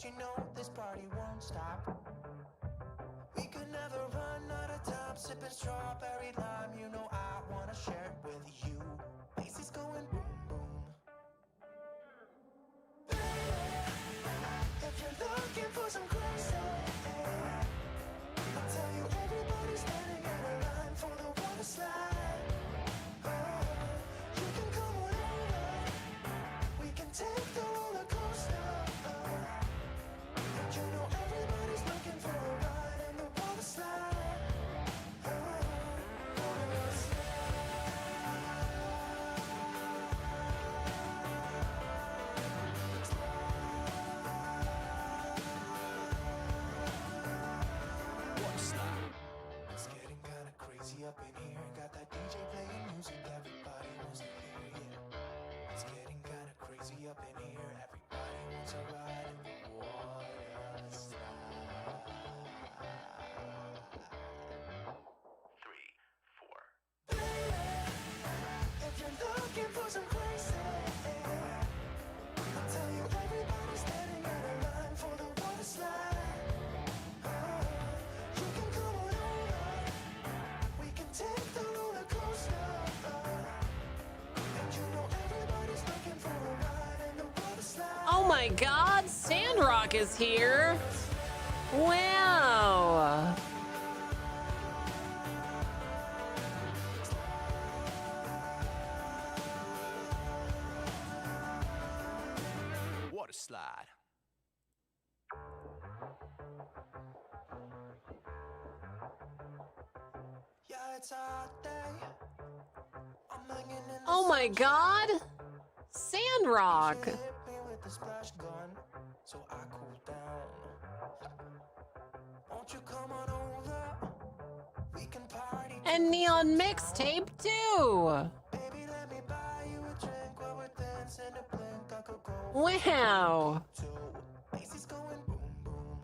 But you know this party won't stop. We could never run out of time, sipping strawberry lime. You know I wanna share it with you. Bass is going boom, boom. If you're looking for some crazy, I'll tell you everybody's standing in a line for the water slide. You can come on over, we can take the roller coaster. And you know everybody's looking for a ride in the water slide. It's getting kinda crazy up in here. Got that DJ playing music, everybody wants to hear it. It's getting kinda crazy up in here. Everybody wants a ride in the water slide. 3, 4. If you're looking for some crazy, I'll tell you everybody's standing in a line for the water slide. You can come on over, we can take the roller coaster. And you know everybody's looking for a ride in the water slide. Oh my God, Sandrock is here. Wow. Water slide. Yeah, it's a hot day. I'm hanging in the Oh my God, Sandrock. hit me with the splash gun, so I cool down. Won't you come on over? We can party. And Neon Mixtape too. Baby, let me buy you a drink while we're dancing to blink. I could go Wow. too. Bass is going boom, boom.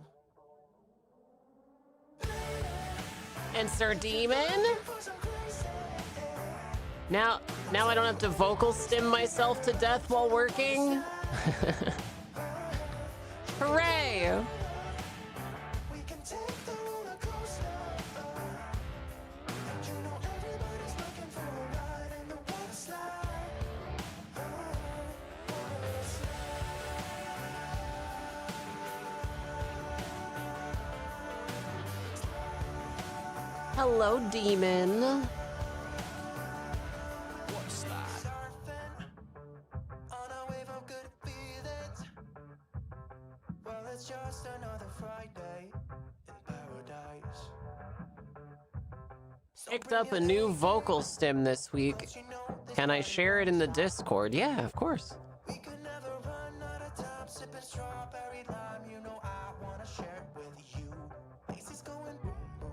And Sir Demon. For some crazy, Now I don't have to vocal stim myself to death while working. Hooray. we can take the roller coaster. And you know everybody's looking for a ride in the water slide. Hello, Demon. Surfing on a wave of good feelings. Well, it's just another Friday in paradise. So Picked bring up your a new A vocal stim this week. but you know this Can I party share it in the won't stop. Discord? Yeah, of course. We could never run out of time, sipping strawberry lime. You know I wanna share it with you. Bass is going boom, boom.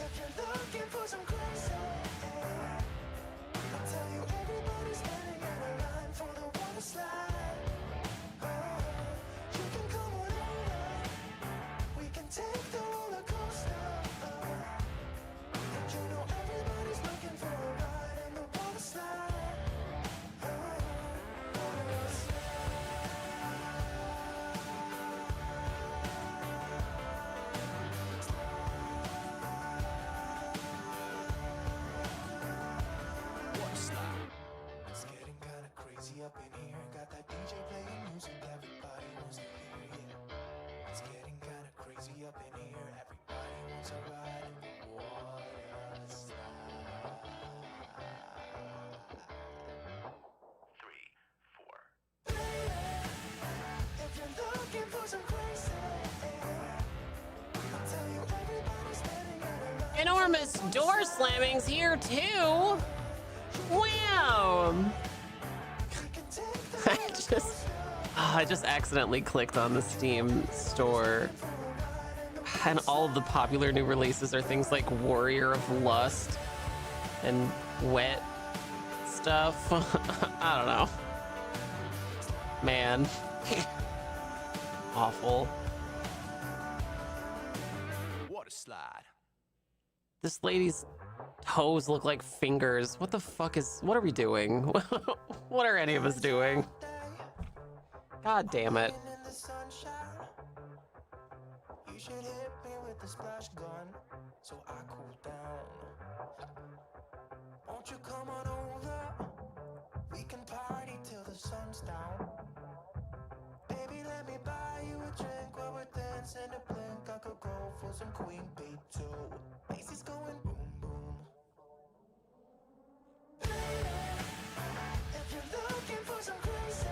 If you're looking for some crazy, I'll tell you everybody's standing in a line for the water slide. You can come on over, we can take the roller coaster. And you know everybody's looking for a ride in the water slide. It's getting kinda crazy up in here. Got that DJ playing music, everybody wants to hear it. It's getting kinda crazy up in here. Everybody wants a ride in the water slide. 3, 4. If you're looking for some crazy, I'll tell you everybody's standing in a line. Enormous door slamming's here too. Wow. I just accidentally clicked on the Steam store. And all of the popular new releases are things like Warrior of Lust and Wet stuff. I don't know. Man. Awful. Water slide. This lady's toes look like fingers. What the fuck is... What are we doing? What are any of us doing? God damn it. In the sunshine, you should hit me with the splash gun so I cool down. Won't you come on over? We can party till the sun's down. Baby, let me buy you a drink while we're dancing a blink. I could go for some Queen Bee too. Bass is going boom boom. If you're looking for some crazy,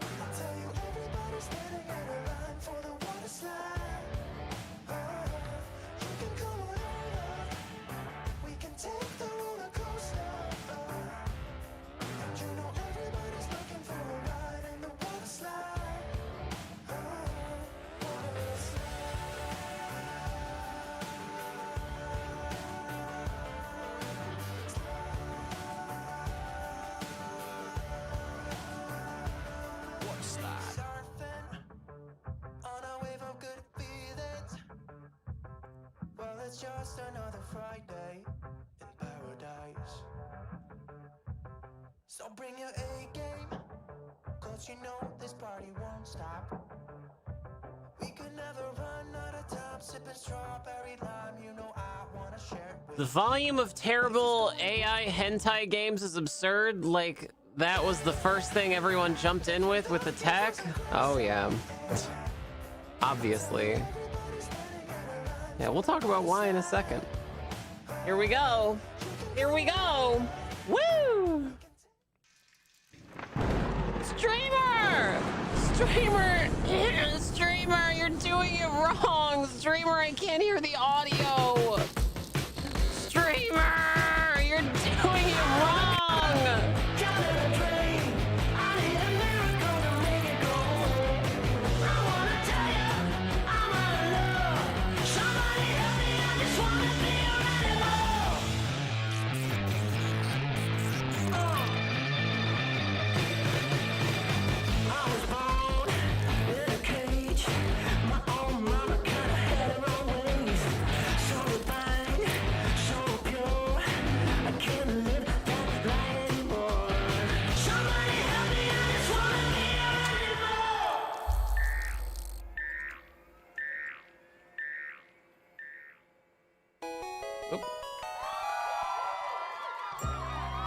I'll tell you everybody's standing in a line for the water slide. You can come on over. We can take the roller coaster. And you know everybody's looking for a ride in the water slide. Water slide. Surfing on a wave of good feelings. Well, it's just another Friday in paradise. So bring your A game, cause you know this party won't stop. We could never run out of time, sipping strawberry lime. You know I wanna share with The volume of terrible AI hentai games is absurd. Like, that was the first thing everyone jumped in with the tech. Oh, yeah. Obviously. Yeah, we'll talk about why in a second. Here we go. Here we go. Woo! Streamer! Streamer! Streamer, you're doing it wrong! Streamer, I can't hear the audio! Streamer! You're doing it wrong!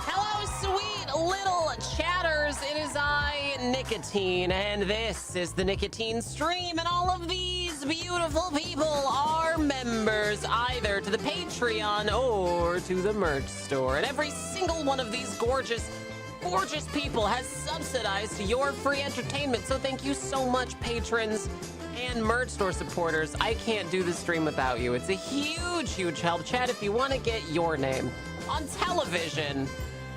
Hello, sweet little chatters. It is I, Nicotine, and this is the Nicotine Stream. And all of these beautiful people are members either to the Patreon or to the merch store. And every single one of these gorgeous people has subsidized your free entertainment. So thank you so much, patrons and merch store supporters. I can't do the stream without you. It's a huge help. Chat, if you want to get your name on television,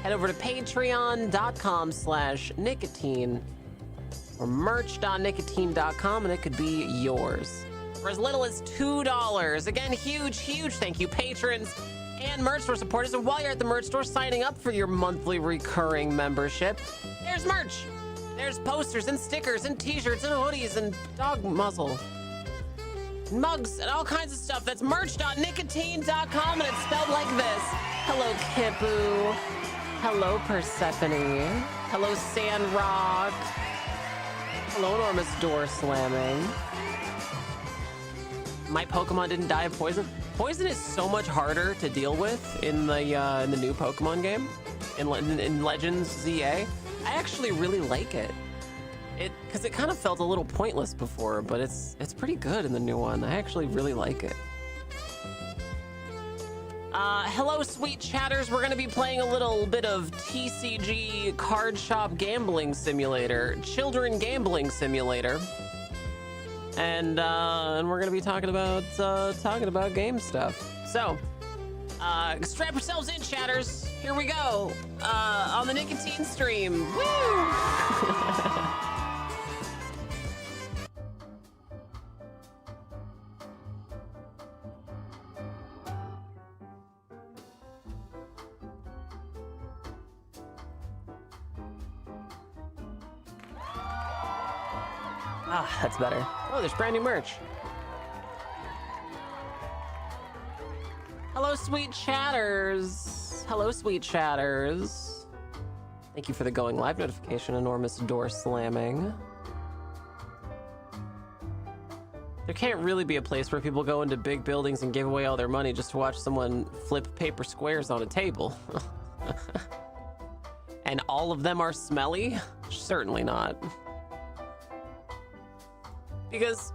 head over to patreon.com/nicotine or merch.nicotine.com and it could be yours for as little as $2. Again, huge thank you, patrons and merch store supporters. And while you're at the merch store signing up for your monthly recurring membership, there's merch. There's posters and stickers and t-shirts and hoodies and dog muzzle and mugs and all kinds of stuff. That's merch.nicotine.com and it's spelled like this. Hello, Kipu. Hello, Persephone. Hello, Sandrock. Hello, enormous door slamming. My Pokemon didn't die of poison. Poison is so much harder to deal with in the new Pokemon game, in Legends ZA. I actually really like it. Because it kind of felt a little pointless before, but it's pretty good in the new one. I actually really like it. Hello, sweet chatters. We're going to be playing a little bit of TCG Card Shop Gambling Simulator, Children Gambling Simulator, and we're going to be talking about game stuff. So, strap yourselves in, chatters. Here we go on the Nicotine Stream. Woo! Ah, that's better. Oh, there's brand new merch. Hello, sweet chatters. Hello, sweet chatters. Thank you for the going live notification, enormous door slamming. There can't really be a place where people go into big buildings and give away all their money just to watch someone flip paper squares on a table. And all of them are smelly? Certainly not. Because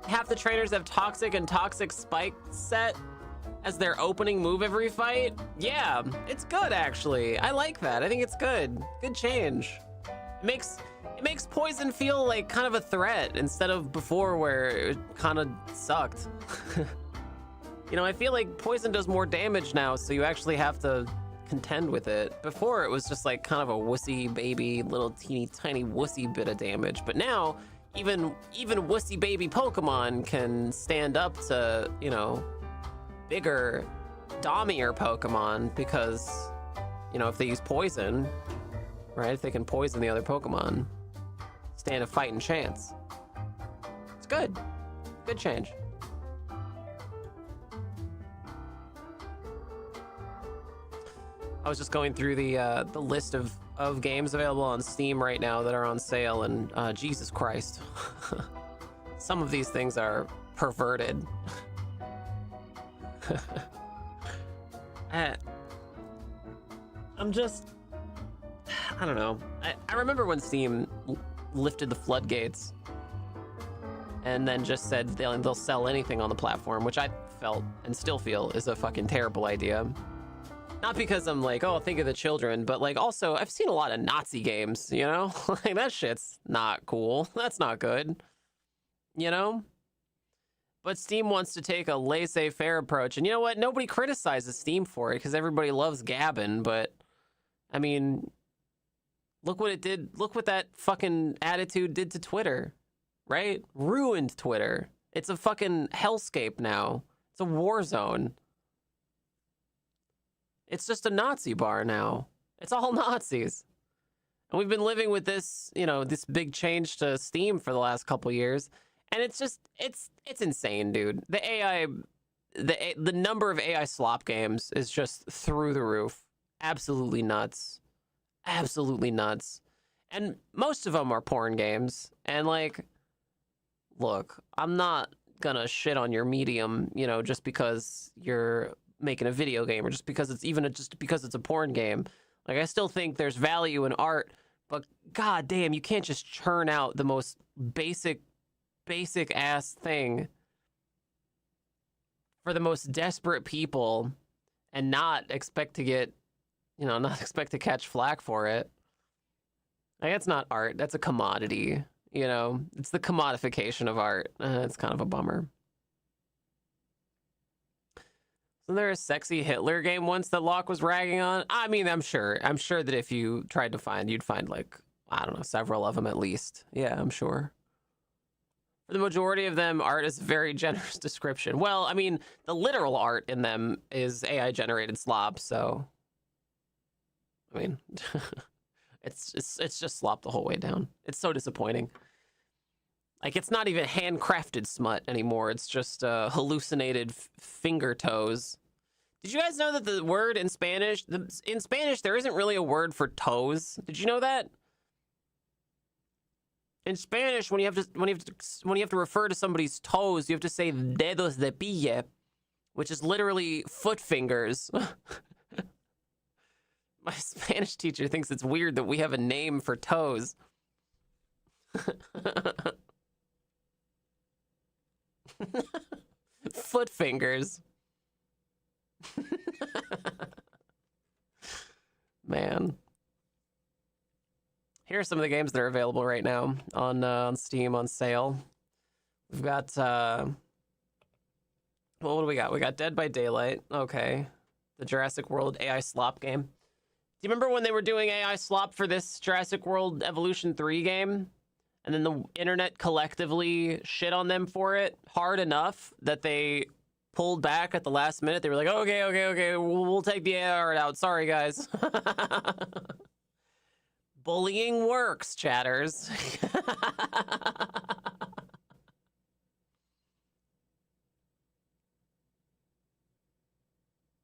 half the trainers have toxic and toxic spike set as their opening move every fight. Yeah, it's good actually. I like that. I think it's good. Good change. It makes poison feel like kind of a threat instead of before where it kind of sucked. You know, I feel like poison does more damage now, so you actually have to contend with it. Before it was just like kind of a wussy baby, little teeny tiny wussy bit of damage. But now even wussy baby Pokemon can stand up to, you know, bigger, dommier Pokemon because, you know, if they use poison, right? If they can poison the other Pokemon, stand a fighting chance. It's good. Good change. I was just going through the list of games available on Steam right now that are on sale, and Jesus Christ, some of these things are perverted. I'm just, I don't know. I remember when Steam lifted the floodgates and then just said they'll sell anything on the platform, which I felt and still feel is a fucking terrible idea. Not because I'm like, oh, think of the children, but like also I've seen a lot of Nazi games, you know? Like that shit's not cool. That's not good, you know? But Steam wants to take a laissez-faire approach. And you know what? Nobody criticizes Steam for it because everybody loves gabbing. But I mean, look what it did. Look what that fucking attitude did to Twitter, right? Ruined Twitter. It's a fucking hellscape now. It's a war zone. It's just a Nazi bar now. It's all Nazis. And we've been living with this, you know, this big change to Steam for the last couple years. And it's just, it's insane, dude. The AI, the number of AI slop games is just through the roof. Absolutely nuts. Absolutely nuts. And most of them are porn games. And like, look, I'm not gonna shit on your medium, you know, just because you're making a video game or just because it's a porn game. Like, I still think there's value in art, but god damn, you can't just churn out the most basic ass thing for the most desperate people and not expect to get, you know, not expect to catch flack for it. Like, that's not art, that's a commodity, you know? It's the commodification of art. It's kind of a bummer. Wasn't there a sexy Hitler game once that Locke was ragging on? I mean, I'm sure that if you tried to find, you'd find like, I don't know, several of them at least. Yeah, I'm sure. For the majority of them, art is a very generous description. Well, I mean, the literal art in them is AI generated slop, so I mean, it's just slop the whole way down. It's so disappointing. Like, it's not even handcrafted smut anymore. It's just hallucinated finger toes. Did you guys know that the word in Spanish, there isn't really a word for toes? Did you know that? In Spanish, when you have to refer to somebody's toes, you have to say dedos de pie, which is literally foot fingers. My Spanish teacher thinks it's weird that we have a name for toes. Foot fingers. Man. Here are some of the games that are available right now on Steam on sale. We've got well, what do we got? We got Dead by Daylight. Okay. The Jurassic World AI slop game. Do you remember when they were doing AI slop for this Jurassic World Evolution 3 game? And then the internet collectively shit on them for it hard enough that they pulled back at the last minute. They were like, okay, we'll take the AI art out. Sorry, guys. Bullying works, chatters.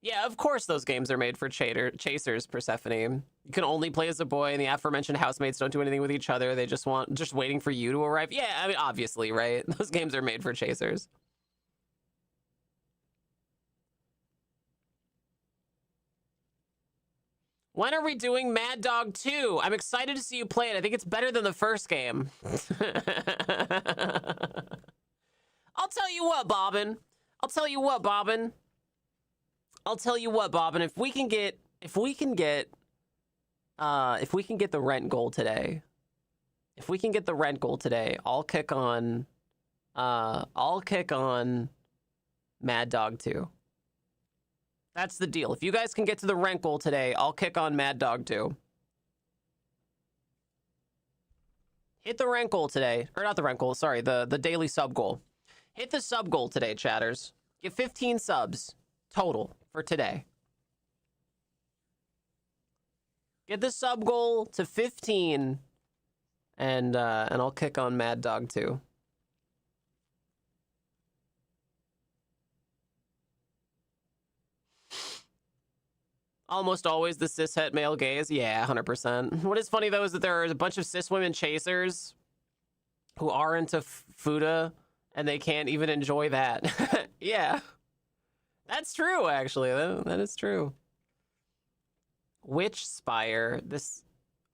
Yeah, of course those games are made for chasers, Persephone. You can only play as a boy, and the aforementioned housemates don't do anything with each other. They just waiting for you to arrive. Yeah, I mean, obviously, right? Those games are made for chasers. When are we doing Mad Dog 2? I'm excited to see you play it. I think it's better than the first game. I'll tell you what, Bobbin. If we can get the rent goal today, I'll kick on Mad Dog 2. That's the deal. If you guys can get to the rent goal today, I'll kick on Mad Dog 2. Hit the rent goal today. Or not the rent goal, sorry, the daily sub goal. Hit the sub goal today, chatters. Get 15 subs total for today. Get the sub goal to 15, and I'll kick on Mad Dog 2. Almost always the cishet male gaze. Yeah, 100%. What is funny, though, is that there are a bunch of cis women chasers who are into Fuda, and they can't even enjoy that. Yeah. That's true, actually. That is true. Witch Spire. This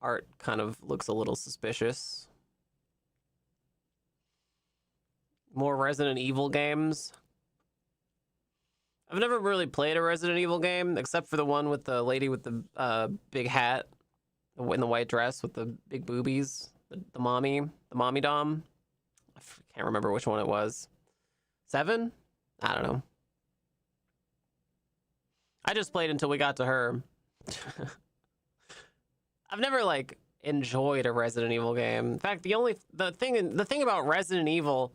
art kind of looks a little suspicious. More Resident Evil games. I've never really played a Resident Evil game, except for the one with the lady with the big hat in the white dress with the big boobies, the mommy dom. I can't remember which one it was. 7? I don't know. I just played until we got to her. I've never like enjoyed a Resident Evil game. In fact, the thing about Resident Evil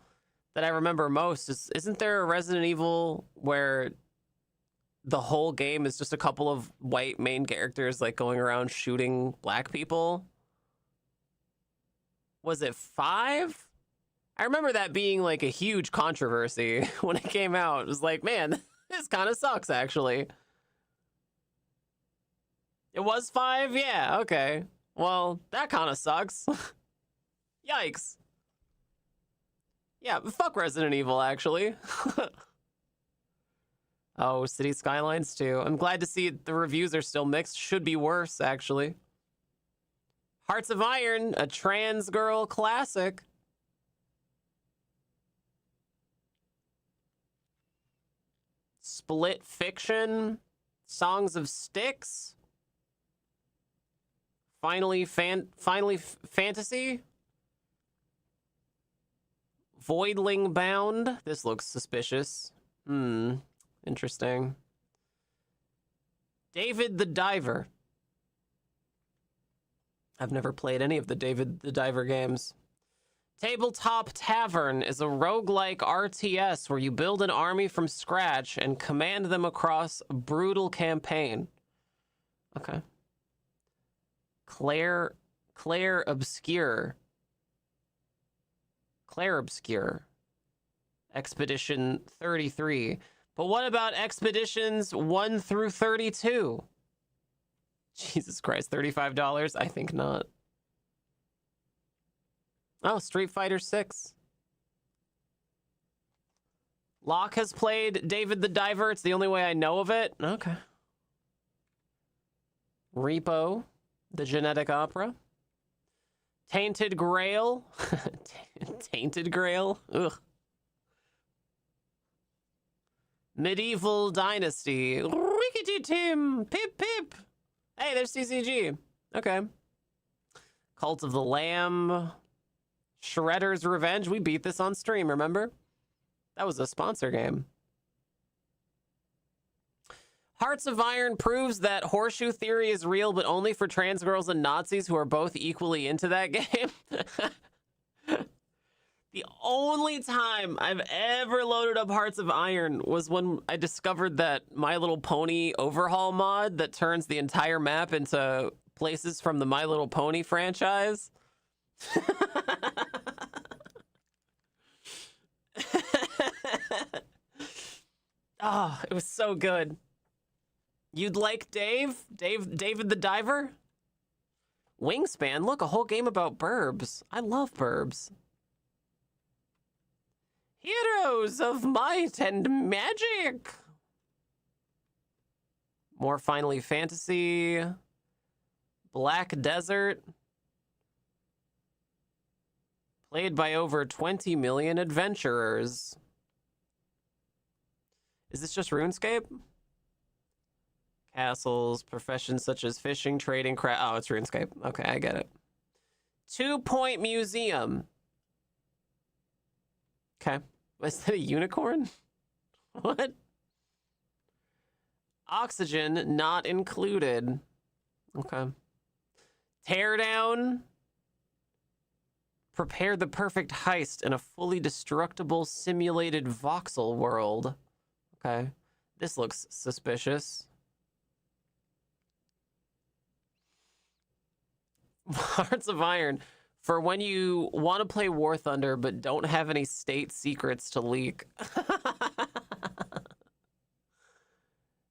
that I remember most is, isn't there a Resident Evil where the whole game is just a couple of white main characters like going around shooting black people? Was it 5? I remember that being like a huge controversy when it came out. It was like, man, this kind of sucks, actually. It was 5? Yeah, okay. Well, that kind of sucks. Yikes. Yeah, fuck Resident Evil, actually. Oh, City Skylines too. I'm glad to see the reviews are still mixed. Should be worse, actually. Hearts of Iron, a trans girl classic. Split Fiction, Songs of Styx. Finally Fantasy. Voidling Bound. This looks suspicious. Interesting. David the Diver. I've never played any of the David the Diver games. Tabletop Tavern is a roguelike RTS where you build an army from scratch and command them across a brutal campaign. Okay. Claire Obscure. Expedition 33. But what about Expeditions 1 through 32? Jesus Christ, $35? I think not. Oh, Street Fighter 6. Locke has played David the Diver. It's the only way I know of it. Okay. Repo, the Genetic Opera. Tainted Grail. Tainted Grail. Ugh. Medieval Dynasty. Rickety Tim. Pip pip. Hey, there's TCG. Okay. Cult of the Lamb. Shredder's Revenge. We beat this on stream, remember? That was a sponsor game. Hearts of Iron proves that horseshoe theory is real, but only for trans girls and Nazis who are both equally into that game. The only time I've ever loaded up Hearts of Iron was when I discovered that My Little Pony overhaul mod that turns the entire map into places from the My Little Pony franchise. Oh, it was so good. You'd like David the Diver? Wingspan, look, a whole game about burbs. I love burbs. Heroes of Might and Magic. More Finally Fantasy. Black Desert. Played by over 20 million adventurers. Is this just RuneScape? Castles, professions such as fishing, trading, craft. Oh, it's RuneScape. Okay, I get it. 2 Point Museum. Okay. Was that a unicorn? What? Oxygen not included. Okay. Teardown. Prepare the perfect heist in a fully destructible simulated voxel world. Okay. This looks suspicious. Hearts of Iron. For when you want to play War Thunder but don't have any state secrets to leak.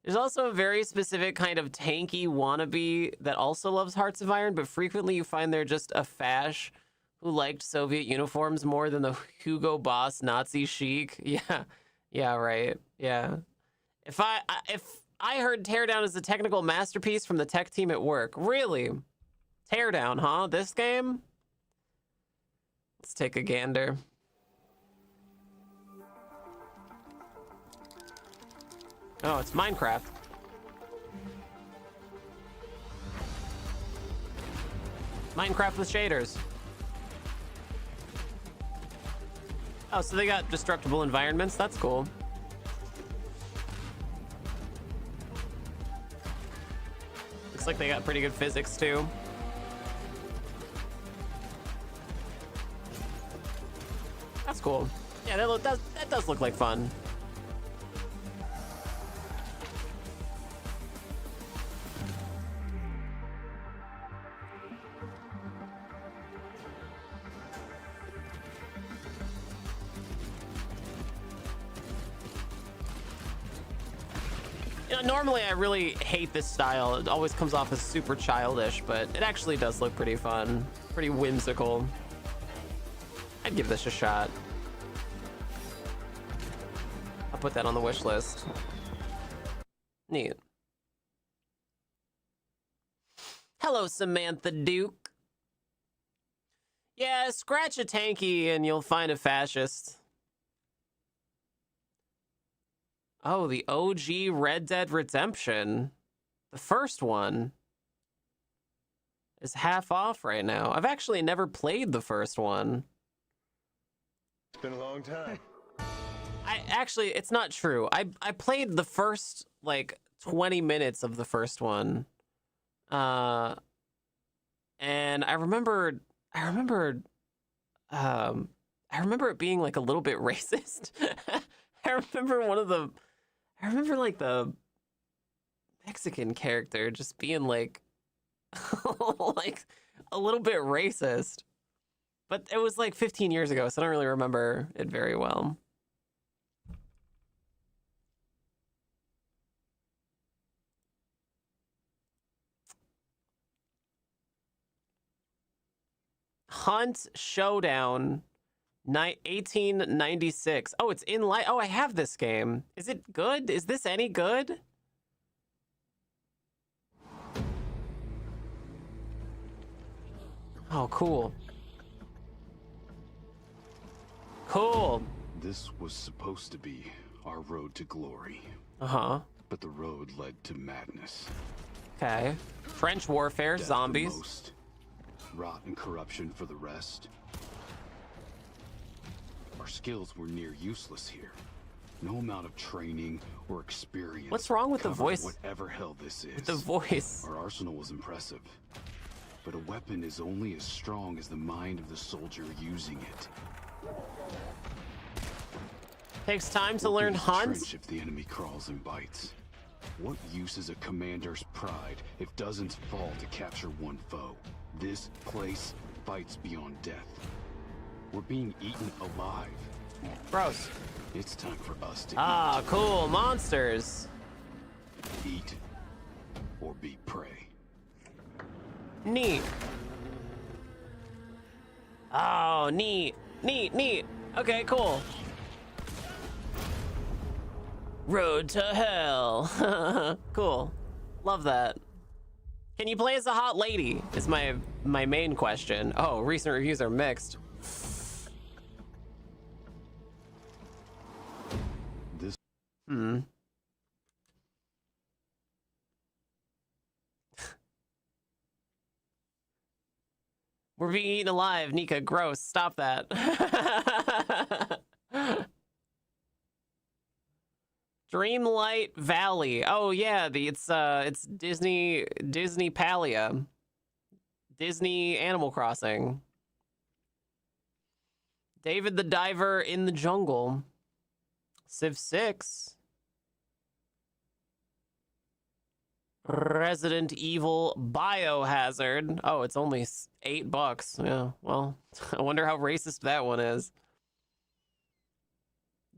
There's also a very specific kind of tanky wannabe that also loves Hearts of Iron, but frequently you find they're just a fash who liked Soviet uniforms more than the Hugo Boss Nazi chic. Yeah. Yeah, right. Yeah. If I heard Teardown is a technical masterpiece from the tech team at work. Really? Teardown, huh? This game? Let's take a gander. Oh, it's Minecraft. Minecraft with shaders. Oh, so they got destructible environments? That's cool. Looks like they got pretty good physics, too. That's cool. Yeah, that does look like fun. You know, normally I really hate this style. It always comes off as super childish, but it actually does look pretty fun. Pretty whimsical. I'd give this a shot. I'll put that on the wish list. Neat. Hello, Samantha Duke. Yeah, scratch a tanky and you'll find a fascist. Oh, the OG Red Dead Redemption. The first one is half off right now. I've actually never played the first one. It's been a long time. It's not true. I played the first like 20 minutes of the first one. And I remember it being like a little bit racist. I remember like the Mexican character just being like like a little bit racist. But it was like 15 years ago, so I don't really remember it very well. Hunt Showdown 1896. Oh, it's in light. Oh, I have this game. Is it good? Is this any good? Oh, cool. Cool. This was supposed to be our road to glory. Uh-huh. But the road led to madness. Okay. Trench warfare, Death zombies. For most, rot and corruption for the rest. Our skills were near useless here. No amount of training or experience. What's wrong with the covered voice? Whatever hell this is. With the voice. Our arsenal was impressive. But a weapon is only as strong as the mind of the soldier using it. Takes time to learn hunt. If the enemy crawls and bites. What use is a commander's pride if dozens fall to capture one foe? This place fights beyond death. We're being eaten alive. Gross. It's time for us to eat. Cool. Monsters. Eat or be prey. Neat. Oh, neat. Neat, neat. Okay, cool. Road to hell. Cool. Love that. Can you play as a hot lady? Is my main question. Oh, recent reviews are mixed. This We're being eaten alive, Nika. Gross. Stop that. Dreamlight Valley. Oh yeah, it's Disney Palia. Disney Animal Crossing. David the Diver in the Jungle. Civ 6. Resident Evil Biohazard. Oh, it's only $8. Yeah, well, I wonder how racist that one is.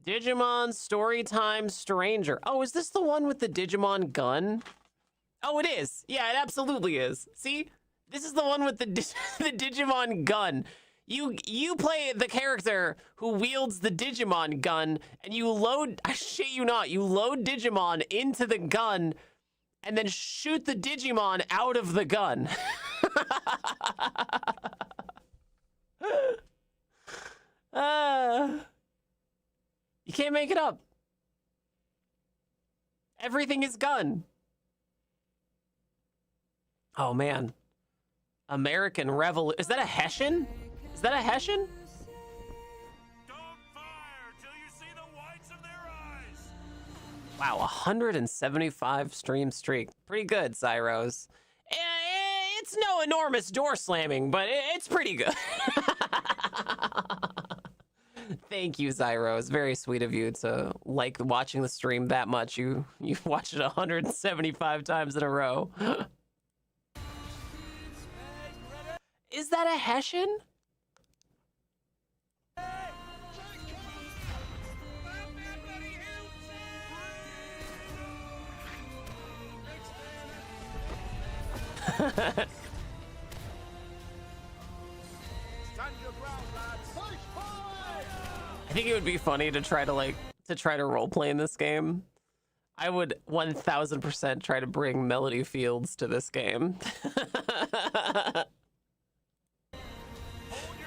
Digimon Storytime Stranger. Oh, is this the one with the Digimon gun? Oh, it is. Yeah, it absolutely is. See? This is the one with the the Digimon gun. You play the character who wields the Digimon gun, and you load, I shit you not, you load Digimon into the gun and then shoot the Digimon out of the gun. You can't make it up. Everything is gun. Oh man. American Revolution. Is that a Hessian? Is that a Hessian? Don't fire till you see the whites of their eyes. Wow, 175 stream streak. Pretty good, Zyros. It's no enormous door slamming, but it's pretty good. Thank you, Zyros. Very sweet of you to like watching the stream that much. You've watched it 175 times in a row. Is that a Hessian? I think it would be funny to try to role play in this game. I would 1000% try to bring Melody Fields to this game.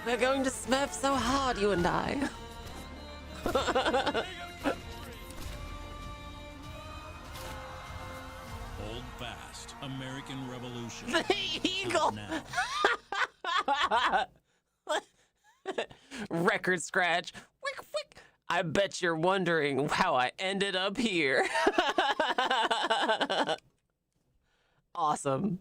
We're going to smurf so hard, you and I. Hold fast. American Revolution. The eagle. Record scratch. Wick, wick. I bet you're wondering how I ended up here. Awesome.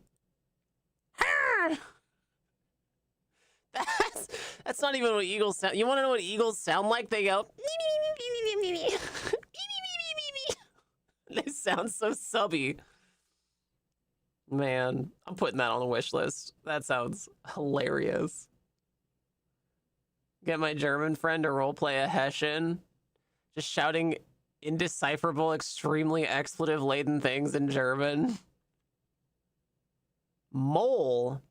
That's not even what eagles sound. You want to know what eagles sound like? They go. They sound so subby. Man, I'm putting that on the wish list. That sounds hilarious. Get my German friend to roleplay a Hessian, just shouting indecipherable, extremely expletive-laden things in German. Mole.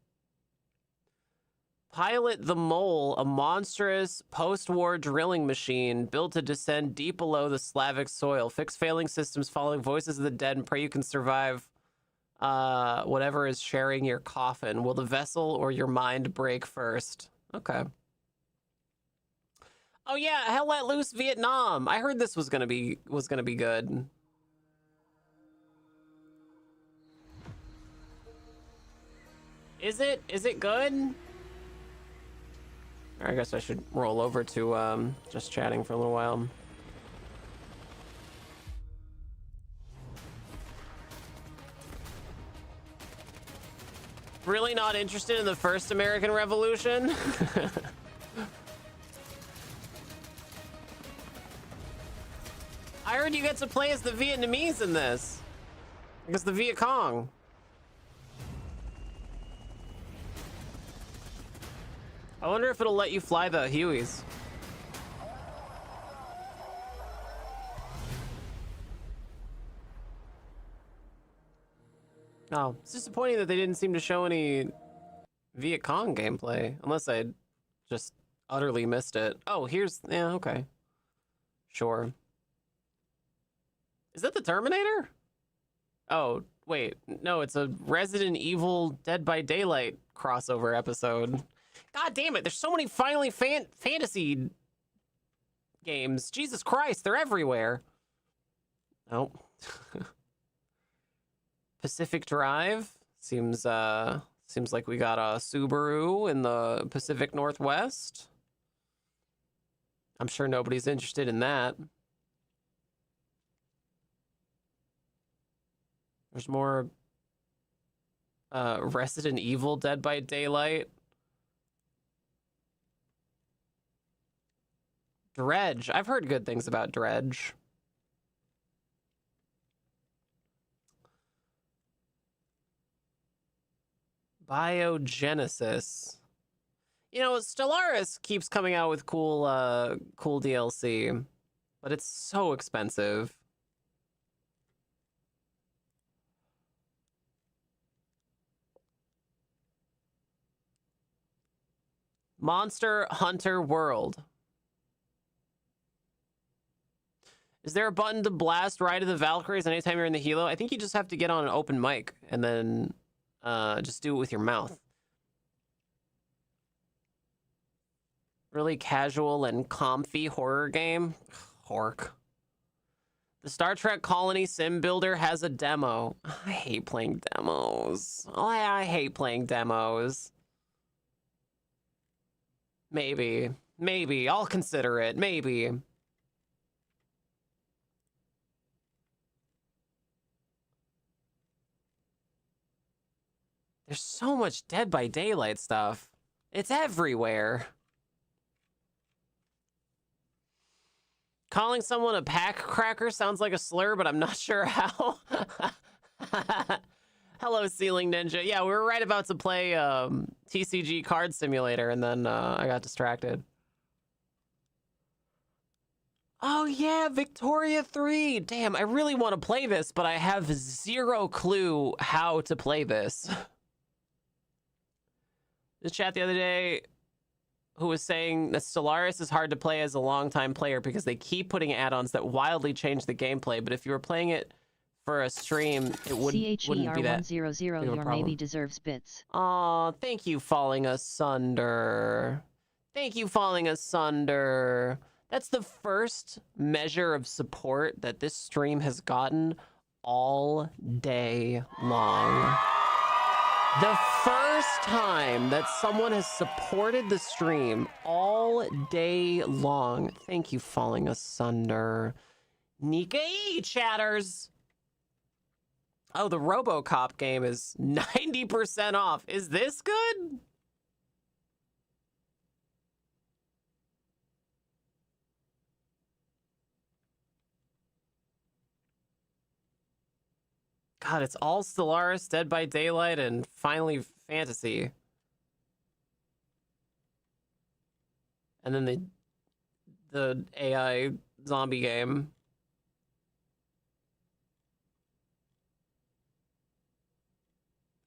Pilot the Mole, a monstrous post-war drilling machine built to descend deep below the Slavic soil. Fix failing systems, following voices of the dead, and pray you can survive whatever is sharing your coffin. Will the vessel or your mind break first? Okay. Oh yeah, Hell Let Loose Vietnam. I heard this was gonna be good. Is it good? I guess I should roll over to just chatting for a little while. Really not interested in the first American Revolution? I heard you get to play as the Vietnamese in this. Because the Viet Cong. I wonder if it'll let you fly the Hueys. Oh, it's disappointing that they didn't seem to show any Viet Cong gameplay. Unless I just utterly missed it. Oh, here's, yeah, okay. Sure. Is that the Terminator? Oh, wait. No, it's a Resident Evil Dead by Daylight crossover episode. God damn it, there's so many finally fantasy games. Jesus Christ, they're everywhere. Oh. Pacific Drive seems like we got a Subaru in the Pacific Northwest. I'm sure nobody's interested in that. There's more Resident Evil Dead by Daylight. Dredge. I've heard good things about Dredge. Biogenesis. You know, Stellaris keeps coming out with cool DLC, but it's so expensive. Monster Hunter World. Is there a button to blast Ride of the Valkyries anytime you're in the helo? I think you just have to get on an open mic and then just do it with your mouth. Really casual and comfy horror game. Hork. The Star Trek Colony Sim Builder has a demo. I hate playing demos. Oh, I hate playing demos. Maybe. Maybe. I'll consider it. Maybe. There's so much Dead by Daylight stuff. It's everywhere. Calling someone a pack cracker sounds like a slur, but I'm not sure how. Hello, Ceiling Ninja. Yeah, we were right about to play TCG Card Simulator, and then I got distracted. Oh, yeah, Victoria 3. Damn, I really want to play this, but I have zero clue how to play this. This chat the other day who was saying that Stellaris is hard to play as a longtime player because they keep putting add-ons that wildly change the gameplay, but if you were playing it for a stream, it wouldn't be that big of a your problem. maybe deserves bits. Aw, thank you, Falling Asunder. Thank you, Falling Asunder. That's the first measure of support that this stream has gotten all day long. The first time that someone has supported the stream all day long. Thank you, Falling Asunder. Nika E, chatters. Oh, the RoboCop game is 90% off. Is this good? God, it's all Stellaris, Dead by Daylight, and finally Fantasy. And then the AI zombie game.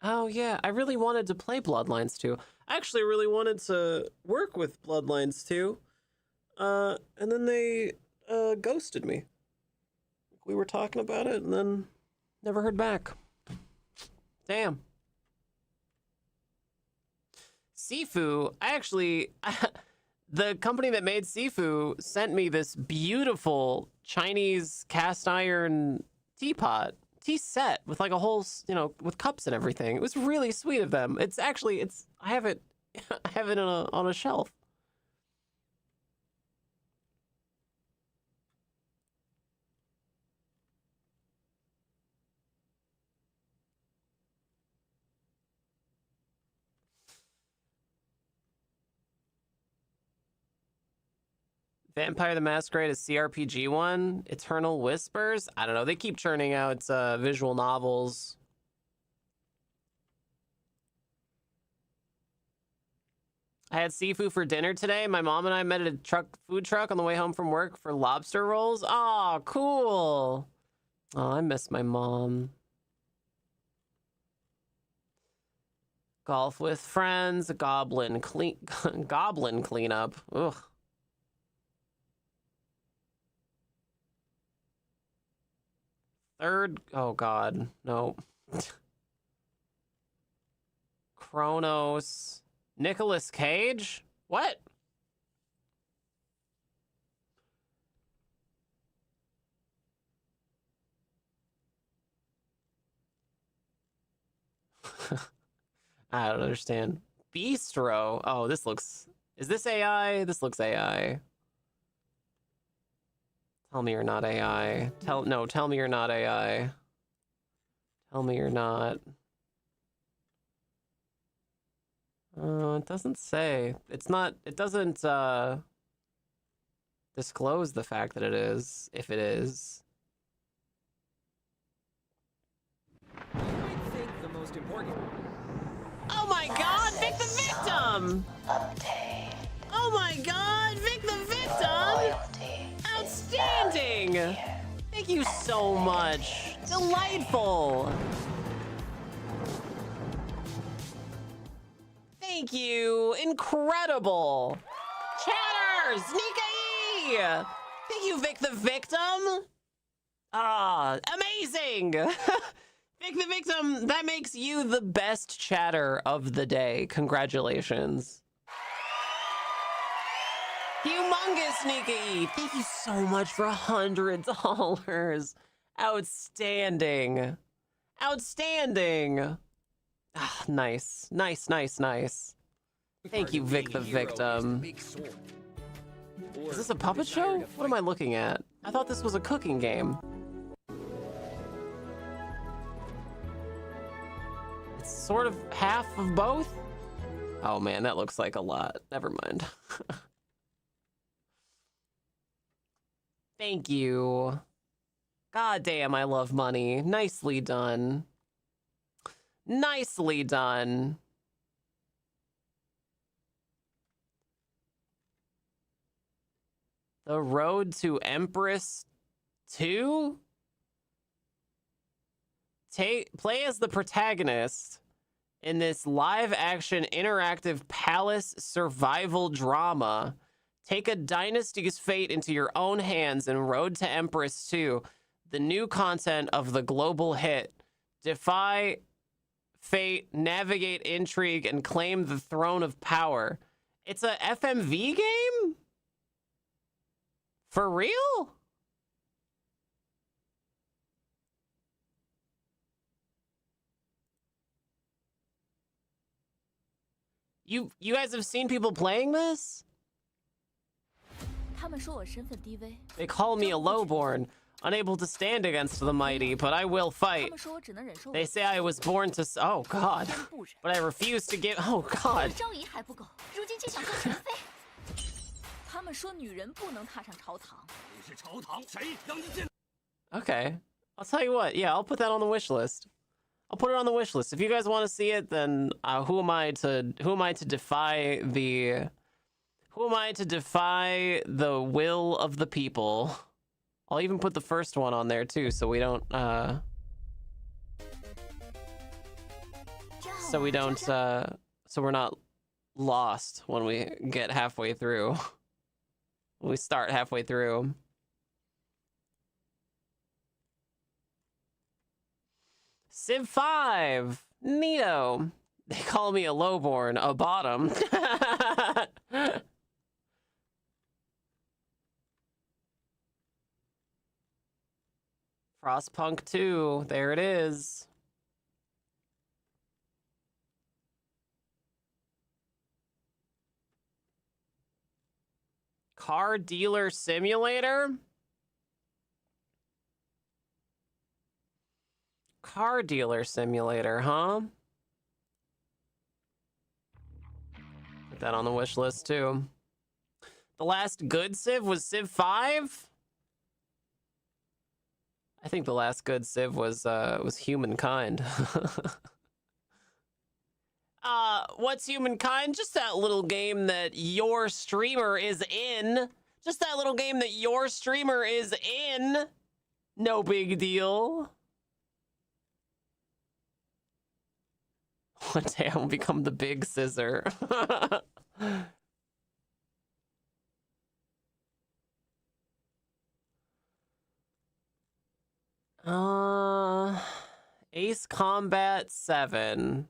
Oh yeah, I really wanted to play Bloodlines 2. I actually really wanted to work with Bloodlines 2. And then they ghosted me. We were talking about it and then never heard back. Damn. Sifu, the company that made Sifu sent me this beautiful Chinese cast iron teapot, tea set with like a whole, with cups and everything. It was really sweet of them. I have it on a shelf. Vampire the Masquerade is CRPG one. Eternal Whispers? I don't know. They keep churning out visual novels. I had seafood for dinner today. My mom and I met at a food truck on the way home from work for lobster rolls. Oh, cool. Oh, I miss my mom. Golf with friends, goblin cleanup. Ugh. Third, oh god, no. Kronos. Nicolas Cage? What? I don't understand. Bistro. Oh, this looks... Is this AI? This looks AI. Tell me you're not AI. Tell me you're not AI. Tell me you're not. It doesn't say. It's not... It doesn't, disclose the fact that it is, if it is. I think the most important. Oh my god, Vic the Victim! Update. Oh my god, Vic the Victim! Loyalty. Outstanding! Thank you so much. Delightful. Thank you. Incredible. Chatters! Nika E! Thank you, Vic the Victim. Ah, amazing! Vic the Victim, that makes you the best chatter of the day. Congratulations. Humongous, Nika E. Thank you so much for $100. Outstanding. Outstanding. Ah, nice. Nice, nice, nice. Thank you, Vic the Victim. Is this a puppet show? What am I looking at? I thought this was a cooking game. It's sort of half of both? Oh man, that looks like a lot. Never mind. Thank you. God damn, I love money. Nicely done. Nicely done. The Road to Empress 2? Play as the protagonist in this live-action interactive palace survival drama. Take a dynasty's fate into your own hands in Road to Empress 2, the new content of the global hit. Defy fate, navigate intrigue, and claim the throne of power. It's a FMV game? For real? You guys have seen people playing this? They call me a lowborn, unable to stand against the mighty, but I will fight. They say I was born to... Oh, God. But I refuse to give... Oh, God. Okay. I'll tell you what. Yeah, I'll put that on the wish list. I'll put it on the wish list. If you guys want to see it, then who am I to defy the... Who am I to defy the will of the people? I'll even put the first one on there too, so we don't so we're not lost when we get halfway through. When we start halfway through. Civ 5, Neato. They call me a lowborn, a bottom. Frostpunk 2, there it is. Car Dealer Simulator? Car Dealer Simulator, huh? Put that on the wish list too. The last good Civ was Civ 5? I think the last good Civ was Humankind. What's Humankind? Just that little game that your streamer is in. Just that little game that your streamer is in. No big deal. One day I will become the big scissor. Ace Combat 7.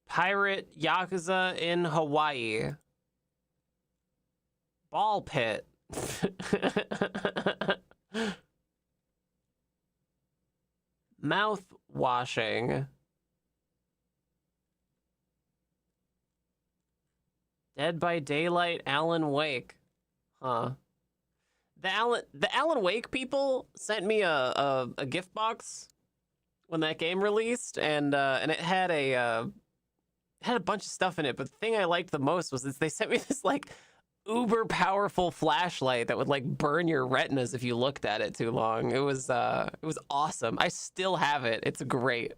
Pirate Yakuza in Hawaii. Ball pit. Mouth washing. Dead by Daylight, Alan Wake. Huh. The Alan Wake people sent me a gift box when that game released, and it had a bunch of stuff in it. But the thing I liked the most was they sent me this like uber powerful flashlight that would like burn your retinas if you looked at it too long. It was awesome. I still have it. It's great.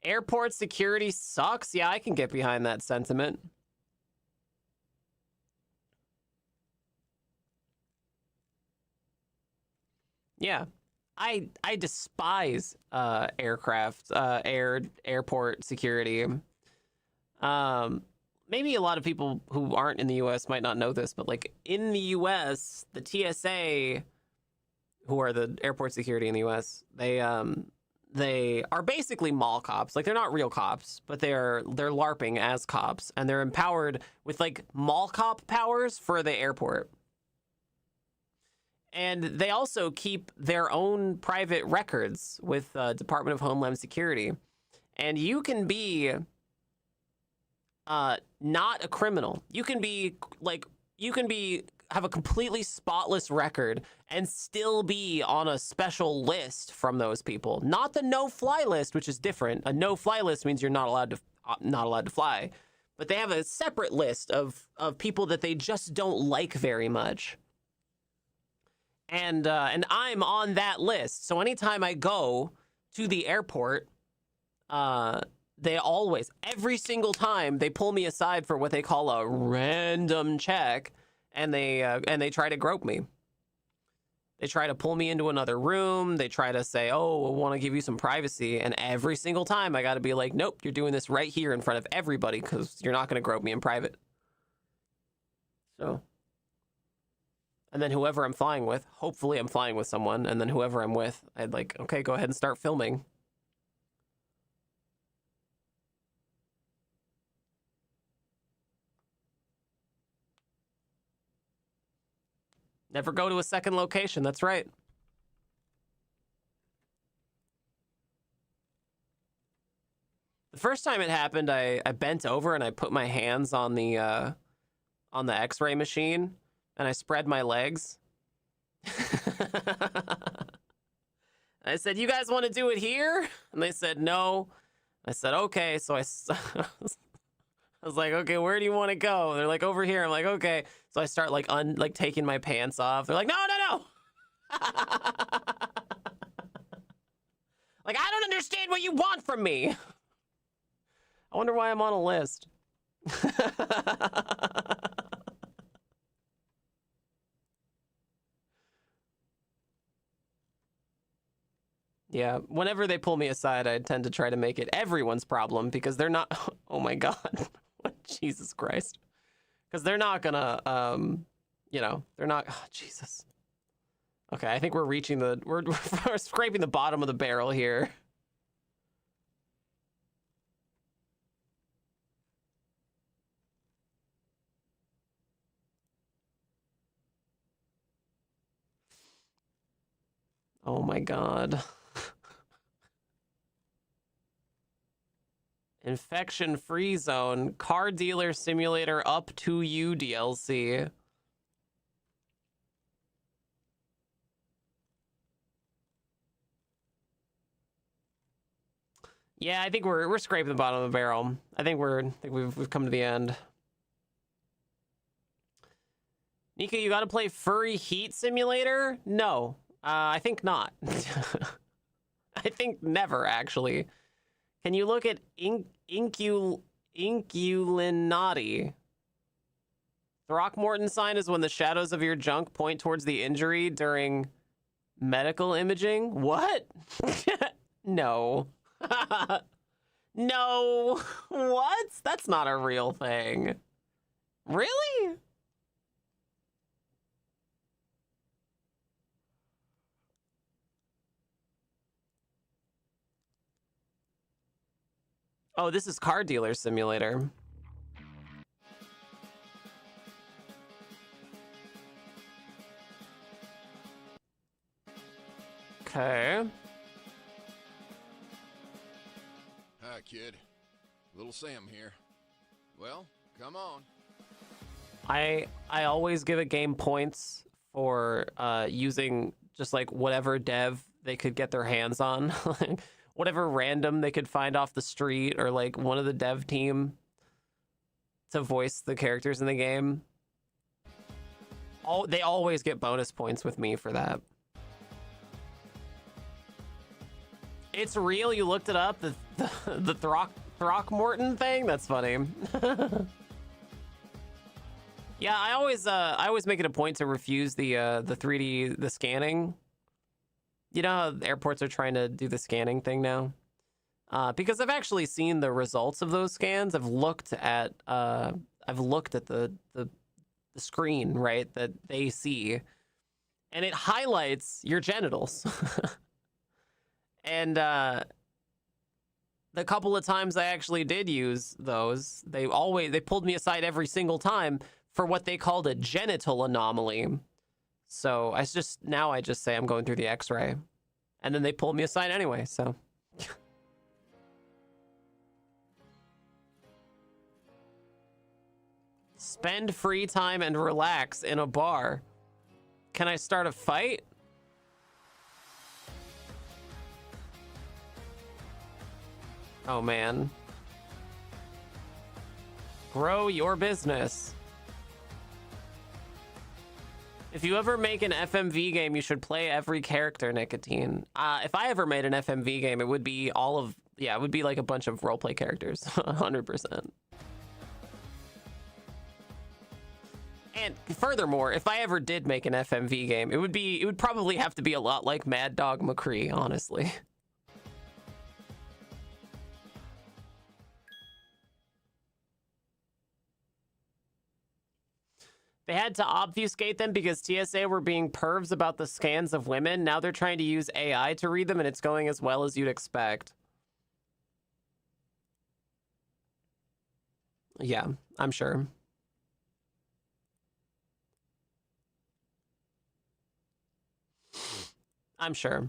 Airport security sucks. Yeah, I can get behind that sentiment. Yeah, I despise airport security. Maybe a lot of people who aren't in the U.S. might not know this, but like in the U.S., the TSA, who are the airport security in the U.S., they are basically mall cops. Like they're not real cops, but they're LARPing as cops, and they're empowered with like mall cop powers for the airport. And they also keep their own private records with Department of Homeland Security. And you can be not a criminal. You can have a completely spotless record and still be on a special list from those people. Not the no-fly list, which is different. A no-fly list means you're not allowed to fly. But they have a separate list of people that they just don't like very much. And I'm on that list. So anytime I go to the airport, they always, every single time, they pull me aside for what they call a random check, and they try to grope me. They try to pull me into another room. They try to say, "Oh, I want to give you some privacy." And every single time, I got to be like, "Nope, you're doing this right here in front of everybody because you're not going to grope me in private." So. And then whoever I'm flying with, hopefully I'm flying with someone, and then whoever I'm with, I'd like, okay, go ahead and start filming. Never go to a second location, that's right. The first time it happened, I bent over and I put my hands on the X-ray machine, and I spread my legs. I said, "You guys want to do it here?" And they said, "No." I said, "Okay." So I was like, "Okay, where do you want to go?" They're like, "Over here." I'm like, "Okay." So I start like taking my pants off. They're like, "No, no, no." Like, I don't understand what you want from me. I wonder why I'm on a list. Yeah, whenever they pull me aside, I tend to try to make it everyone's problem because they're not. Oh my God, Jesus Christ! Because they're not gonna, they're not. Oh, Jesus. Okay, I think we're reaching we're scraping the bottom of the barrel here. Oh my God. Infection-free zone, car dealer simulator up to you DLC. Yeah, I think we're scraping the bottom of the barrel. I think we've come to the end. Nika, you gotta play Furry Heat Simulator? No, I think not. I think never, actually. Can you look at Inculinati? Throckmorton sign is when the shadows of your junk point towards the injury during medical imaging. What? No. No. What? That's not a real thing. Really? Oh, this is Car Dealer Simulator. Okay. Hi, kid. Little Sam here. Well, come on. I always give a game points for using just like whatever dev they could get their hands on. Like whatever random they could find off the street or like one of the dev team to voice the characters in the game. They always get bonus points with me for that. It's real. You looked it up. The Throckmorton thing. That's funny. Yeah, I always make it a point to refuse the 3D scanning. You know how airports are trying to do the scanning thing now? Because I've actually seen the results of those scans. I've looked at the screen, right, that they see, and it highlights your genitals. And the couple of times I actually did use those, they pulled me aside every single time for what they called a genital anomaly. So I just say I'm going through the X-ray, and then they pulled me aside anyway. So spend free time and relax in a bar. Can I start a fight? Oh man. Grow your business. If you ever make an FMV game, you should play every character, Nicotine. If I ever made an FMV game, it would be it would be like a bunch of roleplay characters, 100%. And furthermore, if I ever did make an FMV game, it would probably have to be a lot like Mad Dog McCree, honestly. They had to obfuscate them because TSA were being pervs about the scans of women. Now they're trying to use AI to read them, and it's going as well as you'd expect. Yeah, I'm sure. I'm sure.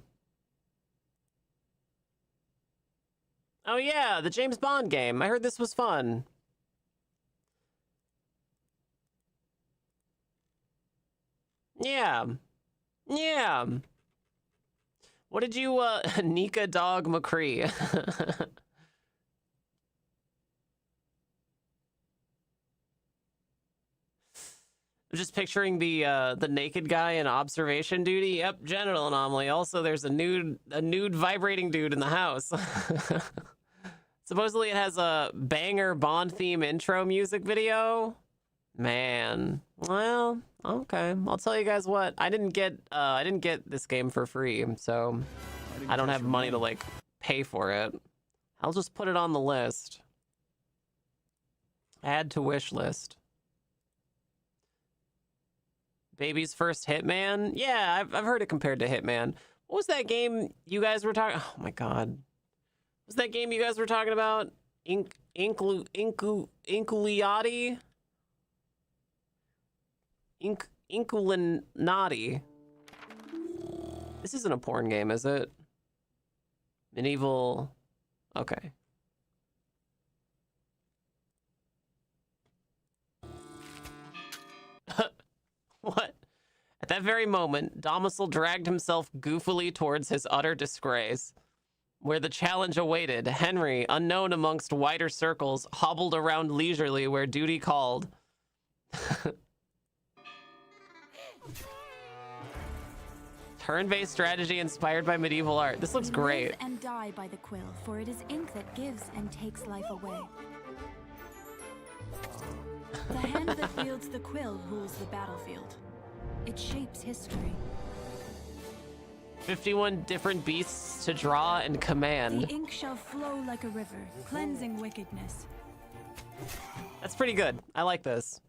Oh yeah, the James Bond game. I heard this was fun. Yeah. Yeah. What did you, Nika Dog McCree? I'm just picturing the naked guy in observation duty. Yep, genital anomaly. Also, there's a nude vibrating dude in the house. Supposedly it has a banger Bond theme intro music video. Man, well, okay. I'll tell you guys what. I didn't get this game for free, so I don't have money to like pay for it. I'll just put it on the list. Add to wish list. Baby's first Hitman? Yeah, I've heard it compared to Hitman. What was that game you guys were talking? Oh my god. What was that game you guys were talking about? Inculiati? Inculinati. This isn't a porn game, is it? Medieval. Okay. What? At that very moment, Domicil dragged himself goofily towards his utter disgrace. Where the challenge awaited, Henry, unknown amongst wider circles, hobbled around leisurely where duty called. Turn-based strategy inspired by medieval art. This looks We great. live and die by the quill, for it is ink that gives and takes life away. The hand that wields the quill rules the battlefield. It shapes history. 51 different beasts to draw and The command. ink shall flow like a river, cleansing wickedness. That's pretty good. I like this.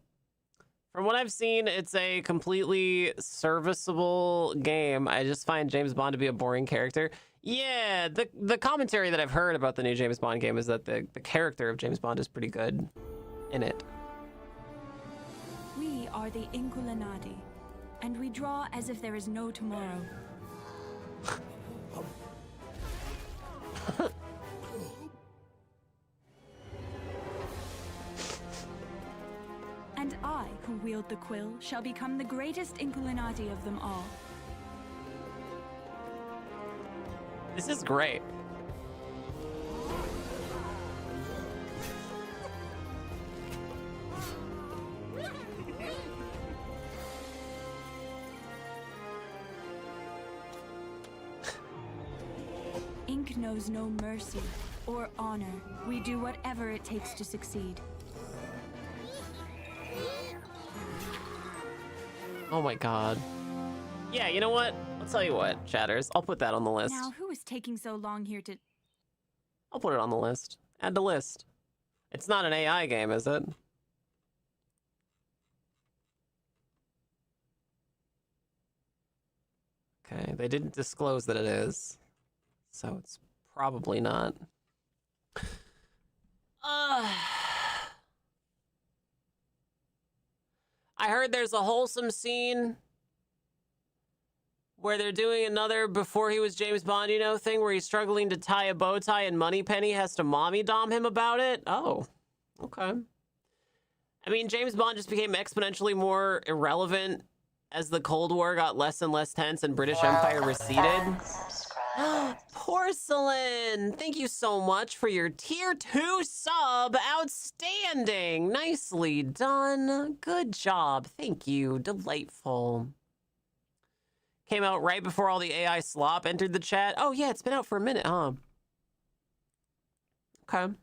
From what I've seen, it's a completely serviceable game. I just find James Bond to be a boring character. Yeah, the commentary that I've heard about the new James Bond game is that the character of James Bond is pretty good in it. We are the Inculinati, and we draw as if there is no tomorrow. And I, who wield the quill, shall become the greatest Inculinati of them all. This is great. Ink knows no mercy or honor. We do whatever it takes to succeed. Oh my god. Yeah, you know what? I'll tell you what, chatters. I'll put that on the list. Now, who is taking so long here to... I'll put it on the list. Add to list. It's not an AI game, is it? Okay, they didn't disclose that it is. So it's probably not. I heard there's a wholesome scene where they're doing another before he was James Bond, you know, thing where he's struggling to tie a bow tie and Moneypenny has to mommy dom him about it. Oh, okay. I mean, James Bond just became exponentially more irrelevant as the Cold War got less and less tense and British Empire receded. Porcelain, thank you so much for your tier 2 sub. Outstanding. Nicely done. Good job. Thank you. Delightful. Came out right before all the AI slop entered the chat. Oh yeah, it's been out for a minute, huh? Okay.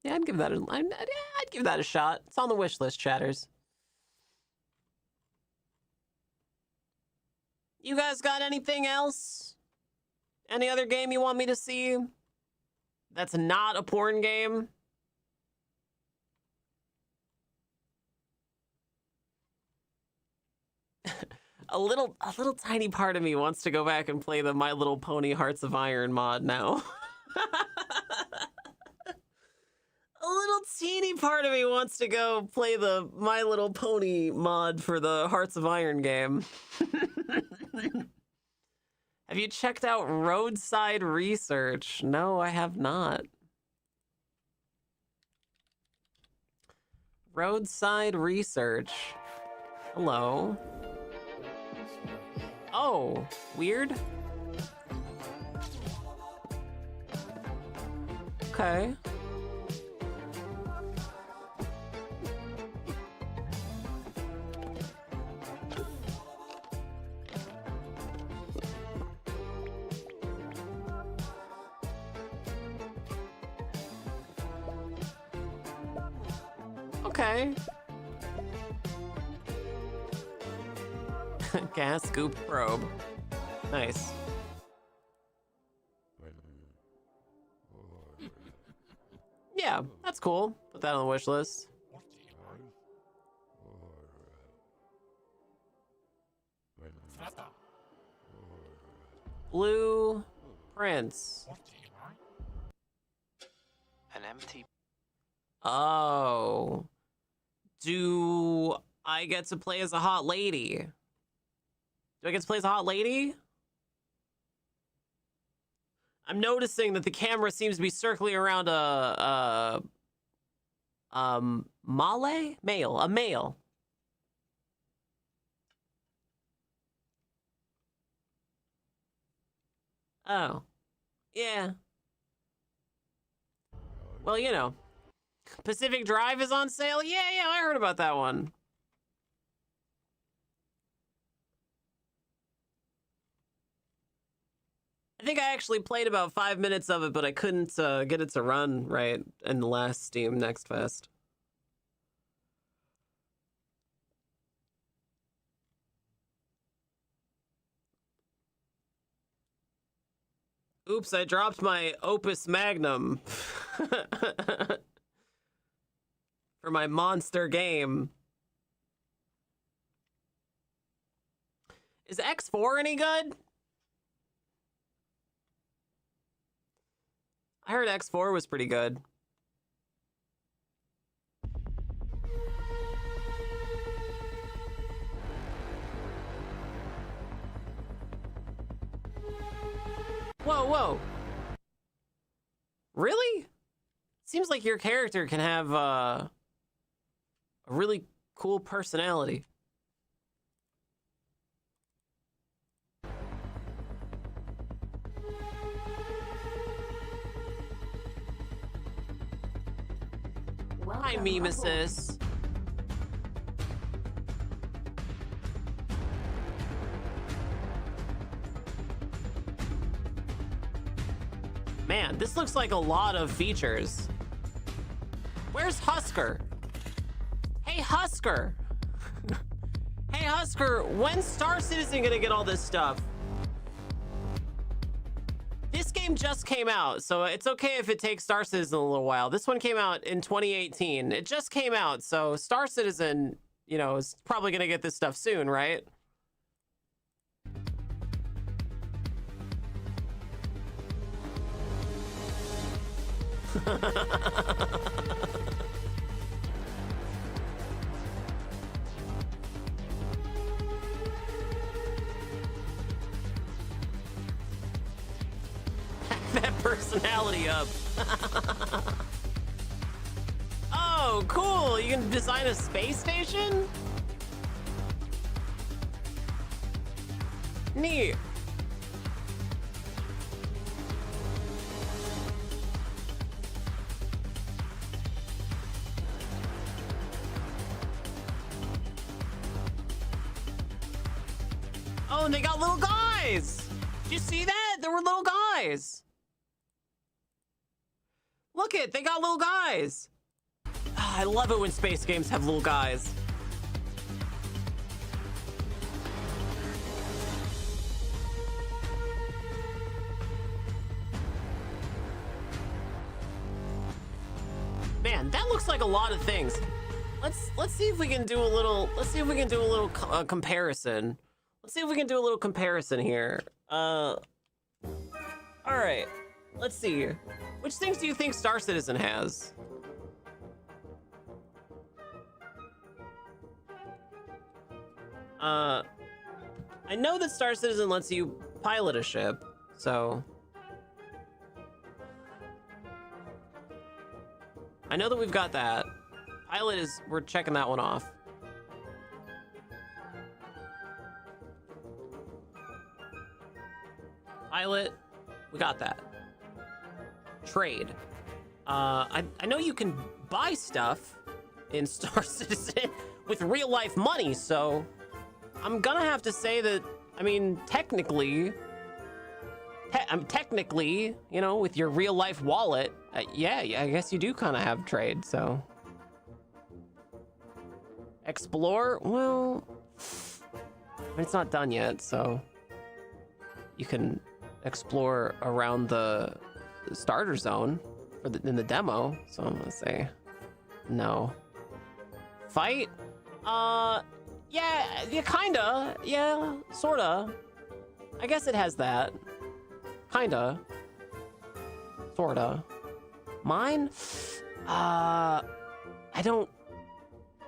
Yeah, I'd give that I'd give that a shot. It's on the wish list, chatters. You guys got anything else? Any other game you want me to see that's not a porn game? A little tiny part of me wants to go back and play the My Little Pony Hearts of Iron mod now. A little teeny part of me wants to go play the My Little Pony mod for the Hearts of Iron game. Have you checked out Roadside Research? No, I have not. Roadside Research. Hello. Oh, weird. Okay. Okay. Gas scoop probe. Nice. Yeah, that's cool. Put that on the wish list. Blue Prince. An empty. Oh. Do I get to play as a hot lady? Do I get to play as a hot lady? I'm noticing that the camera seems to be circling around a male. Oh. Yeah. Well, you know. Pacific Drive is on sale? Yeah, I heard about that one. think I actually played about 5 minutes of it, but I couldn't get it to run right in the last Steam Next Fest. Oops, I dropped my Opus Magnum for my monster game. Is X4 any good? I heard X4 was pretty good. Whoa, whoa. Really? Seems like your character can have a really cool personality. Hi, Mimesis. Man, this looks like a lot of features. Where's Husker? Hey, Husker. Hey, Husker, when's Star Citizen gonna get all this stuff? This game just came out, so it's okay if it takes Star Citizen a little while. This one came out in 2018. It just came out, so Star Citizen, you know, is probably gonna get this stuff soon, right? That personality up. Oh, cool. You can design a space station? Neat. Oh, and they got little guys. Did you see that? There were little guys. Look it, they got little guys. I love it when space games have little guys. Man, that looks like a lot of things. Let's see if we can do a little. Let's see if we can do a little comparison. Let's see if we can do a little comparison here. All right. Let's see. Which things do you think Star Citizen has? I know that Star Citizen lets you pilot a ship, so I know that we've got that. Pilot is, we're checking that one off. Pilot, we got that. Trade. I know you can buy stuff in Star Citizen with real life money, so I'm gonna have to say that, I mean, technically, you know, with your real life wallet, yeah, I guess you do kind of have trade, so. Explore, well, it's not done yet, so you can explore around the starter zone for in the demo, so I'm gonna say no. Fight? Yeah, kinda. Yeah, sorta. I guess it has that. Kinda. Sorta. Mine? I don't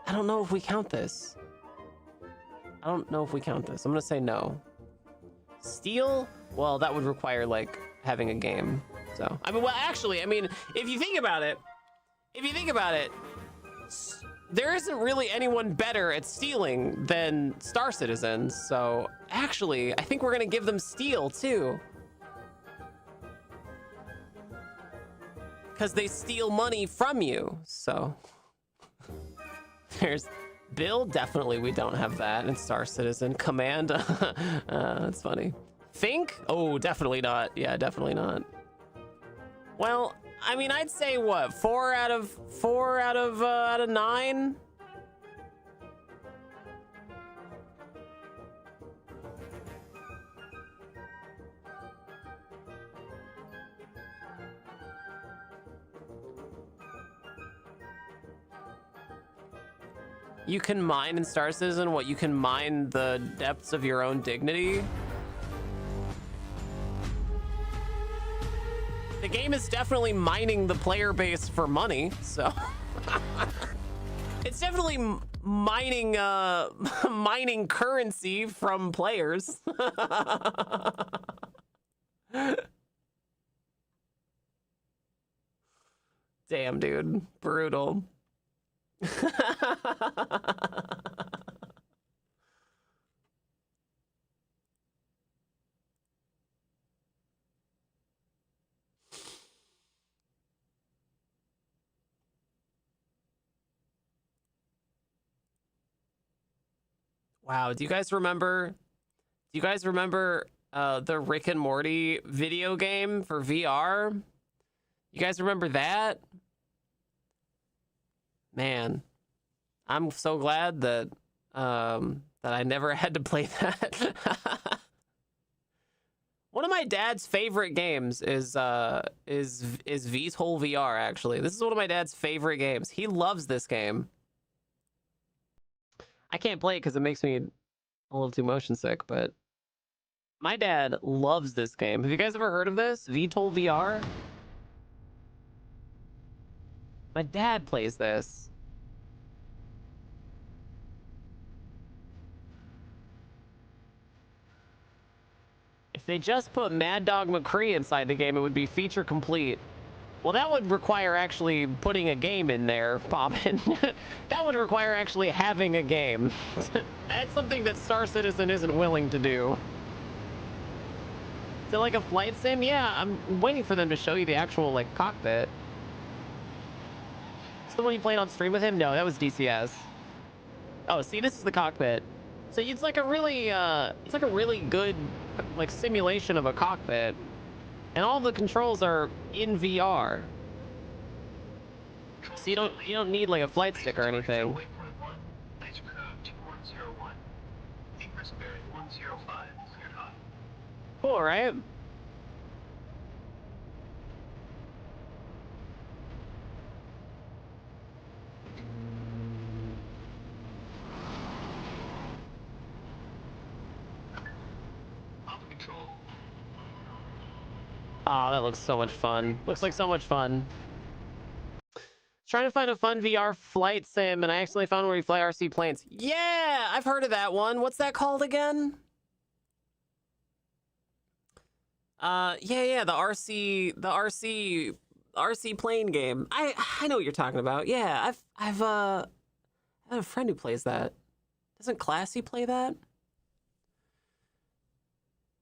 know if we count this. I don't know if we count this. I'm gonna say no. Steal? Well, that would require, like, having a game. So, I mean, well, actually, I mean, if you think about it, there isn't really anyone better at stealing than Star Citizen. So, actually, I think we're gonna give them steal, too. Because they steal money from you, so. There's Bill, definitely we don't have that in Star Citizen. Command, that's funny. think? Oh, definitely not. Yeah, definitely not. Well, I mean, I'd say what, 4 out of 9. You can mine in Star Citizen what you can mine the depths of your own dignity. The game is definitely mining the player base for money, so it's definitely mining mining currency from players. Damn, dude, brutal. Wow, do you guys remember the Rick and Morty video game for VR? You guys remember that? Man, I'm so glad that that I never had to play that. One of my dad's favorite games is VTOL VR, actually. This is one of my dad's favorite games. He loves this game. I can't play it because it makes me a little too motion sick, but my dad loves this game. Have you guys ever heard of this? VTOL VR? My dad plays this. If they just put Mad Dog McCree inside the game, it would be feature complete. Well, that would require actually putting a game in there, Poppin. That would require actually having a game. That's something that Star Citizen isn't willing to do. Is it like a flight sim? Yeah, I'm waiting for them to show you the actual, like, cockpit. Is the one you played on stream with him? No, that was DCS. Oh, see, this is the cockpit. So it's like a really good, like, simulation of a cockpit. And all the controls are in VR. So you don't need like a flight stick or anything. Cool, right? Oh, that looks so much fun. Looks like so much fun. Trying to find a fun VR flight sim, and I actually found where you fly RC planes. Yeah, I've heard of that one. What's that called again? Yeah, the RC plane game. I know what you're talking about. Yeah, I have a friend who plays that. Doesn't Classy play that?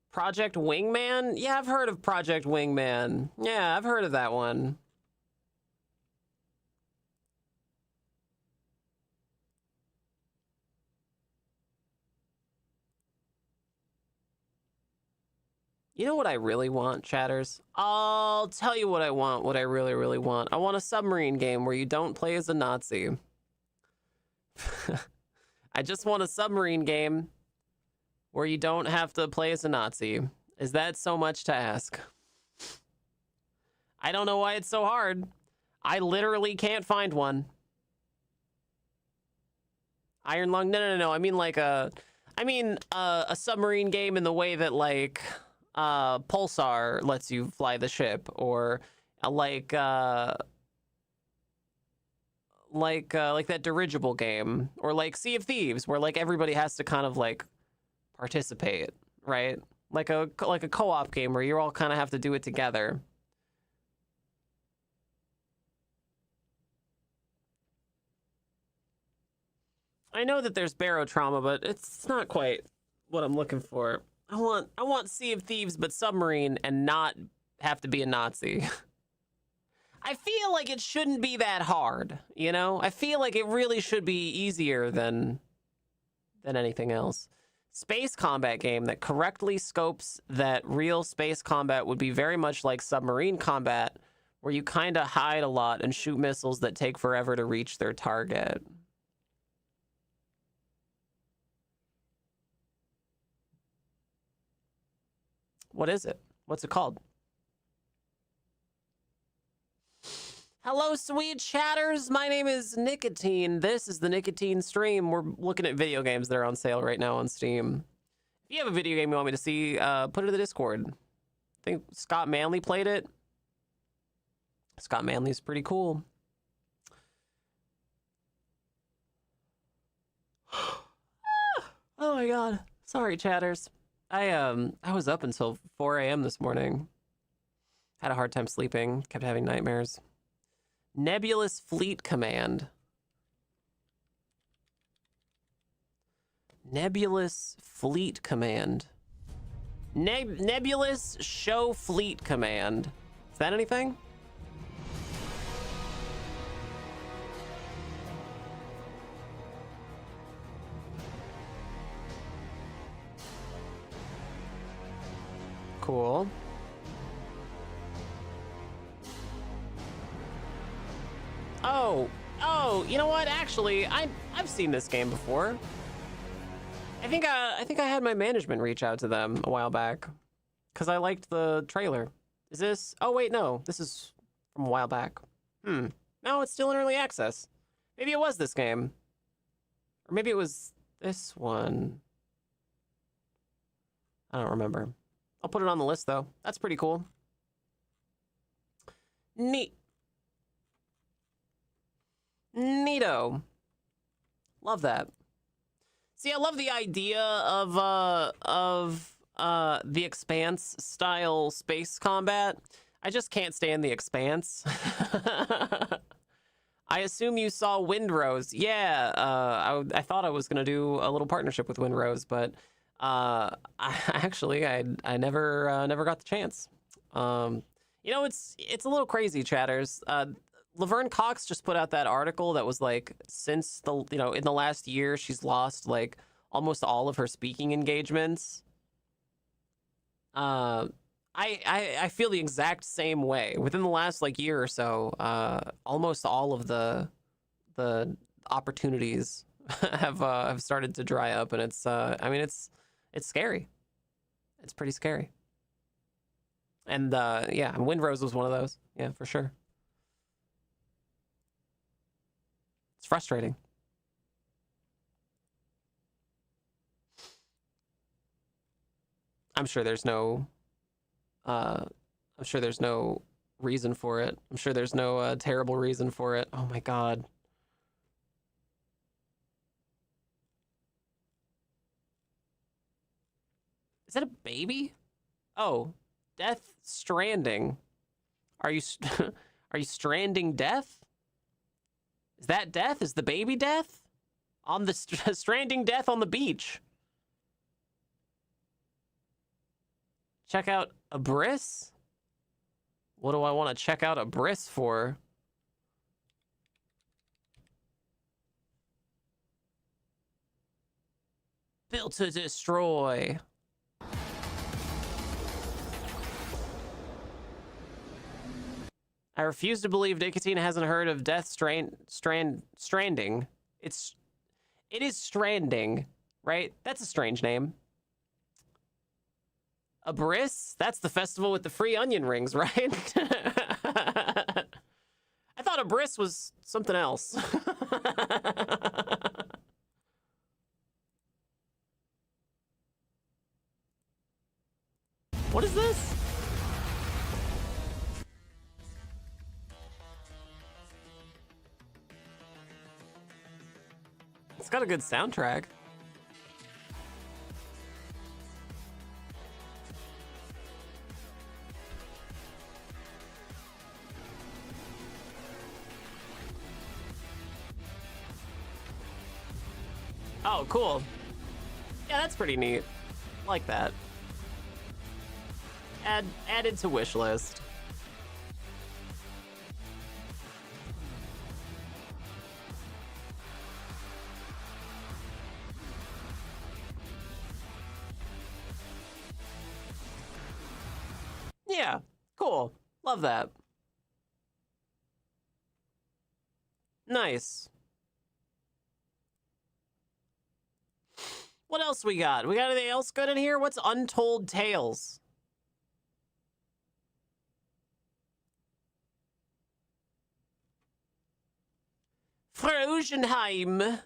Project Wingman? Yeah, I've heard of Project Wingman. Yeah, I've heard of that one. You know what I really want, chatters? I'll tell you what I want, what I really, really want. I want a submarine game where you don't play as a Nazi. I just want a submarine game where you don't have to play as a Nazi. Is that so much to ask? I don't know why it's so hard. I literally can't find one. Iron Lung? No. I mean like a submarine game in the way that like Pulsar lets you fly the ship, or like that dirigible game, or like Sea of Thieves, where like everybody has to kind of like participate, right? Like a co-op game where you all kind of have to do it together. I know that there's barotrauma, but it's not quite what I'm looking for. I want Sea of Thieves, but submarine, and not have to be a Nazi. I feel like it shouldn't be that hard, you know? I feel like it really should be easier than anything else. space combat game that correctly scopes that real space combat would be very much like submarine combat, where you kind of hide a lot and shoot missiles that take forever to reach their target. What is it? What's it called? Hello, sweet chatters. My name is Nicotine. This is the Nicotine Stream. We're looking at video games that are on sale right now on Steam. If you have a video game you want me to see, put it in the Discord. I think Scott Manley played it. Scott Manley's pretty cool. Oh my god. Sorry, chatters. I was up until 4 a.m. this morning. Had a hard time sleeping. Kept having nightmares. Nebulous Fleet Command. Nebulous Fleet Command. Nebulous Show Fleet Command. Is that anything? Cool. Oh, you know what? Actually, I've seen this game before. I think I had my management reach out to them a while back because I liked the trailer. Is this? Oh wait, no. This is from a while back. No, it's still in early access. Maybe it was this game, or maybe it was this one. I don't remember. I'll put it on the list though. That's pretty cool. Neat. Neato. Love that. See, I love the idea of the Expanse style space combat. I just can't stand the Expanse. I assume you saw Windrose. Yeah, I thought I was gonna do a little partnership with Windrose, but I never got the chance. You know, it's a little crazy, chatters. Laverne Cox just put out that article that was like, since the, you know, in the last year, she's lost like almost all of her speaking engagements. I feel the exact same way. Within the last like year or so, almost all of the opportunities have started to dry up, and it's I mean it's scary. It's pretty scary. And yeah, Windrose was one of those. Yeah, for sure. It's frustrating. I'm sure there's no reason for it. I'm sure there's no terrible reason for it. Oh my god. Is that a baby? Oh, Death Stranding. Are you are you stranding Death? Is that Death? Is the baby Death? On the stranding Death on the beach. Check out Abyss? What do I want to check out Abyss for? Built to destroy. I refuse to believe Nicotine hasn't heard of Death Stranding. It is Stranding, right? That's a strange name. Abyss? That's the festival with the free onion rings, right? I thought Abyss was something else. What is this? It's got a good soundtrack. Oh, cool. Yeah, that's pretty neat. Like that. Added to wish list. Yeah, cool. Love that. Nice. What else we got? We got anything else good in here? What's Untold Tales? Frozenheim.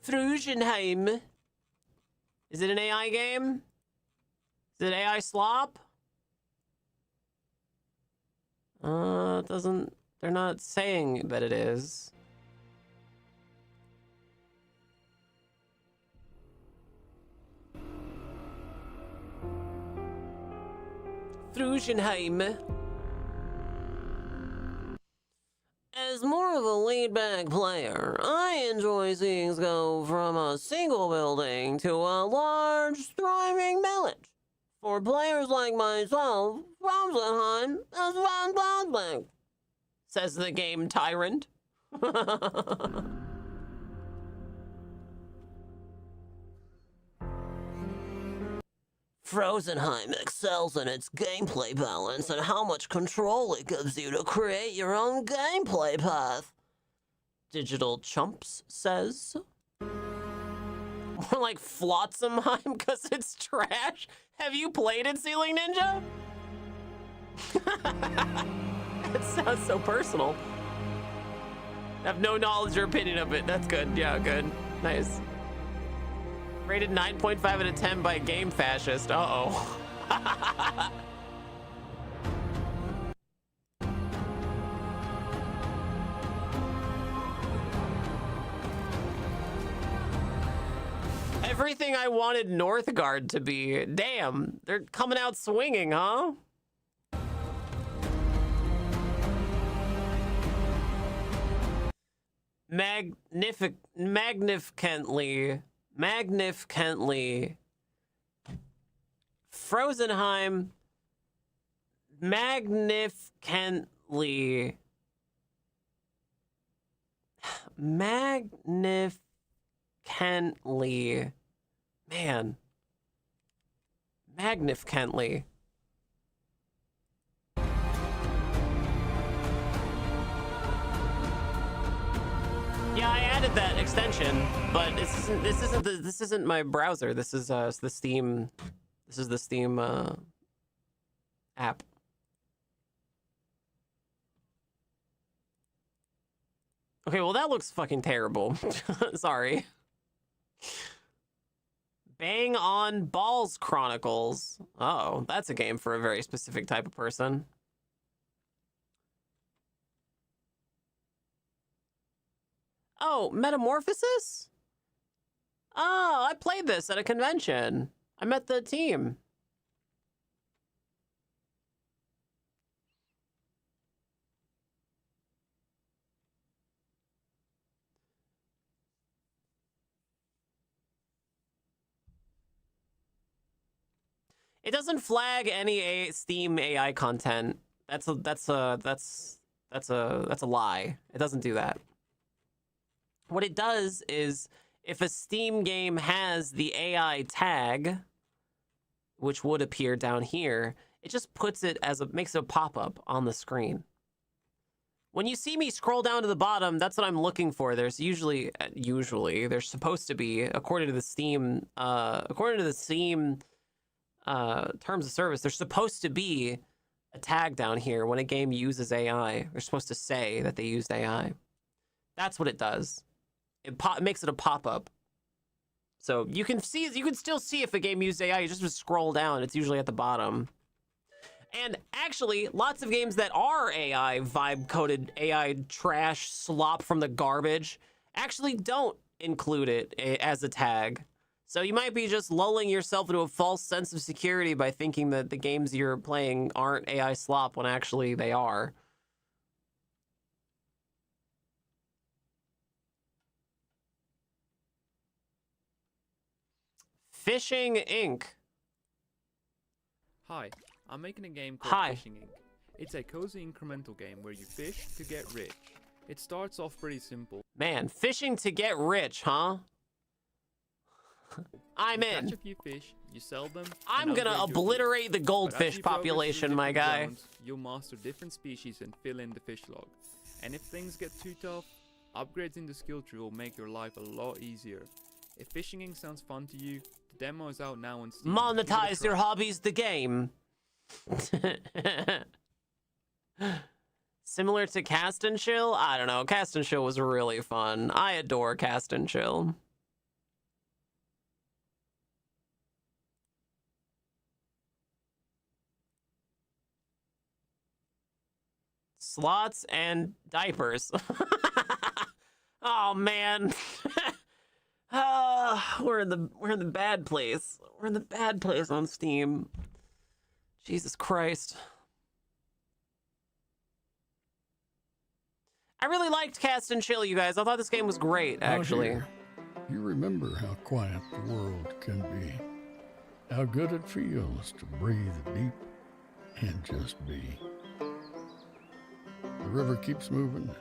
Frozenheim. Is it an AI game? Is it AI slop? It doesn't... They're not saying that it is. Frozenheim. As more of a laid-back player, I enjoy seeing things go from a single building to a large, thriving village. For players like myself, Rosenheim is fantastic, says the game tyrant. Frozenheim excels in its gameplay balance and how much control it gives you to create your own gameplay path. Digital Chumps says. More like Flotsamheim because it's trash. Have you played it, Ceiling Ninja? It sounds so personal. I have no knowledge or opinion of it. That's good. Yeah, good. Nice. Rated 9.5 out of 10 by Game Fascist. Uh-oh. Everything I wanted Northgard to be. Damn, they're coming out swinging, huh? Magnificently. Frozenheim. Magnificently. Man. Magnificently. Yeah, I added that extension, but this isn't my browser. This is the Steam. This is the Steam app. Okay, well that looks fucking terrible. Sorry. Bang on Balls Chronicles. Oh, that's a game for a very specific type of person. Oh, Metamorphosis? Oh, I played this at a convention. I met the team. It doesn't flag any Steam AI content. That's a lie. It doesn't do that. What it does is, if a Steam game has the AI tag, which would appear down here, it just puts it as makes it a pop-up on the screen. When you see me scroll down to the bottom, that's what I'm looking for. There's usually there's supposed to be, according to the Steam terms of service, there's supposed to be a tag down here when a game uses AI. They're supposed to say that they used AI. That's what it does. It makes it a pop-up. So you can still see if a game used AI. You just scroll down. It's usually at the bottom. And actually, lots of games that are AI, vibe-coded AI trash slop from the garbage, actually don't include it as a tag. So you might be just lulling yourself into a false sense of security by thinking that the games you're playing aren't AI slop when actually they are. Fishing Inc. Hi, I'm making a game called Hi. Fishing Inc. It's a cozy incremental game where you fish to get rich. It starts off pretty simple. Man, fishing to get rich, huh? I'm You catch in. a few fish, you sell them. I'm and gonna upgrade your fleet. obliterate the But as goldfish you progress through population, my different guy. zones, you'll master different species and fill in the fish log. And if things get too tough, upgrades in the skill tree will make your life a lot easier. If fishing sounds fun to you, the demo is out now on Steam. Give it a Monetize your try. hobbies, the game. Similar to Cast and Chill? I don't know. Cast and Chill was really fun. I adore Cast and Chill. Slots and diapers. Oh man. We're in the bad place. We're in the bad place on Steam. Jesus Christ. I really liked Cast and Chill, you guys. I thought this game was great, actually. Out here, you remember how quiet the world can be. How good it feels to breathe deep and just be. The river keeps moving.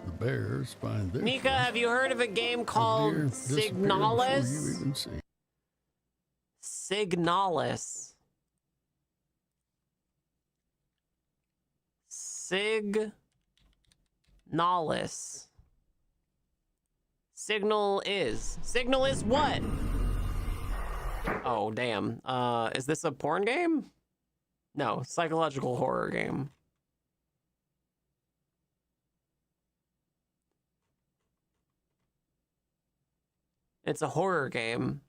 The bears find their Mika, food. have you heard of a game The called deer disappear before Signalis? you even see. Signalis. Signalis. Signal is what? Oh, damn. Is this a porn game? No, psychological horror game. It's a horror game.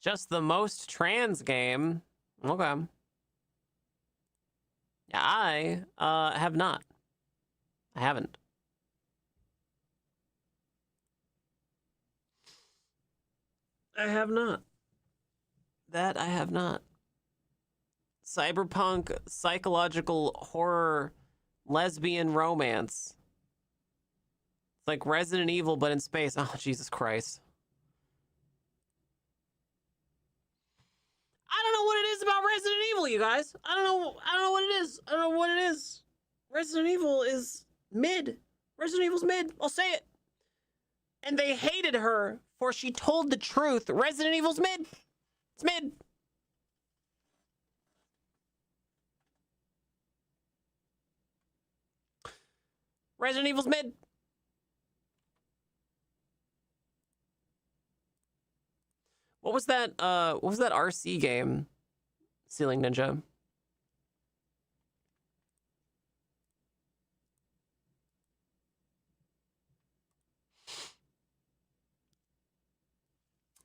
Just the most trans game. Okay. Yeah, I have not. I haven't. I have not. That I have not. Cyberpunk psychological horror lesbian romance. It's like Resident Evil, but in space. Oh, Jesus Christ. I don't know what it is about Resident Evil, you guys. I don't know what it is. I don't know what it is. Resident Evil is mid. Resident Evil's mid. I'll say it. And they hated her for she told the truth. Resident Evil's mid. It's mid. Resident Evil's mid. What was that RC game? Ceiling Ninja.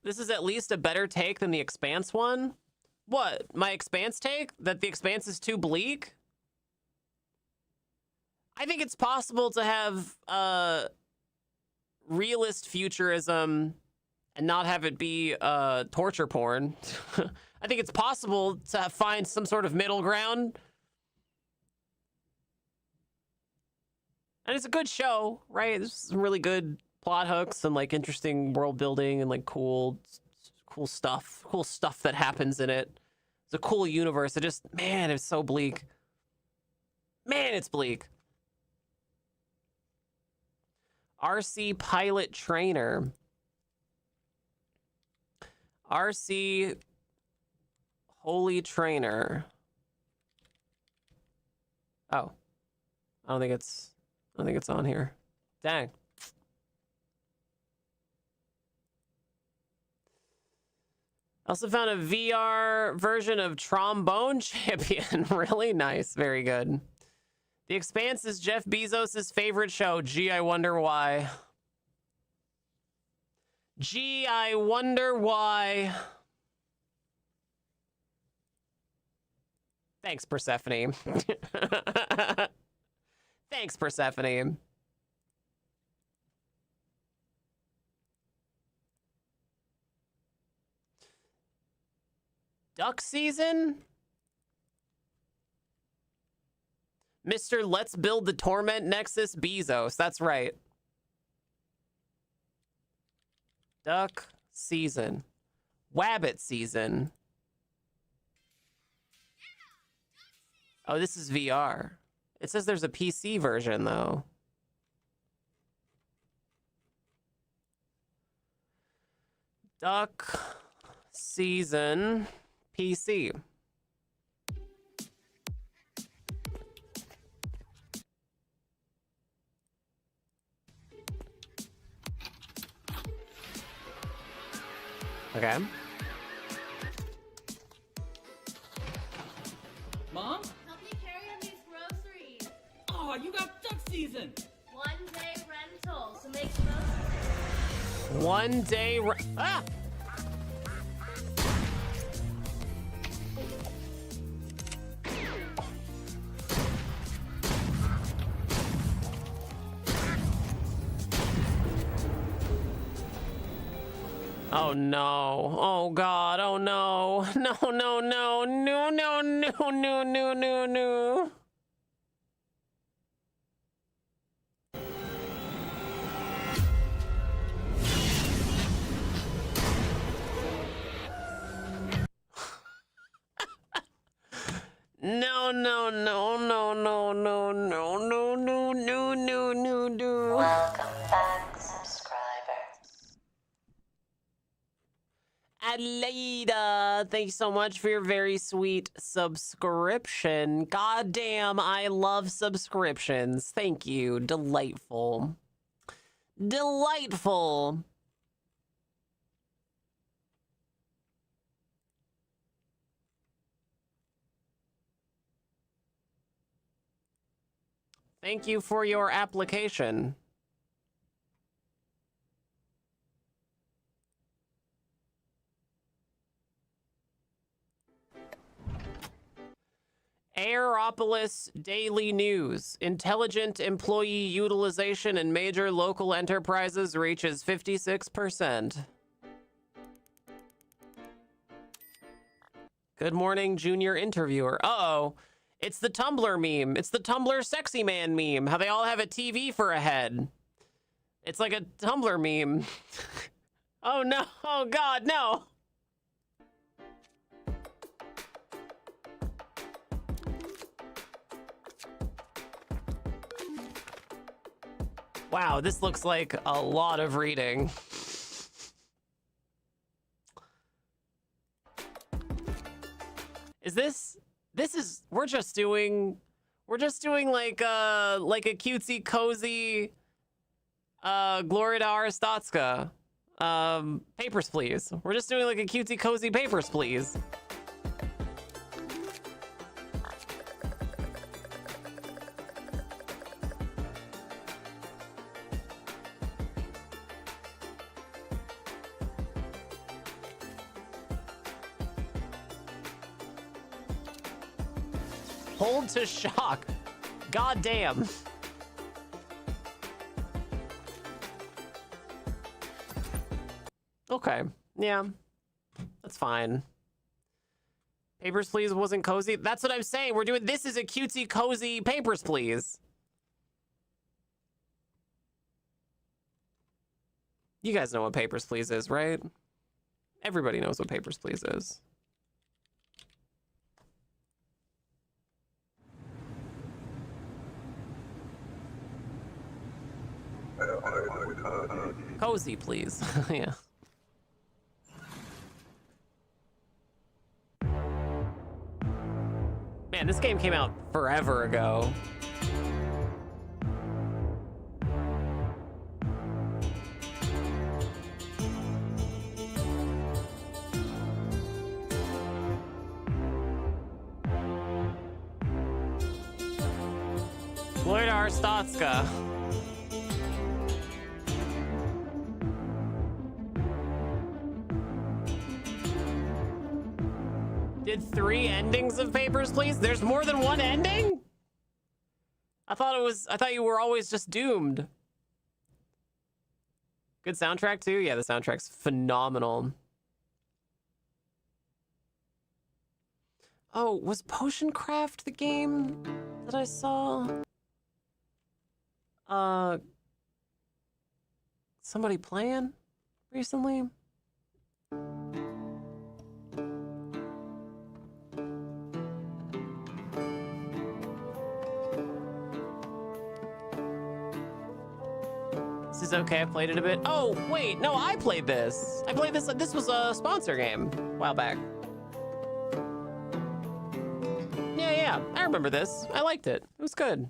This is at least a better take than the Expanse one. What? My Expanse take? That the Expanse is too bleak? I think it's possible to have realist futurism and not have it be torture porn. I think it's possible to find some sort of middle ground. And it's a good show, right? There's some really good plot hooks and like interesting world building and like cool stuff that happens in it. It's a cool universe. It just, man, it's so bleak. Man, it's bleak. RC Pilot Trainer. RC Holy Trainer. Oh. I don't think it's on here. Dang. I also found a VR version of Trombone Champion. Really nice. Very good. The Expanse is Jeff Bezos' favorite show. Gee, I wonder why. Gee, I wonder why. Thanks, Persephone. Thanks, Persephone. Duck season? Mr. Let's Build the Torment Nexus Bezos. That's right. Duck season. Wabbit season. Oh, this is VR. It says there's a PC version, though. Duck season PC. Okay. Mom? Help me carry on these groceries. Oh, you got duck season! 1 day rental, so make the most of it. 1 day. Ah! Oh no. Oh god. Oh no. No, no, no. No, no, no, no, no, no, no. No, no, no, no, no, no, no, no, no, no, no, no, no. Welcome back, subscribers. Adelaida, thank you so much for your very sweet subscription. God damn, I love subscriptions. Thank you. Delightful. Delightful. Thank you for your application. Aeropolis Daily News. Intelligent employee utilization in major local enterprises reaches 56%. Good morning, junior interviewer. Uh-oh. It's the Tumblr meme. It's the Tumblr sexy man meme. How they all have a TV for a head. It's like a Tumblr meme. Oh no. Oh god, no. Wow, this looks like a lot of reading. Is this is we're just doing like a cutesy cozy Gloria to Aristotska Papers, Please. We're just doing like a cutesy cozy Papers, Please. Hold to shock. God damn. Okay. Yeah. That's fine. Papers, Please wasn't cozy. That's what I'm saying. We're doing this is a cutesy cozy Papers, Please. You guys know what Papers, Please is, right? Everybody knows what Papers, Please is. Cozy, please. Yeah. Man, this game came out forever ago. Gloria Arstotska. Did 3 endings of Papers, Please? There's more than one ending? I thought you were always just doomed. Good soundtrack too? Yeah, the soundtrack's phenomenal. Oh, was Potion Craft the game that I saw? Somebody playing recently? This is okay. I played it a bit. Oh, wait. No, I played this. I played this. This was a sponsor game a while back. Yeah. I remember this. I liked it. It was good.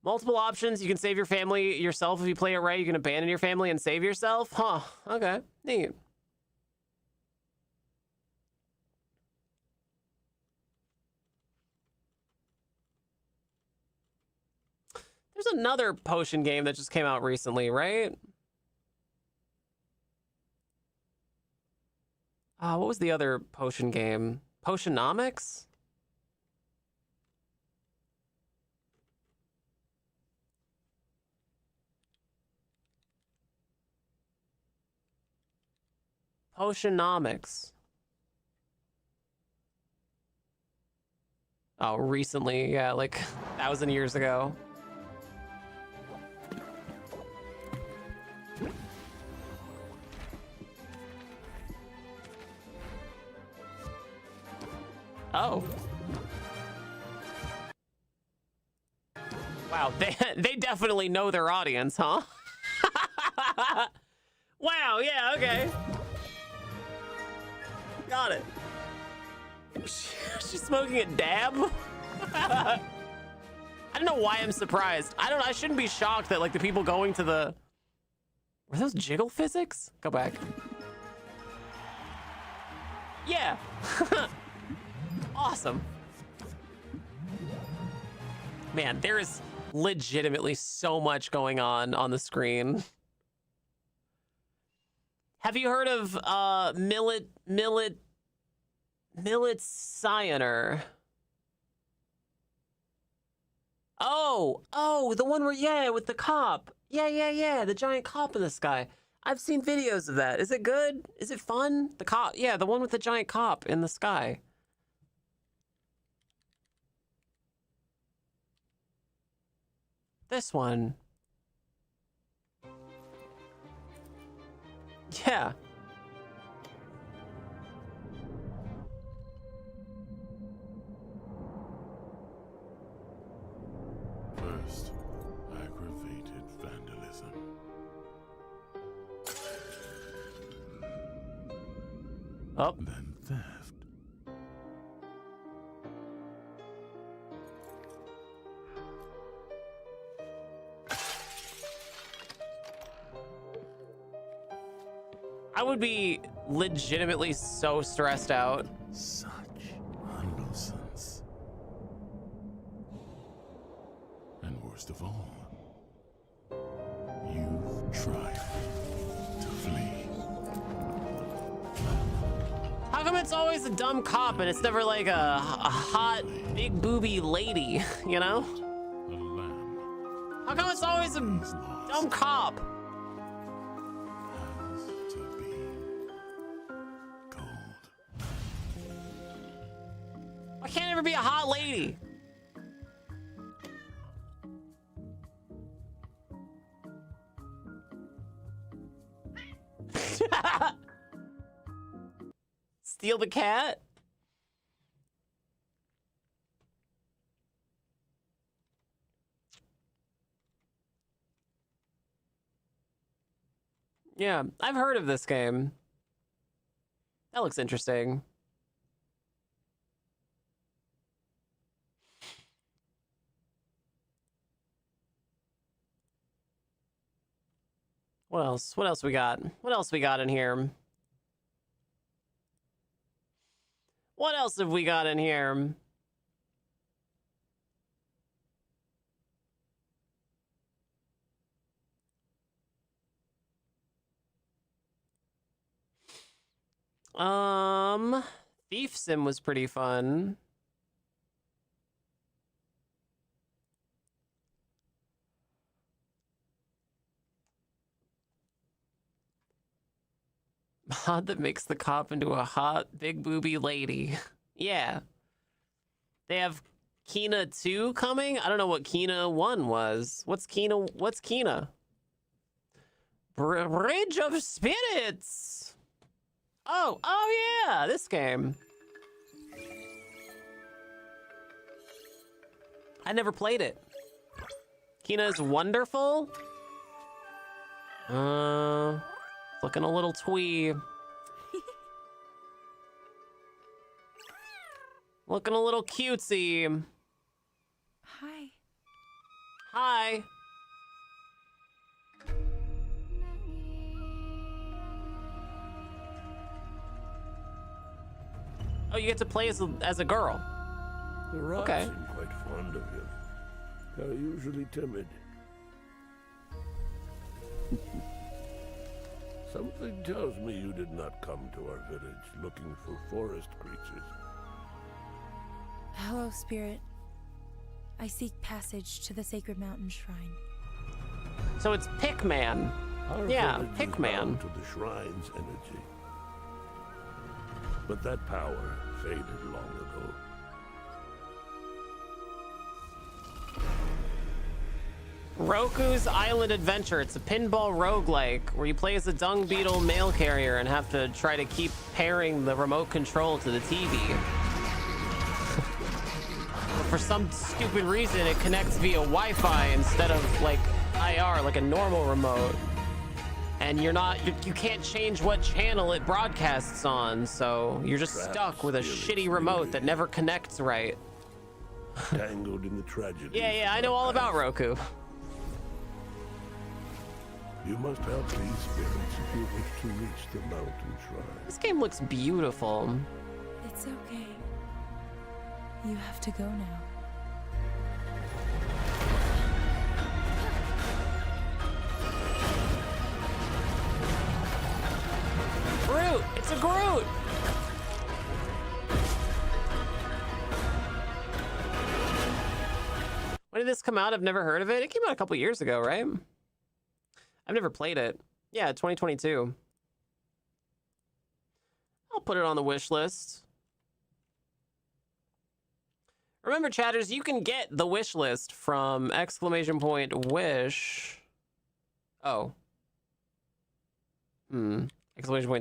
Multiple options. You can save your family yourself if you play it right. You can abandon your family and save yourself. Huh. Okay. Neat. There's another potion game that just came out recently, right? What was the other potion game? Potionomics? Potionomics. Oh, recently, yeah, like 1,000 years ago. Oh. Wow, they definitely know their audience, huh? Wow, yeah, okay. Got it. She's smoking a dab? I don't know why I'm surprised. I shouldn't be shocked that like the people going to the... Were those jiggle physics? Go back. Yeah. Awesome. Man, there is legitimately so much going on the screen. Have you heard of Millet Cyanur? Oh, the one where, yeah, with the cop. Yeah, the giant cop in the sky. I've seen videos of that. Is it good? Is it fun? The cop, yeah, the one with the giant cop in the sky. This one. Yeah. First, aggravated vandalism. Oh. Then theft. I would be legitimately so stressed out. Such a nuisance. And worst of all, you've tried to flee. How come it's always a dumb cop and it's never like a hot, big booby lady, you know? A lamb How come it's always a dumb cop? has to be cold. Why can't it ever be a hot lady? Steal the cat? Yeah, I've heard of this game. That looks interesting. What else? What else we got? What else we got in here? What else have we got in here? Thief Sim was pretty fun. Mod that makes the cop into a hot, big booby lady. Yeah. They have Kena 2 coming? I don't know what Kena 1 was. What's Kena? Bridge of Spirits! Oh yeah, this game. I never played it. Kina is wonderful. Looking a little twee. Looking a little cutesy. Hi. Hi. Oh, you get to play as a girl. The rats Okay. seem quite fond of you. They're usually timid. Something tells me you did not come to our village looking for forest creatures. Hello, Spirit. I seek passage to the sacred mountain shrine. So it's Pickman. Our Yeah, village is Pickman. bound to the shrine's energy. But that power faded long ago. Roku's Island Adventure. It's a pinball roguelike where you play as a dung beetle mail carrier and have to try to keep pairing the remote control to the TV. But for some stupid reason, it connects via Wi-Fi instead of like IR, like a normal remote. And you can't change what channel it broadcasts on, so you're just stuck with a shitty remote that never connects right. Tangled in the tragedy. Yeah, I know all about Roku. You must help these spirits if you wish to reach the mountain shrine. This game looks beautiful. It's okay. You have to go now. Groot! It's a Groot! When did this come out? I've never heard of it. It came out a couple years ago, right? I've never played it. Yeah, 2022. I'll put it on the wish list. Remember, chatters, you can get the wish list from !wish. Oh.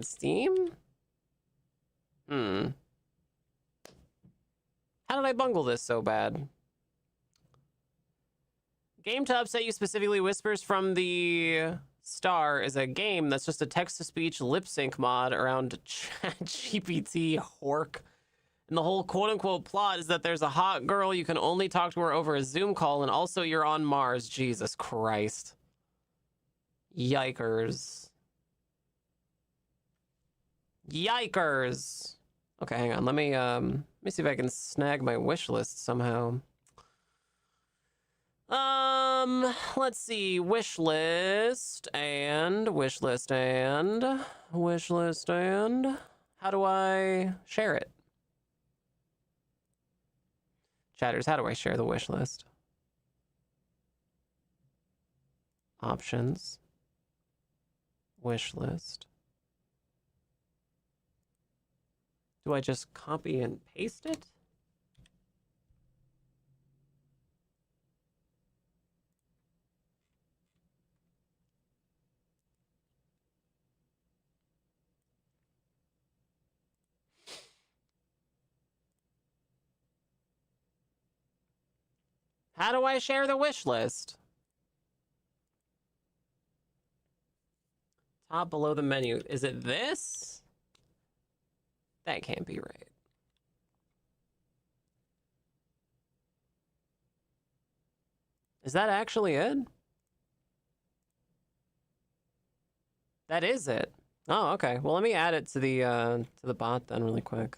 !Steam? How did I bungle this so bad? Game to upset you specifically. Whispers from the Star is a game that's just a text-to-speech lip sync mod around ChatGPT Hork. And the whole quote-unquote plot is that there's a hot girl, you can only talk to her over a Zoom call, and also you're on Mars. Jesus Christ. Yikers. Yikers. Okay, hang on. Let me see if I can snag my wish list somehow. Let's see. Wish list and how do I share it? Chatters, how do I share the wish list? Options. Wish list. Do I just copy and paste it? How do I share the wish list? Top below the menu. Is it this? That can't be right. Is that actually it? That is it. Oh, okay. Well, let me add it to the bot then really quick.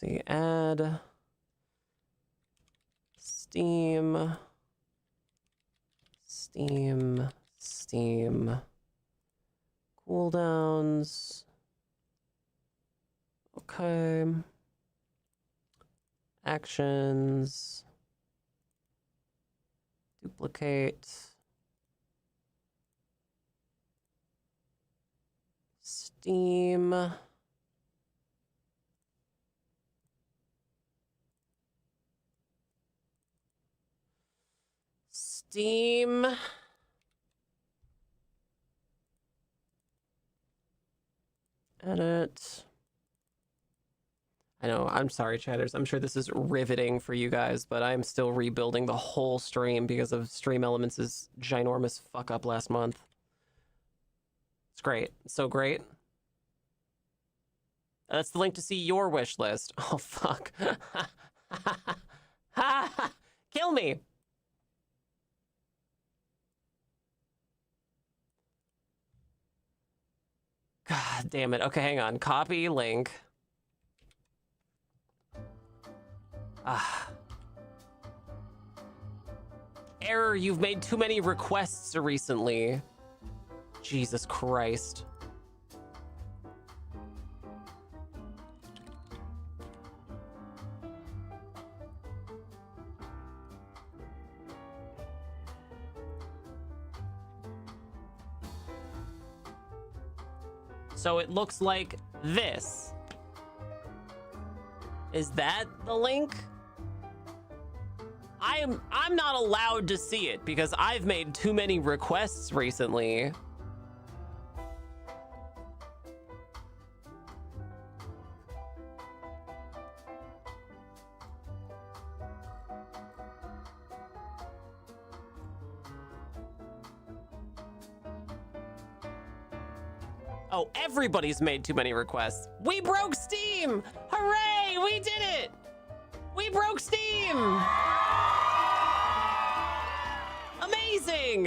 See, add Steam cooldowns. Okay. Actions. Duplicate. Steam. Edit. I know, I'm sorry, chatters. I'm sure this is riveting for you guys, but I'm still rebuilding the whole stream because of Stream Elements' ginormous fuck up last month. It's great. It's so great. That's the link to see your wish list. Oh, fuck. Kill me. God damn it. Okay, hang on. Copy link. Error, you've made too many requests recently. Jesus Christ. So it looks like this. Is that the link? I'm not allowed to see it because I've made too many requests recently. Oh, everybody's made too many requests. We broke Steam! Hooray! We did it! We broke Steam! Amazing!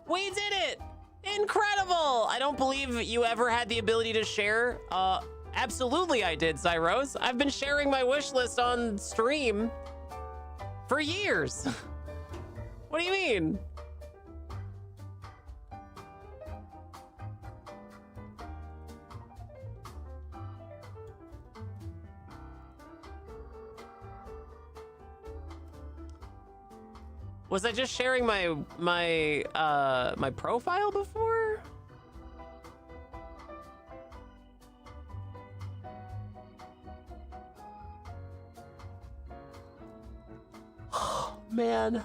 We did it! Incredible! I don't believe you ever had the ability to share. Absolutely I did, Zyros. I've been sharing my wish list on stream for years. What do you mean? Was I just sharing my profile before? Man.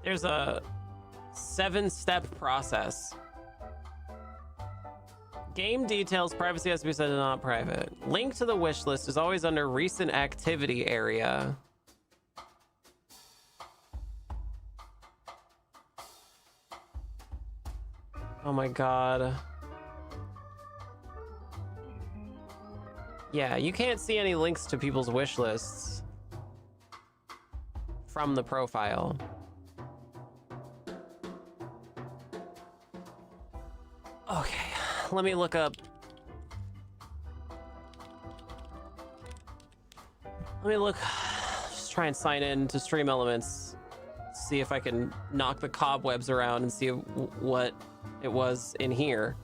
There's a 7-step process. Game details, privacy has to be set to not private. Link to the wish list is always under recent activity area. Oh my god. Yeah, you can't see any links to people's wish lists from the profile. Okay, let me look up. Just try and sign in to Stream Elements. See if I can knock the cobwebs around and see what it was in here.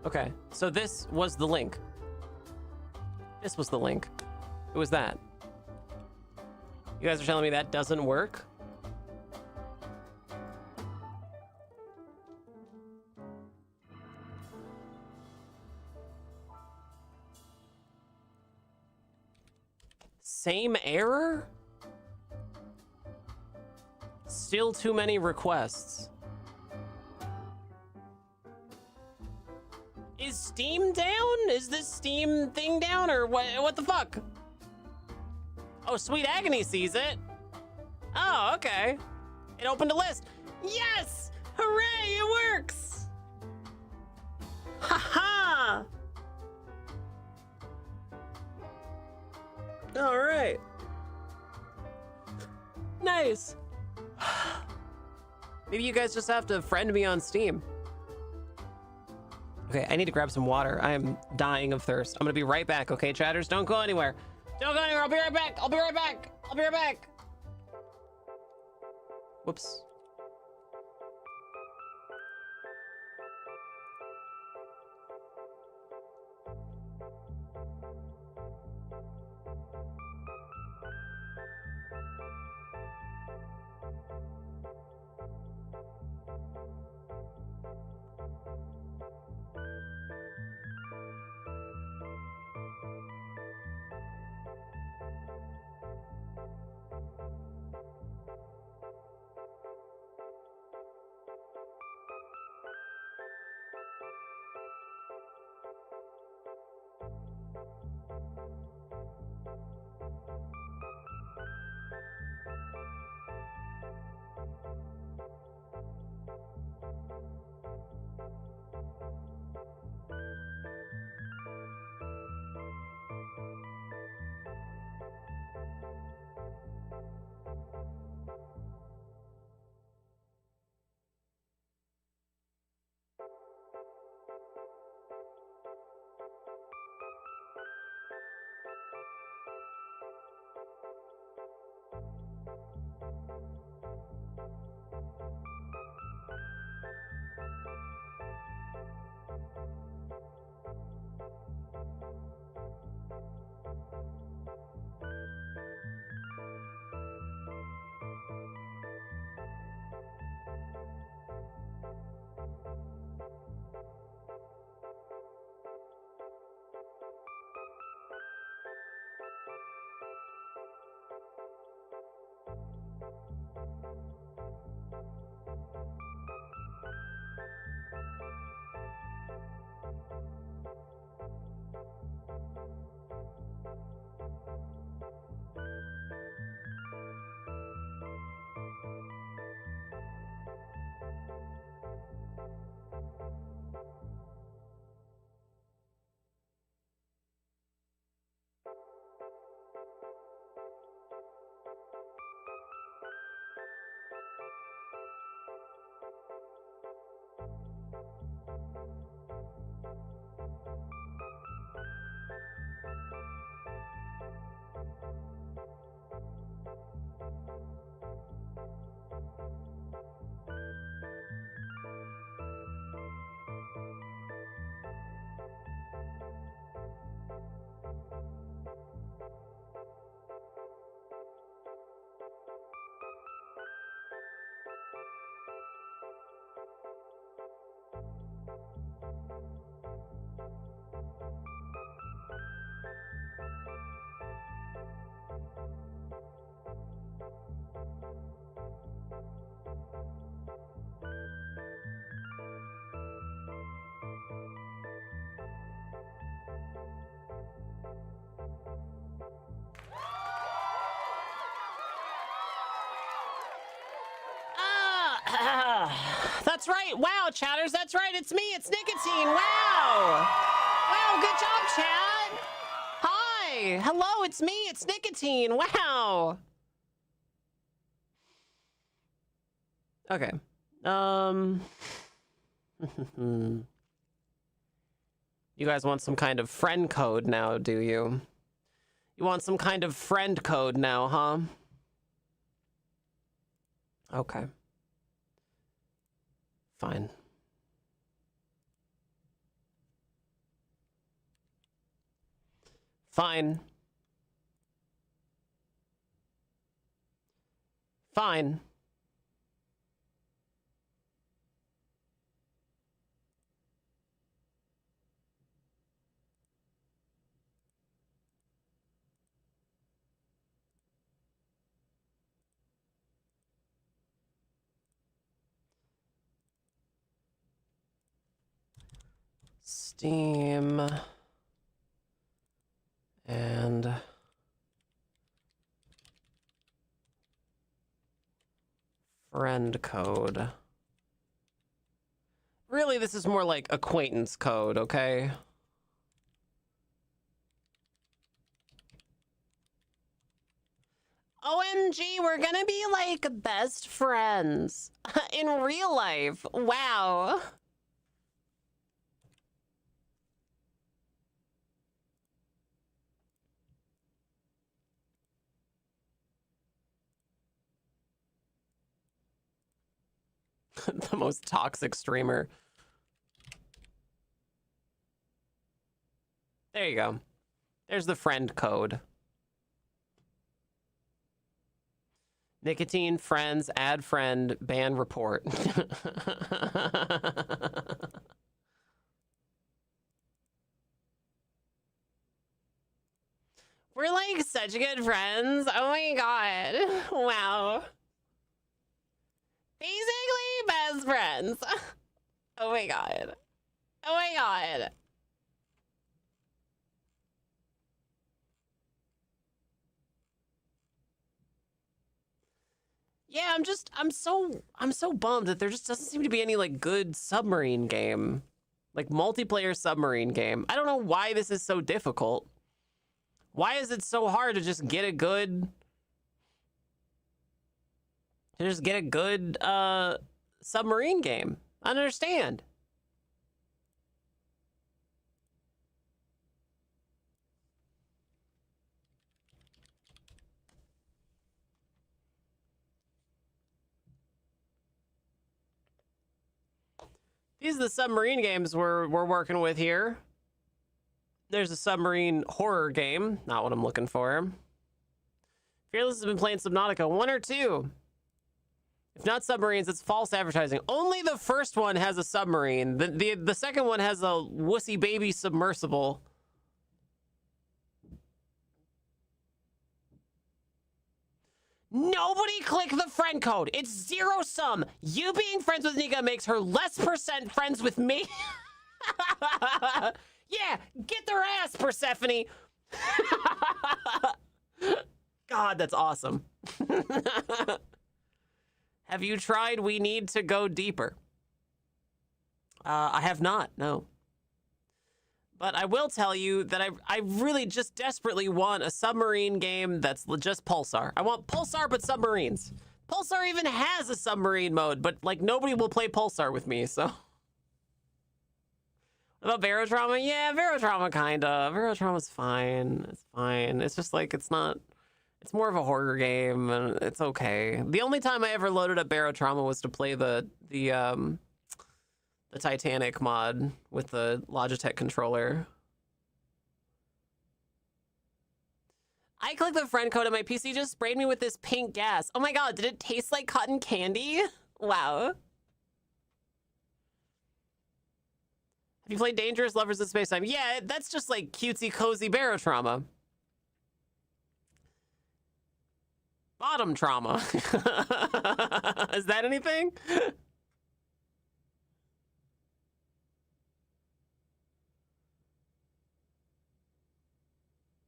Okay, so this was the link. This was the link. It was that. You guys are telling me that doesn't work? Same error? Still too many requests. Is Steam down? Is this Steam thing down or what the fuck? Oh, Sweet Agony sees it. Oh, okay. It opened a list. Yes! Hooray, it works! Haha! All right. Nice. Maybe you guys just have to friend me on Steam. Okay, I need to grab some water. I am dying of thirst. I'm gonna be right back, okay, chatters? Don't go anywhere. Don't go anywhere. I'll be right back. I'll be right back. I'll be right back. Whoops. That's right. Wow, chatters. That's right. It's me. It's Nicotine. Wow. Wow. Good job, chat. Hi. Hello. It's me. It's Nicotine. Wow. Okay. You guys want some kind of friend code now, do you? You want some kind of friend code now, huh? Okay. Fine. Fine. Fine. Steam and friend code. Really, this is more like acquaintance code, okay? OMG, we're gonna be like best friends in real life. Wow. The most toxic streamer. There you go. There's the friend code. Nicotine, friends, add friend, ban report. We're like such good friends. Oh my god. Wow. Basically best friends. Oh my god. Oh my god. Yeah, I'm so bummed that there just doesn't seem to be any like good submarine game. Like multiplayer submarine game. I don't know why this is so difficult. Why is it so hard to just get a good submarine game? I don't understand. These are the submarine games we're working with here. There's a submarine horror game. Not what I'm looking for. Fearless has been playing Subnautica 1 or 2. If not submarines, it's false advertising. Only the first one has a submarine. The second one has a wussy baby submersible. Nobody click the friend code. It's zero sum. You being friends with Nika makes her less % friends with me. Yeah, get their ass, Persephone. God, that's awesome. Have you tried We Need to Go Deeper? I have not, no. But I will tell you that I really just desperately want a submarine game that's just Pulsar. I want Pulsar, but submarines. Pulsar even has a submarine mode, but like nobody will play Pulsar with me, so. About Barotrauma? Yeah, Barotrauma kinda. Barotrauma's fine. It's fine. It's just like it's not. It's more of a horror game, and it's okay. The only time I ever loaded up Barotrauma was to play the Titanic mod with the Logitech controller. I clicked the friend code and my PC just sprayed me with this pink gas. Oh my god, did it taste like cotton candy? Wow. Have you played Dangerous Lovers of Space Time? Yeah, that's just like cutesy cozy Barotrauma. Bottom trauma. Is that anything?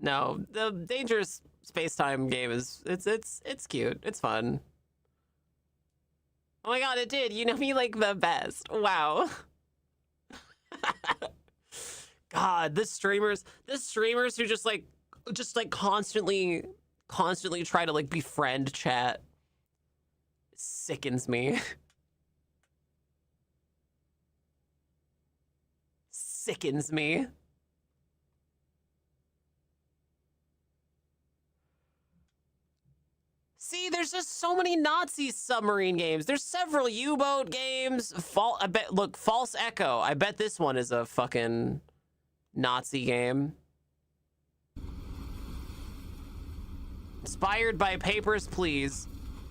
No, the Dangerous Space-Time game is it's cute. It's fun. Oh my god, it did. You know me like the best. Wow. God, the streamers who just like constantly try to like befriend chat sickens me. Sickens me. See, there's just so many Nazi submarine games. There's several U-boat games. Look, False Echo. I bet this one is a fucking Nazi game. Inspired by Papers, Please.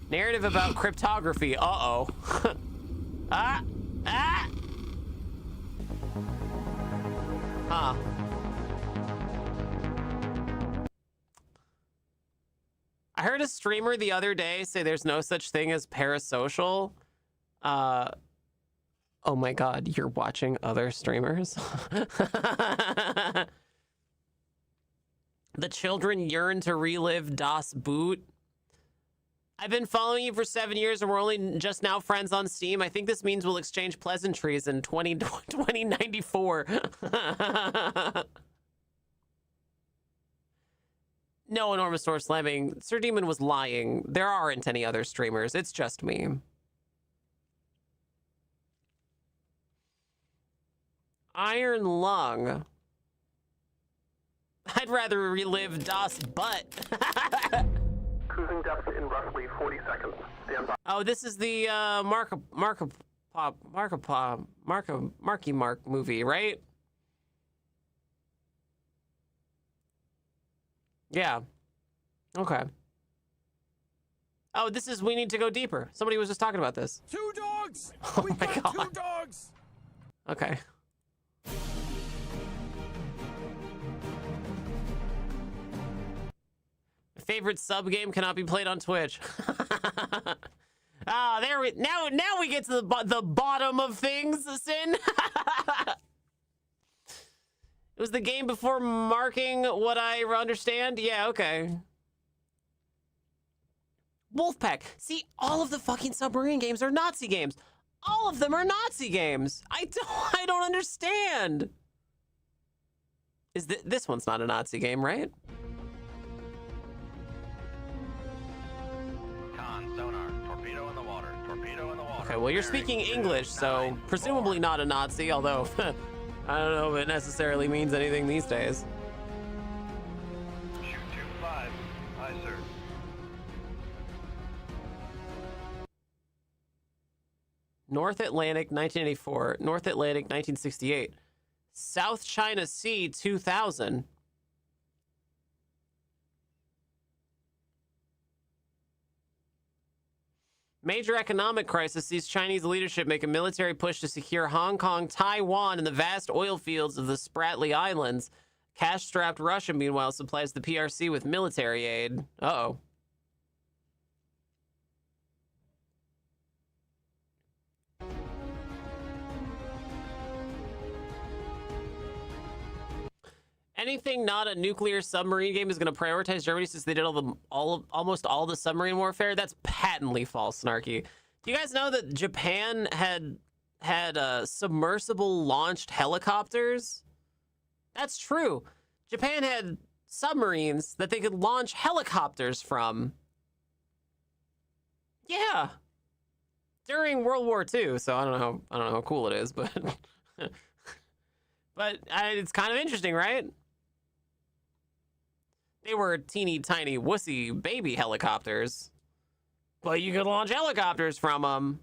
Narrative about cryptography. Uh-oh. Ah! Huh. I heard a streamer the other day say there's no such thing as parasocial. Oh my god, you're watching other streamers? The children yearn to relive Das Boot. I've been following you for 7 years and we're only just now friends on Steam. I think this means we'll exchange pleasantries in 2094. No, enormous door slamming. Sir Demon was lying. There aren't any other streamers. It's just me. Iron Lung. I'd rather relive Das Butt. Cruising depth in roughly 40 seconds. Stand by. Oh, this is the Marky Mark movie, right? Yeah. Okay. Oh, this is We Need to Go Deeper. Somebody was just talking about this. 2 dogs! Oh We my got god. 2 dogs! Okay. Favorite sub game cannot be played on Twitch. Ah, there we now we get to the bottom of things, Sin. It was the game before marking what I understand. Yeah, okay. Wolfpack. See, all of the fucking submarine games are Nazi games. All of them are Nazi games. I don't understand. Is this one's not a Nazi game, right? Sonar. Torpedo in the water. Torpedo in the water. Okay, well, you're speaking English, so presumably not a Nazi, although I don't know if it necessarily means anything these days. Shoot 25. Aye, sir. North Atlantic, 1984. North Atlantic, 1968. South China Sea, 2000. Major economic crisis sees Chinese leadership make a military push to secure Hong Kong, Taiwan, and the vast oil fields of the Spratly Islands. Cash-strapped Russia, meanwhile, supplies the PRC with military aid. Uh-oh. Anything not a nuclear submarine game is going to prioritize Germany since they did almost all the submarine warfare. That's patently false, Snarky. Do you guys know that Japan had submersible launched helicopters? That's true. Japan had submarines that they could launch helicopters from. Yeah. During World War II. So I don't know how cool it is, but But it's kind of interesting, right? They were teeny tiny wussy baby helicopters, but you could launch helicopters from them.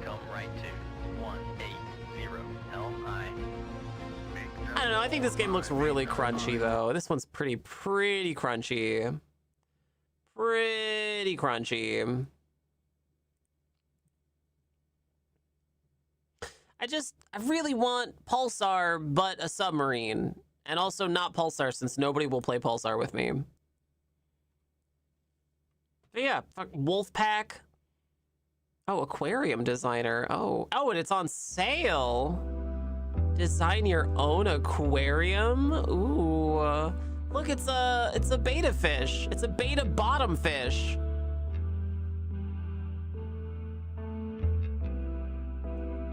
Come right to 180 Helm High. I don't know. I think this game looks really crunchy, though. This one's pretty crunchy. Pretty crunchy. I really want Pulsar, but a submarine. And also not Pulsar, since nobody will play Pulsar with me. But yeah, Wolfpack. Oh, aquarium designer. Oh, and it's on sale. Design your own aquarium. Ooh, look, it's a beta fish. It's a beta bottom fish.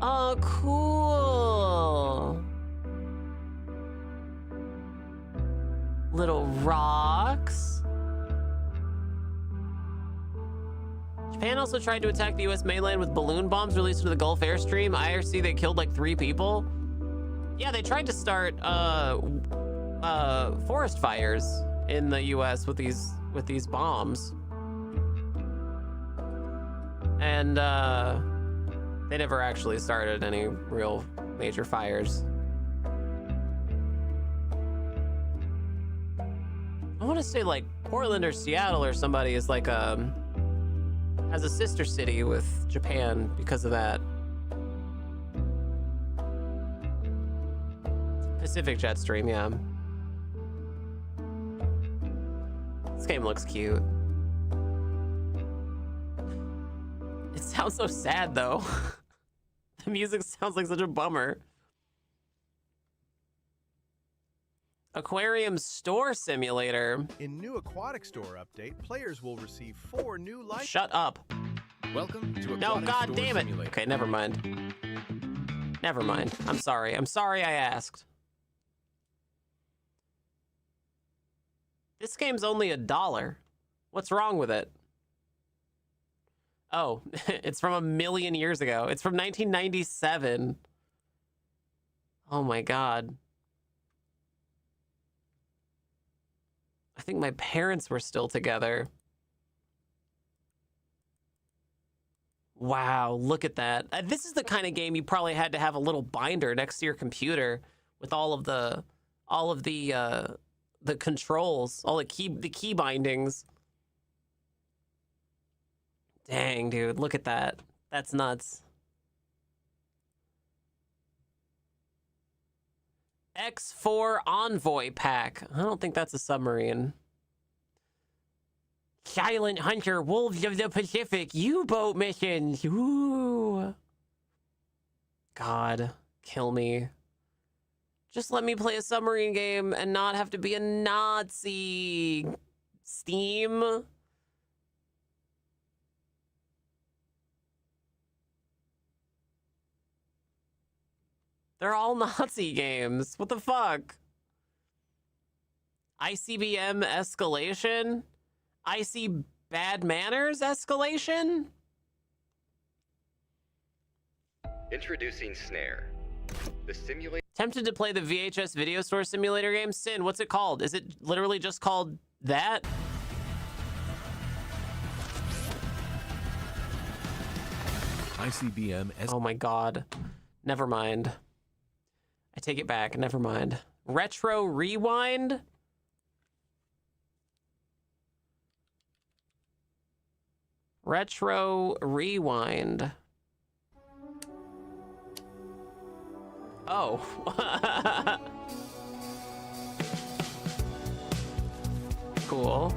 Oh, cool. Little rocks. Japan also tried to attack the U.S. mainland with balloon bombs released into the Gulf Airstream. IRC, they killed like 3 people. Yeah, they tried to start forest fires in the U.S. with these bombs. And they never actually started any real major fires. I want to say like Portland or Seattle or somebody is like has a sister city with Japan because of that. Pacific Jetstream, yeah. This game looks cute. It sounds so sad, though. The music sounds like such a bummer. Aquarium Store Simulator. In new Aquatic Store update, players will receive 4 new life. Shut up. Welcome to Aquatic No, god Store damn it. Simulator. Okay, never mind. Never mind. I'm sorry. I'm sorry I asked. This game's only $1. What's wrong with it? Oh, it's from 1,000,000 years ago. It's from 1997. Oh my god. I think my parents were still together. Wow, look at that. This is the kind of game you probably had to have a little binder next to your computer with all of the controls, all the key bindings. Dang, dude, look at that. That's nuts. X4 Envoy Pack. I don't think that's a submarine. Silent Hunter, Wolves of the Pacific, U-boat missions. Ooh. God, kill me. Just let me play a submarine game and not have to be a Nazi. Steam. They're all Nazi games. What the fuck? ICBM Escalation? IC Bad Manners Escalation? Introducing Snare. The simulator. Tempted to play the VHS Video Store Simulator game? Sin, what's it called? Is it literally just called that? ICBM. Oh my god. Never mind. I take it back. Never mind. Retro Rewind? Retro Rewind. Oh. Cool.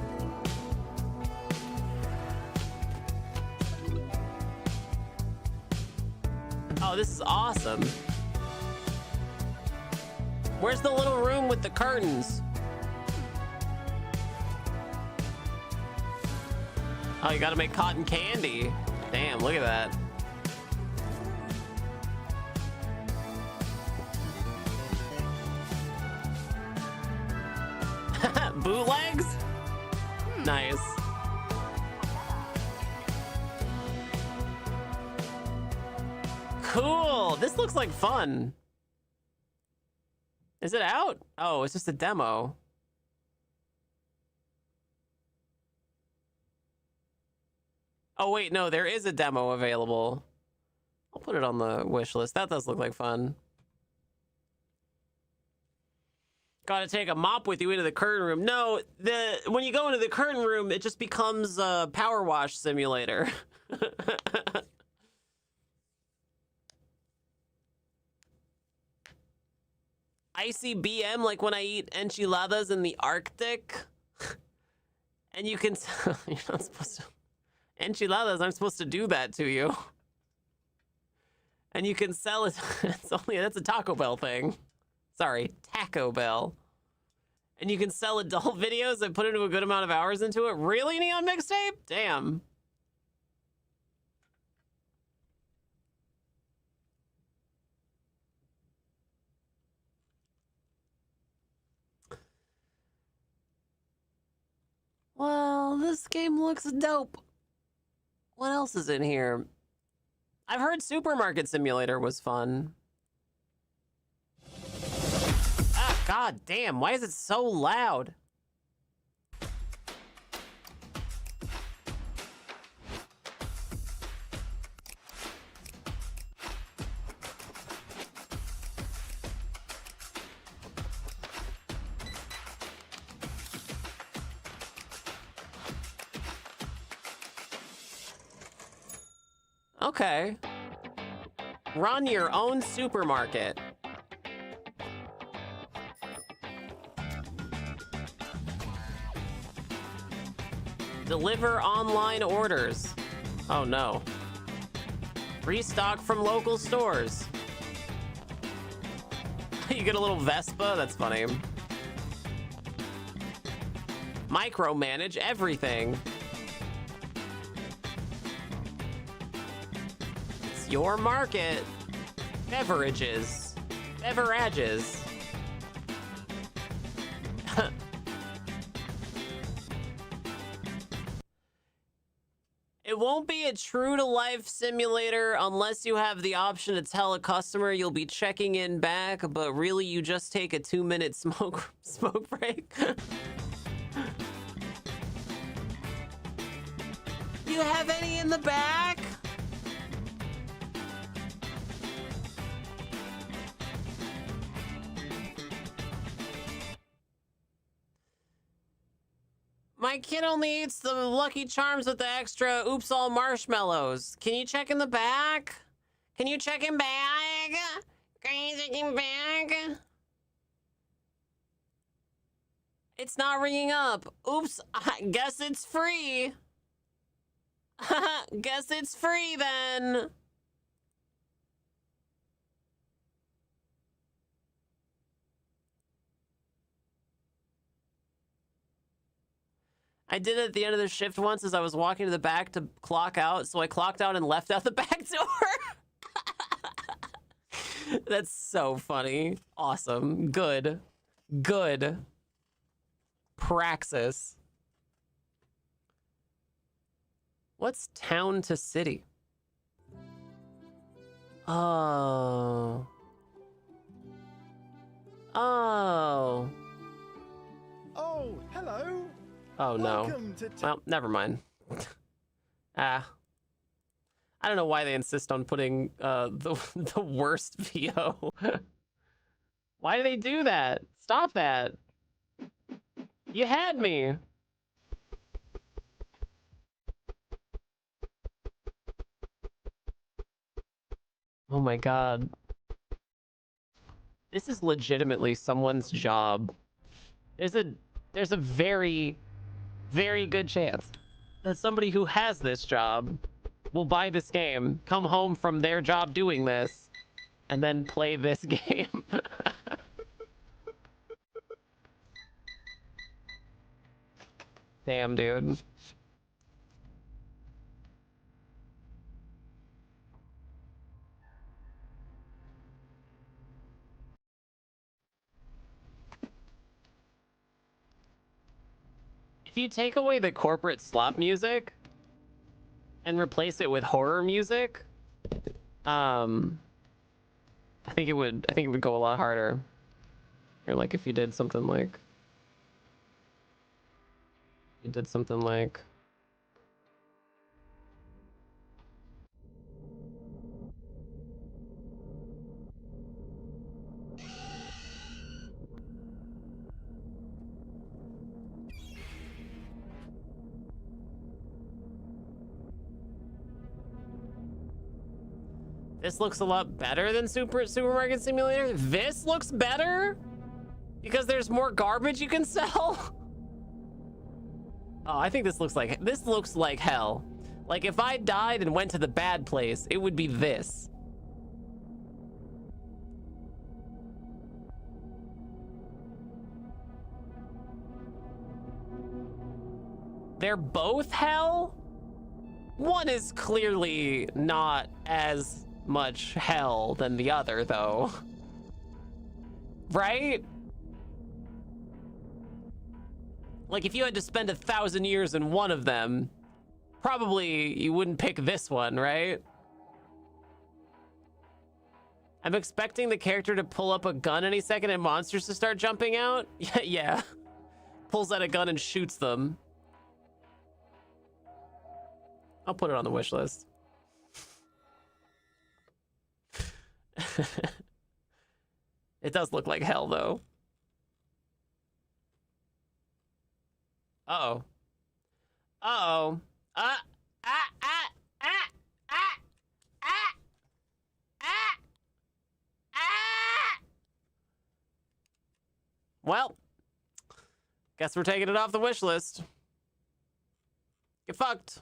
Oh, this is awesome. Where's the little room with the curtains? Oh, you gotta make cotton candy. Damn, look at that. Bootlegs? Nice. Cool. This looks like fun. Is it out? Oh, it's just a demo. Oh, wait, no, there is a demo available. I'll put it on the wish list. That does look like fun. Gotta take a mop with you into the curtain room. No, when you go into the curtain room, it just becomes a power wash simulator. Icy BM, like when I eat enchiladas in the Arctic. And you can... You're not supposed to... Enchiladas aren't supposed to do that to you. And you can sell it. That's a Taco Bell thing. Sorry, Taco Bell. And you can sell adult videos and put into a good amount of hours into it. Really, Neon Mixtape? Damn. Well, this game looks dope. What else is in here? I've heard Supermarket Simulator was fun. Ah, god damn, why is it so loud? Okay. Run your own supermarket. Deliver online orders. Oh no. Restock from local stores. You get a little Vespa? That's funny. Micromanage everything. Your market. Beverages. Beverages. It won't be a true-to-life simulator unless you have the option to tell a customer you'll be checking in back, but really you just take a 2-minute smoke break. You have any in the back? My kid only eats the Lucky Charms with the extra Oops All marshmallows. Can you check in the back? Can you check in back? Can you check in back? It's not ringing up. Oops, I guess it's free. Guess it's free then. I did it at the end of the shift once as I was walking to the back to clock out, so I clocked out and left out the back door. That's so funny. Awesome. Good. Good. Praxis. What's town to city? Oh. Oh. Oh, hello. Oh no. Welcome to Well, never mind. I don't know why they insist on putting the worst VO. Why do they do that? Stop that. You had me. Oh my god. This is legitimately someone's job. There's a very, very good chance that somebody who has this job will buy this game, come home from their job doing this, and then play this game. Damn, dude. If you take away the corporate slop music and replace it with horror music, I think it would go a lot harder. Or like if you did something like this looks a lot better than Supermarket Simulator. This looks better because there's more garbage you can sell. Oh, I think this looks like hell. Like if I died and went to the bad place, it would be this. They're both hell? One is clearly not as much hell than the other, though. Right? Like, if you had to spend 1,000 years in one of them, probably you wouldn't pick this one, right? I'm expecting the character to pull up a gun any second and monsters to start jumping out. Yeah. Pulls out a gun and shoots them. I'll put it on the wish list. It does look like hell, though. Uh-oh. Uh-oh. Well, guess we're taking it off the wish list. Get fucked.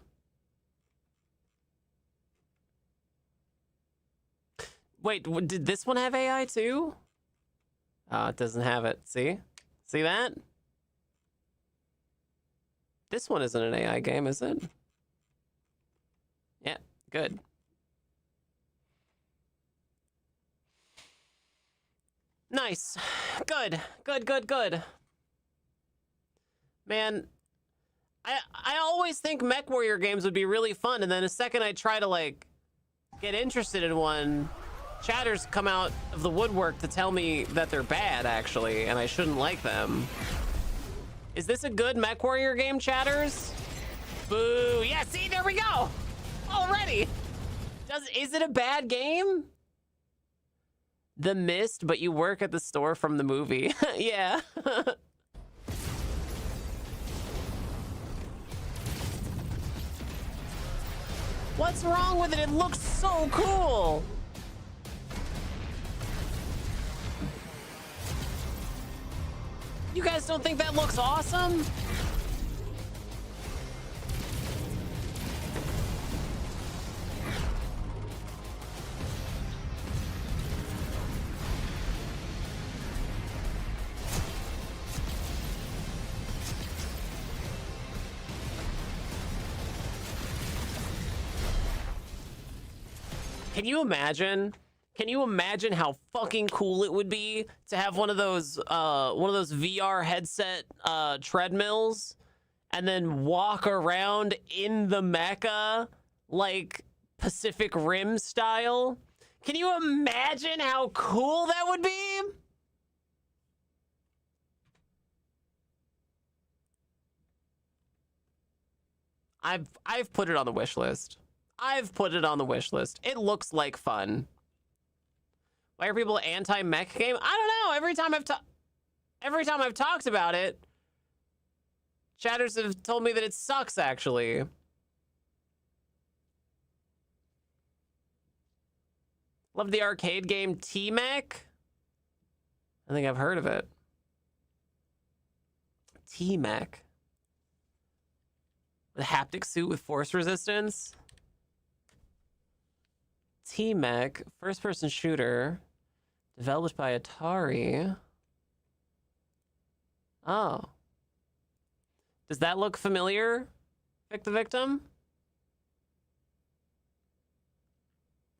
Wait, did this one have AI too? Oh, it doesn't have it. See? See that? This one isn't an AI game, is it? Yeah, good. Nice. Good. Good. Man, I always think Mech Warrior games would be really fun, and then the second I try to, like, get interested in one, chatters come out of the woodwork to tell me that they're bad, actually, and I shouldn't like them. Is this a good Mech Warrior game, chatters? Boo. Yeah, see, there we go. Already. Is it a bad game? The Mist, but you work at the store from the movie. Yeah. What's wrong with it? It looks so cool. You guys don't think that looks awesome? Can you imagine? Can you imagine how fucking cool it would be to have one of those VR headset treadmills and then walk around in the mecha like Pacific Rim style? Can you imagine how cool that would be? I've put it on the wish list. I've put it on the wish list. It looks like fun. Why are people anti-mech game? I don't know. Every time I've talked about it, chatters have told me that it sucks, actually. Love the arcade game T-Mech. I think I've heard of it. T-Mech. The haptic suit with force resistance. T-Mech, first-person shooter, developed by Atari. Oh. Does that look familiar? Pick the Victim?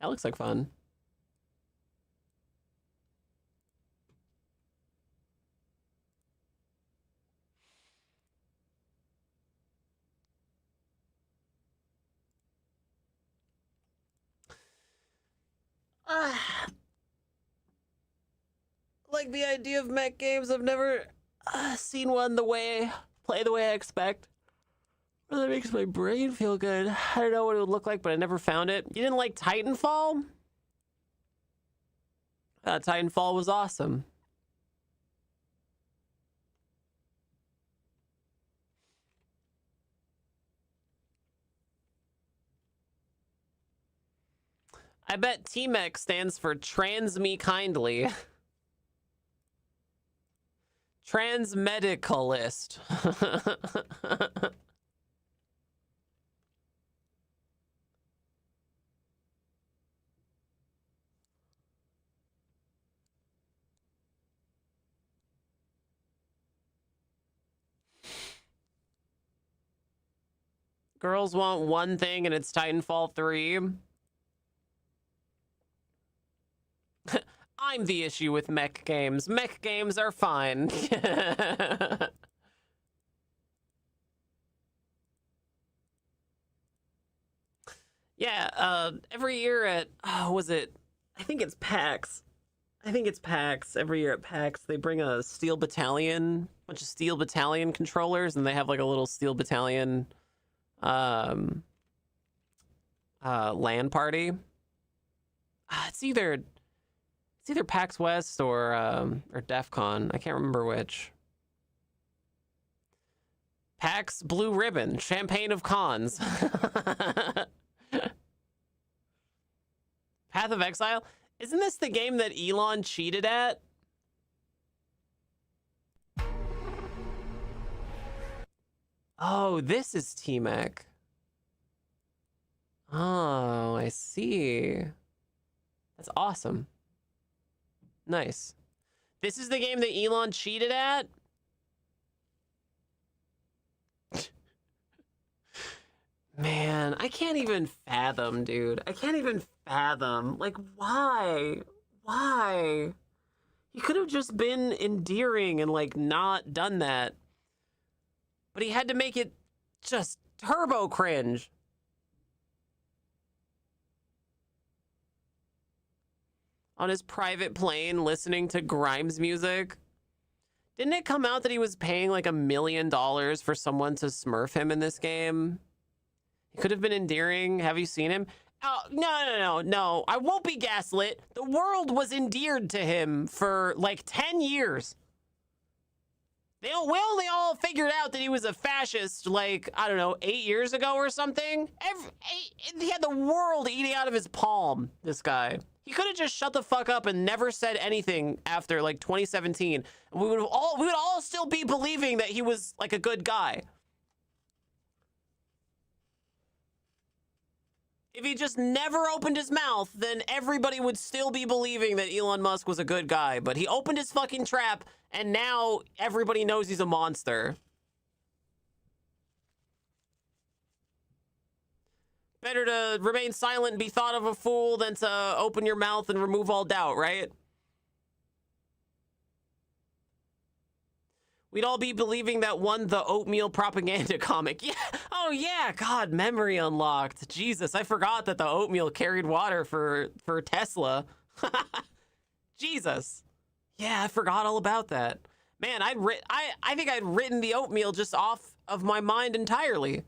That looks like fun. like the idea of mech games. I've never seen one play the way I expect. Well, that makes my brain feel good. I don't know what it would look like, but I never found it. You didn't like Titanfall? Titanfall was awesome. I bet TMEC stands for Trans Me Kindly. Transmedicalist. Girls want one thing and it's Titanfall 3. I'm the issue with mech games. Mech games are fine. Yeah, every year at, was it? I think it's PAX. Every year at PAX, they bring a Steel Battalion, bunch of Steel Battalion controllers, and they have like a little Steel Battalion LAN party. It's either PAX West or DEF CON. I can't remember which. PAX Blue Ribbon, Champagne of Cons. Path of Exile? Isn't this the game that Elon cheated at? Oh, this is TMEC. Oh, I see. That's awesome. Nice. This is the game that Elon cheated at? Man, I can't even fathom, dude. I can't even fathom. Like, why? Why? He could have just been endearing and, like, not done that. But he had to make it just turbo cringe. On his private plane, listening to Grimes music. Didn't it come out that he was paying, like, $1 million for someone to smurf him in this game? He could have been endearing. Have you seen him? Oh, no. I won't be gaslit. The world was endeared to him for like 10 years. We only all figured out that he was a fascist like, I don't know, 8 years ago or something. He had the world eating out of his palm, this guy. He could have just shut the fuck up and never said anything after like 2017. We would all still be believing that he was like a good guy. If he just never opened his mouth, then everybody would still be believing that Elon Musk was a good guy. But he opened his fucking trap, and now everybody knows he's a monster. Better to remain silent and be thought of a fool than to open your mouth and remove all doubt, right? We'd all be believing that won the oatmeal propaganda comic. Yeah. Oh, yeah. God, memory unlocked. Jesus, I forgot that the oatmeal carried water for Tesla. Jesus. Yeah, I forgot all about that. Man, I think I'd written the oatmeal just off of my mind entirely.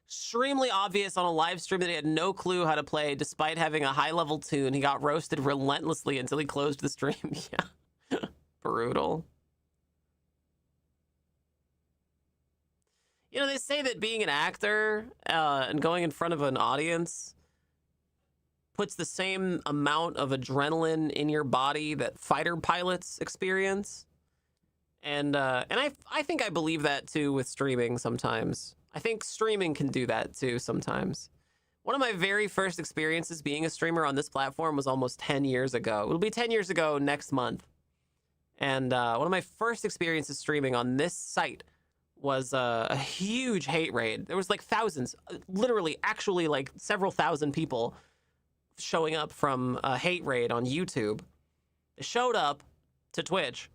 Extremely obvious on a live stream that he had no clue how to play despite having a high-level tune. He got roasted relentlessly until he closed the stream. Yeah. Brutal. You know, they say that being an actor and going in front of an audience puts the same amount of adrenaline in your body that fighter pilots experience. And I think I believe that too with streaming sometimes. I think streaming can do that too sometimes. One of my very first experiences being a streamer on this platform was almost 10 years ago. It'll be 10 years ago next month. And one of my first experiences streaming on this site was a huge hate raid. There was like thousands, literally, actually like several thousand people showing up from a hate raid on YouTube. They showed up to Twitch.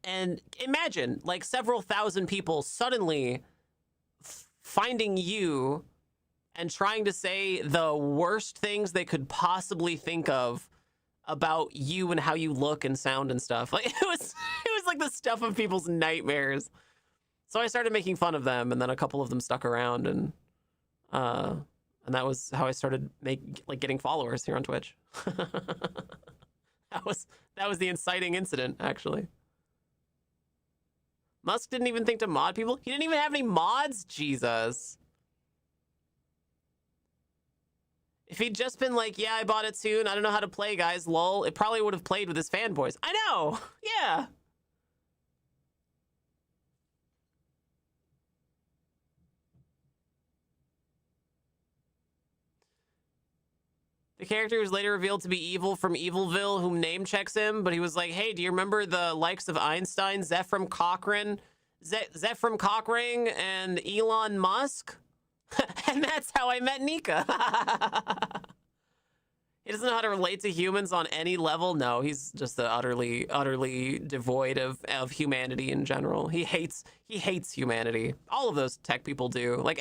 And imagine like several thousand people suddenly finding you and trying to say the worst things they could possibly think of about you and how you look and sound and stuff. Like it was like the stuff of people's nightmares. So I started making fun of them, and then a couple of them stuck around, and that was how I started getting followers here on Twitch. That was the inciting incident, actually. Musk didn't even think to mod people. He didn't even have any mods. Jesus. If he'd just been like, yeah, I bought it soon, I don't know how to play, guys, lol, it probably would have played with his fanboys. I know. Yeah. The character was later revealed to be evil from Evilville, whom name checks him, but he was like, hey, do you remember the likes of Einstein, Zephram Cochrane, and Elon Musk? And that's how I met Nika. He doesn't know how to relate to humans on any level. No, he's just utterly devoid of humanity in general. He hates humanity. All of those tech people do. Like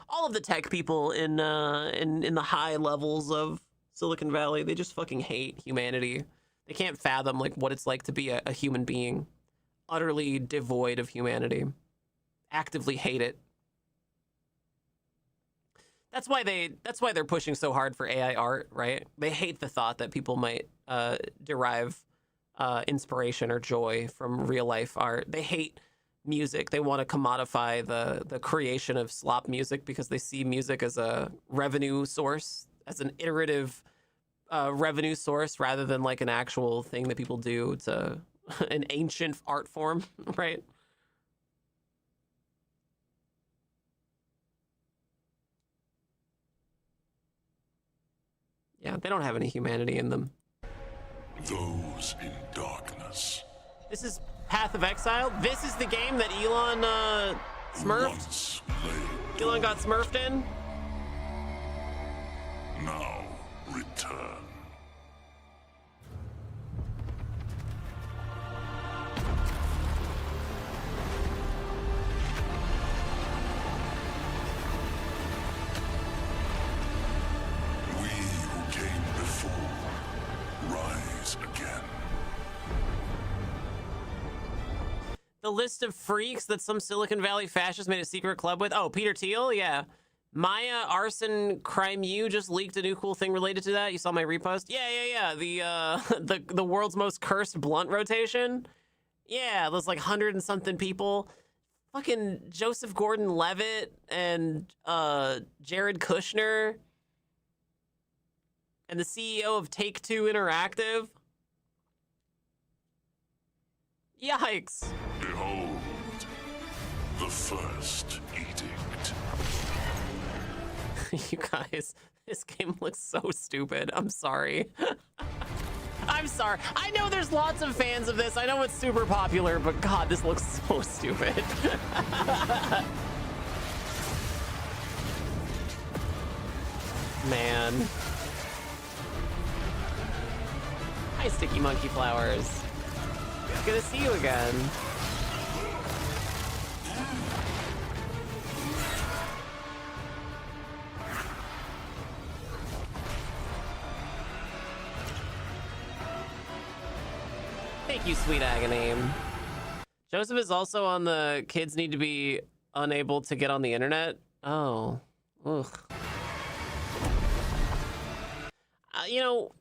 all of the tech people in the high levels of Silicon Valley, they just fucking hate humanity. They can't fathom like what it's like to be a human being. Utterly devoid of humanity. Actively hate it. That's why they're pushing so hard for AI art, right? They hate the thought that people might derive inspiration or joy from real life art. They hate music. They want to commodify the creation of slop music because they see music as a revenue source, as an iterative revenue source rather than like an actual thing that people do to an ancient art form, right? Yeah, they don't have any humanity in them. Those in darkness. This is Path of Exile. This is the game that Elon smurfed. Elon got smurfed in. Now return. The list of freaks that some Silicon Valley fascists made a secret club with. Oh, Peter Thiel, yeah. Maya Arson Crime U just leaked a new cool thing related to that. You saw my repost? Yeah. The world's most cursed blunt rotation. Yeah, those like 100 and something people. Fucking Joseph Gordon-Levitt and Jared Kushner and the CEO of Take-Two Interactive. Yikes. Behold, the first edict. You guys, this game looks so stupid. I'm sorry. I'm sorry. I know there's lots of fans of this. I know it's super popular, but God, this looks so stupid. Man. Hi, Sticky Monkey Flowers. Good to see you again. Thank you, sweet agony. Joseph is also on the kids need to be unable to get on the internet. Oh, ugh. You know,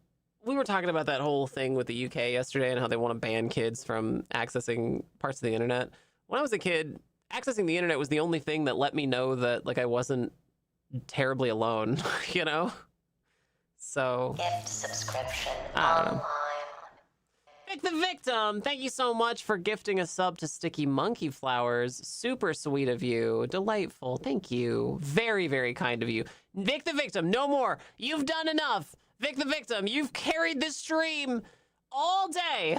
we were talking about that whole thing with the UK yesterday and how they want to ban kids from accessing parts of the internet. When I was a kid, accessing the internet was the only thing that let me know that like I wasn't terribly alone, you know? So Gift subscription I don't know. online. Vic the Victim, thank you so much for gifting a sub to Sticky Monkey Flowers. Super sweet of you. Delightful. Thank you. Very, very kind of you. Vic the Victim, no more. You've done enough. Vic the Victim, you've carried this stream all day.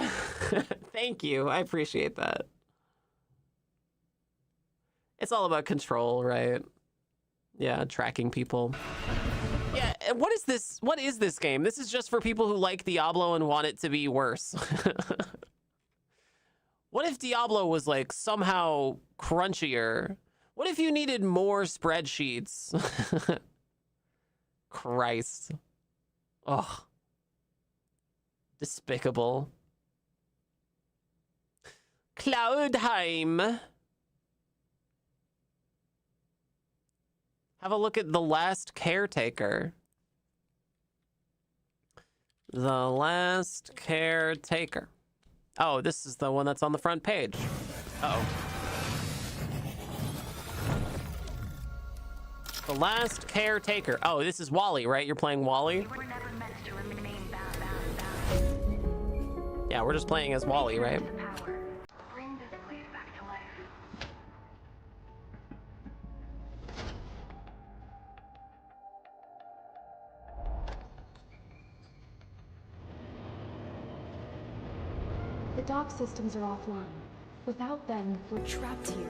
Thank you. I appreciate that. It's all about control, right? Yeah, tracking people. Yeah, what is this? What is this game? This is just for people who like Diablo and want it to be worse. What if Diablo was like somehow crunchier? What if you needed more spreadsheets? Christ. Ugh. Despicable. Cloudheim. Have a look at The Last Caretaker. The Last Caretaker. Oh, this is the one that's on the front page. Uh-oh. The Last Caretaker. Oh, this is Wally, right? You're playing Wally? Yeah, we're just playing as Wally, right? The dock systems are offline. Without them, we're trapped here.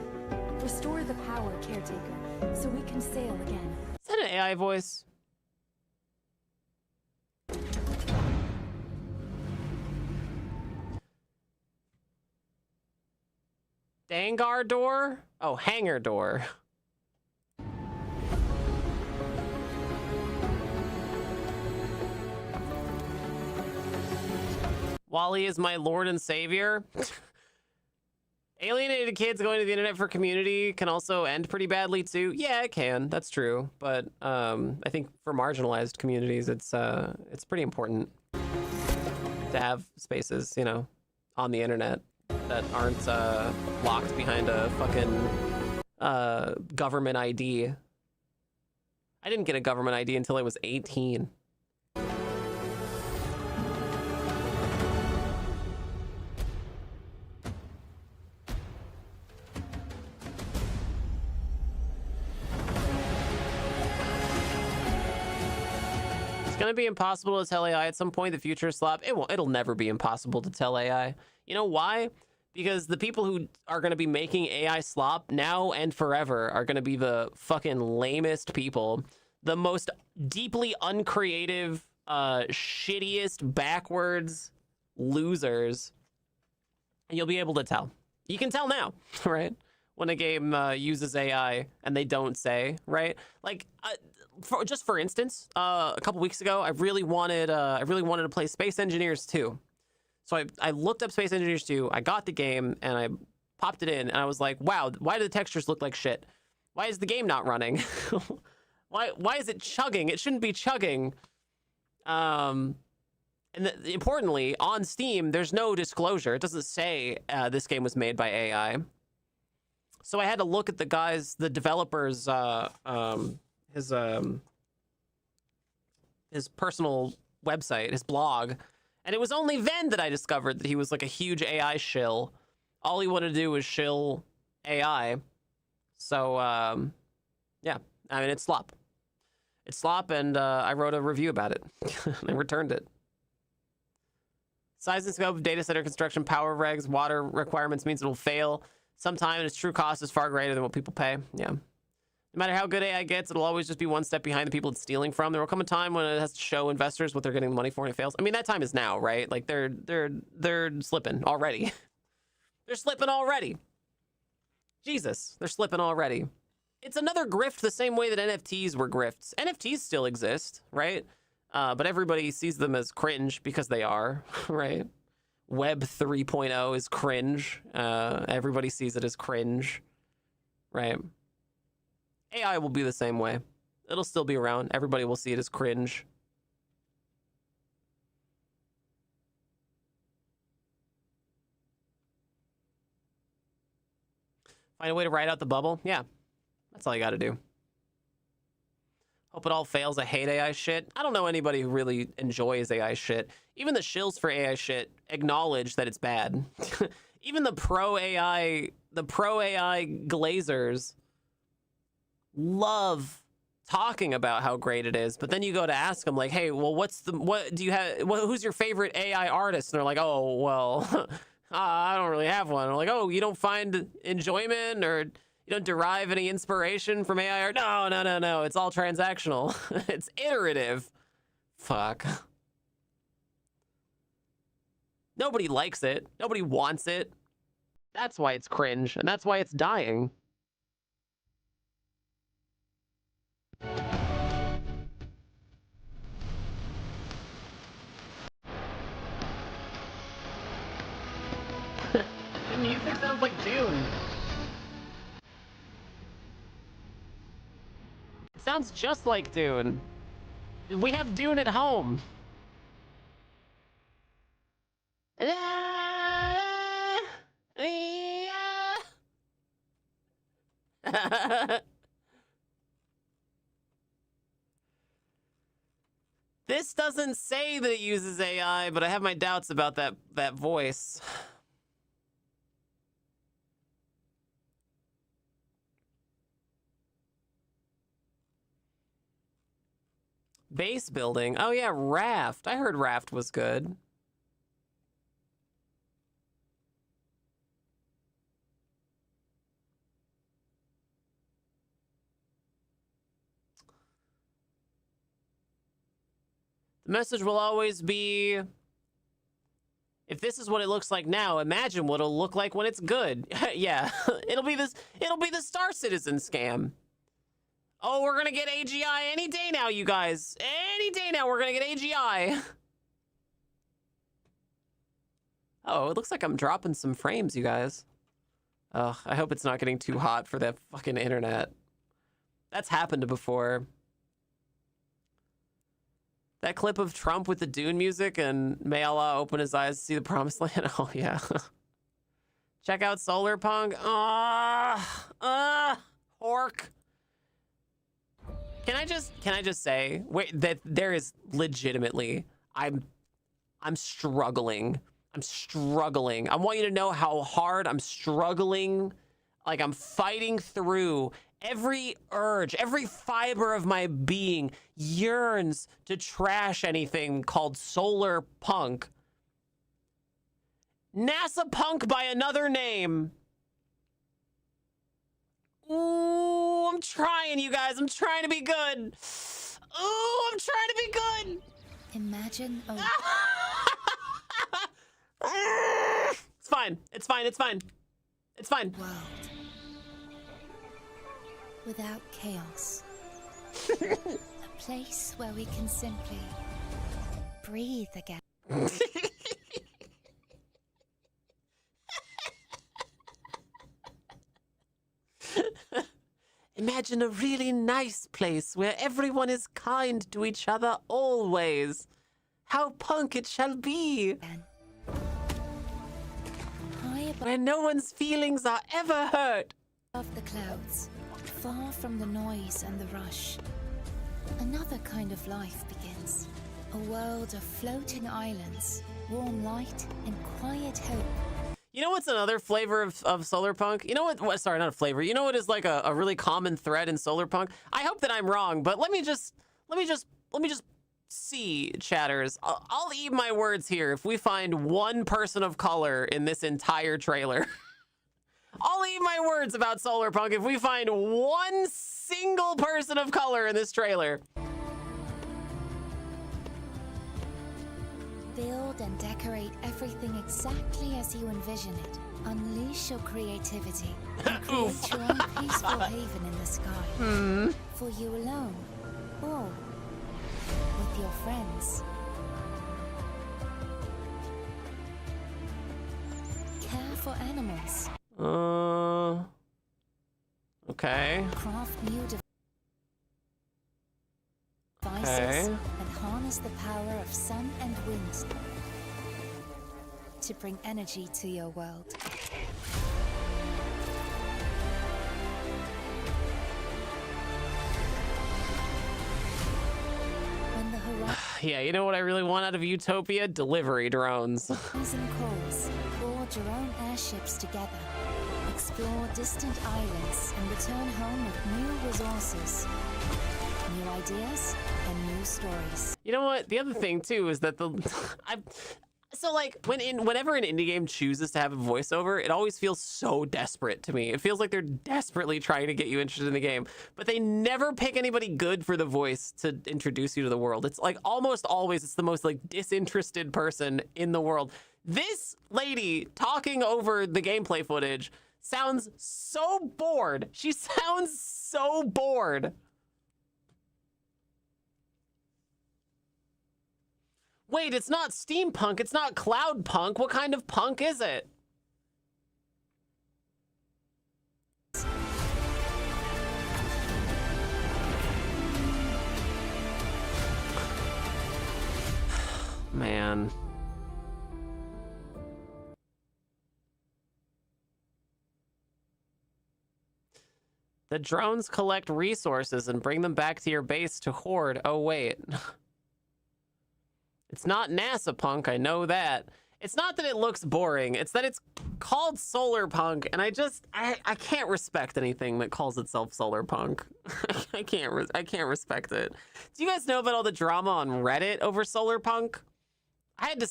Restore the power, Caretaker, so we can sail again. Is that an AI voice? Dangar door? Oh, hangar door. Wally is my lord and savior. Alienated kids going to the internet for community can also end pretty badly too. Yeah, it can. That's true. But I think for marginalized communities, it's pretty important to have spaces, you know, on the internet that aren't locked behind a fucking government ID. I didn't get a government ID until I was 18. It's gonna be impossible to tell AI at some point. The future is slop. It'll never be impossible to tell AI. You know why? Because the people who are gonna be making AI slop now and forever are gonna be the fucking lamest people, the most deeply uncreative, shittiest, backwards losers. And you'll be able to tell. You can tell now, right? When a game uses AI and they don't say, right? Like, just for instance, a couple weeks ago, I really wanted to play Space Engineers 2. So I looked up Space Engineers 2, I got the game, and I popped it in, and I was like, wow, why do the textures look like shit? Why is the game not running? why is it chugging? It shouldn't be chugging. Importantly, on Steam, there's no disclosure. It doesn't say this game was made by AI. So I had to look at the developer's his personal website, his blog, and it was only then that I discovered that he was like a huge AI shill. All he wanted to do was shill AI. So yeah, I mean, it's slop. It's slop, and I wrote a review about it. I returned it. Size and scope of data center construction, power regs, water requirements means it will fail sometime, and its true cost is far greater than what people pay. Yeah. No matter how good AI gets, it'll always just be one step behind the people it's stealing from. There will come a time when it has to show investors what they're getting the money for and it fails. I mean, that time is now, right? Like they're slipping already. They're slipping already. Jesus, they're slipping already. It's another grift the same way that NFTs were grifts. NFTs still exist, right? But everybody sees them as cringe because they are, right? Web 3.0 is cringe. Everybody sees it as cringe, right? AI will be the same way. It'll still be around. Everybody will see it as cringe. Find a way to ride out the bubble? Yeah, that's all you got to do. Hope it all fails. I hate AI shit. I don't know anybody who really enjoys AI shit. Even the shills for AI shit acknowledge that it's bad. Even the pro AI glazers love talking about how great it is, but then you go to ask them like, hey, well, who's your favorite AI artist? And they're like, oh, well, I don't really have one. I'm like, oh, you don't find enjoyment or you don't derive any inspiration from AI art? No. It's all transactional. It's iterative. Fuck. Nobody likes it. Nobody wants it. That's why it's cringe, and that's why it's dying. sounds just like Dune. We have Dune at home. This doesn't say that it uses AI, but I have my doubts about that voice. Base building. Oh yeah, Raft. I heard Raft was good. The message will always be, if this is what it looks like now, imagine what it'll look like when it's good. Yeah, it'll be the Star Citizen scam. Oh, we're gonna get AGI any day now, you guys. Any day now, we're gonna get AGI. Oh, it looks like I'm dropping some frames, you guys. Ugh, I hope it's not getting too hot for that fucking internet. That's happened before. That clip of Trump with the Dune music and may Allah open his eyes to see the promised land. Oh, yeah. Check out Solar Punk. Hork. Can I just say, wait, that there is legitimately, I'm struggling. I'm struggling. I want you to know how hard I'm struggling. Like I'm fighting through. Every urge, every fiber of my being yearns to trash anything called solar punk. NASA punk by another name. Ooh, I'm trying, you guys. I'm trying to be good. Ooh, I'm trying to be good. Imagine. It's fine. It's fine. It's fine. It's fine. World without chaos. A place where we can simply breathe again. Imagine a really nice place where everyone is kind to each other always. How punk it shall be. Where no one's feelings are ever hurt. Above the clouds, far from the noise and the rush, another kind of life begins. A world of floating islands, warm light and quiet hope. You know what's another flavor of solar punk? You know what? Sorry, not a flavor. You know what is like a really common thread in solar punk? I hope that I'm wrong, but let me just see, chatters. I'll eat my words here if we find one person of color in this entire trailer. I'll eat my words about solar punk if we find one single person of color in this trailer. Build and decorate everything exactly as you envision it. Unleash your creativity and create your own peaceful haven in the sky. For you alone, or with your friends. Care for animals. Okay. Craft new devices and harness the power of sun and wind to bring energy to your world. When the horizon Yeah, you know what I really want out of Utopia? Delivery drones. calls, board your own airships together. Explore distant islands and return home with new resources, new ideas, and new stories. You know what? The other thing too is that so like whenever an indie game chooses to have a voiceover, it always feels so desperate to me. It feels like they're desperately trying to get you interested in the game, but they never pick anybody good for the voice to introduce you to the world. It's like almost always it's the most like disinterested person in the world. This lady talking over the gameplay footage sounds so bored. She sounds so bored. Wait, it's not steampunk, it's not cloud punk. What kind of punk is it? man. The drones collect resources and bring them back to your base to hoard. Oh, wait. It's not NASA punk, I know that. It's not that it looks boring, it's that it's called solar punk, and I can't respect anything that calls itself solar punk. I can't respect it. Do you guys know about all the drama on Reddit over solar punk? I had to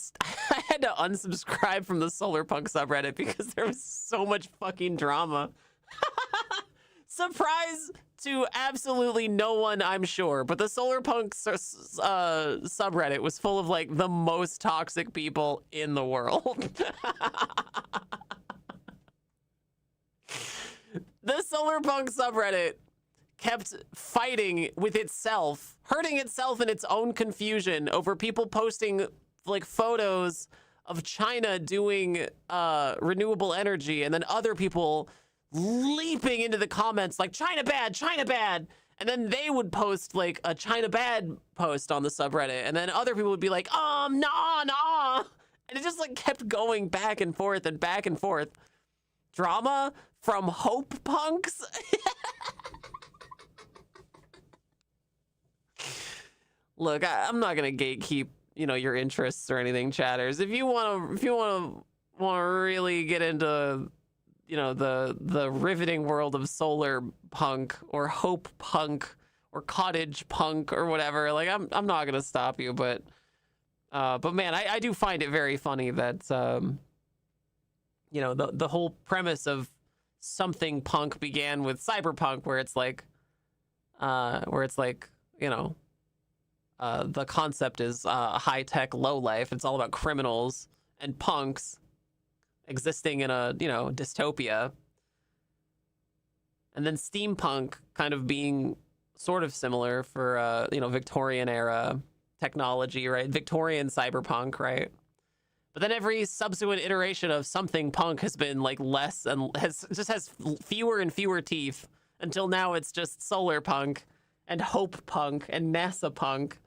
unsubscribe from the solar punk subreddit because there was so much fucking drama. Surprise to absolutely no one, I'm sure, but the solar punk subreddit was full of like the most toxic people in the world. The solar punk subreddit kept fighting with itself, hurting itself in its own confusion over people posting like photos of China doing renewable energy, and then other people leaping into the comments like China bad, and then they would post like a China bad post on the subreddit, and then other people would be like nah, and it just like kept going back and forth and back and forth. Drama from hope punks. Look, I'm not gonna gatekeep, you know, your interests or anything, chatters. If you want to really get into, you know, the riveting world of solar punk or hope punk or cottage punk or whatever, like I'm not gonna stop you, but man, I do find it very funny that you know, the whole premise of something punk began with cyberpunk, where it's like you know, the concept is high-tech low life. It's all about criminals and punks existing in a, you know, dystopia. And then steampunk kind of being sort of similar for, you know, Victorian era technology, right? Victorian cyberpunk, right? But then every subsequent iteration of something punk has been like less and has fewer and fewer teeth until now it's just solar punk and hope punk and NASA punk.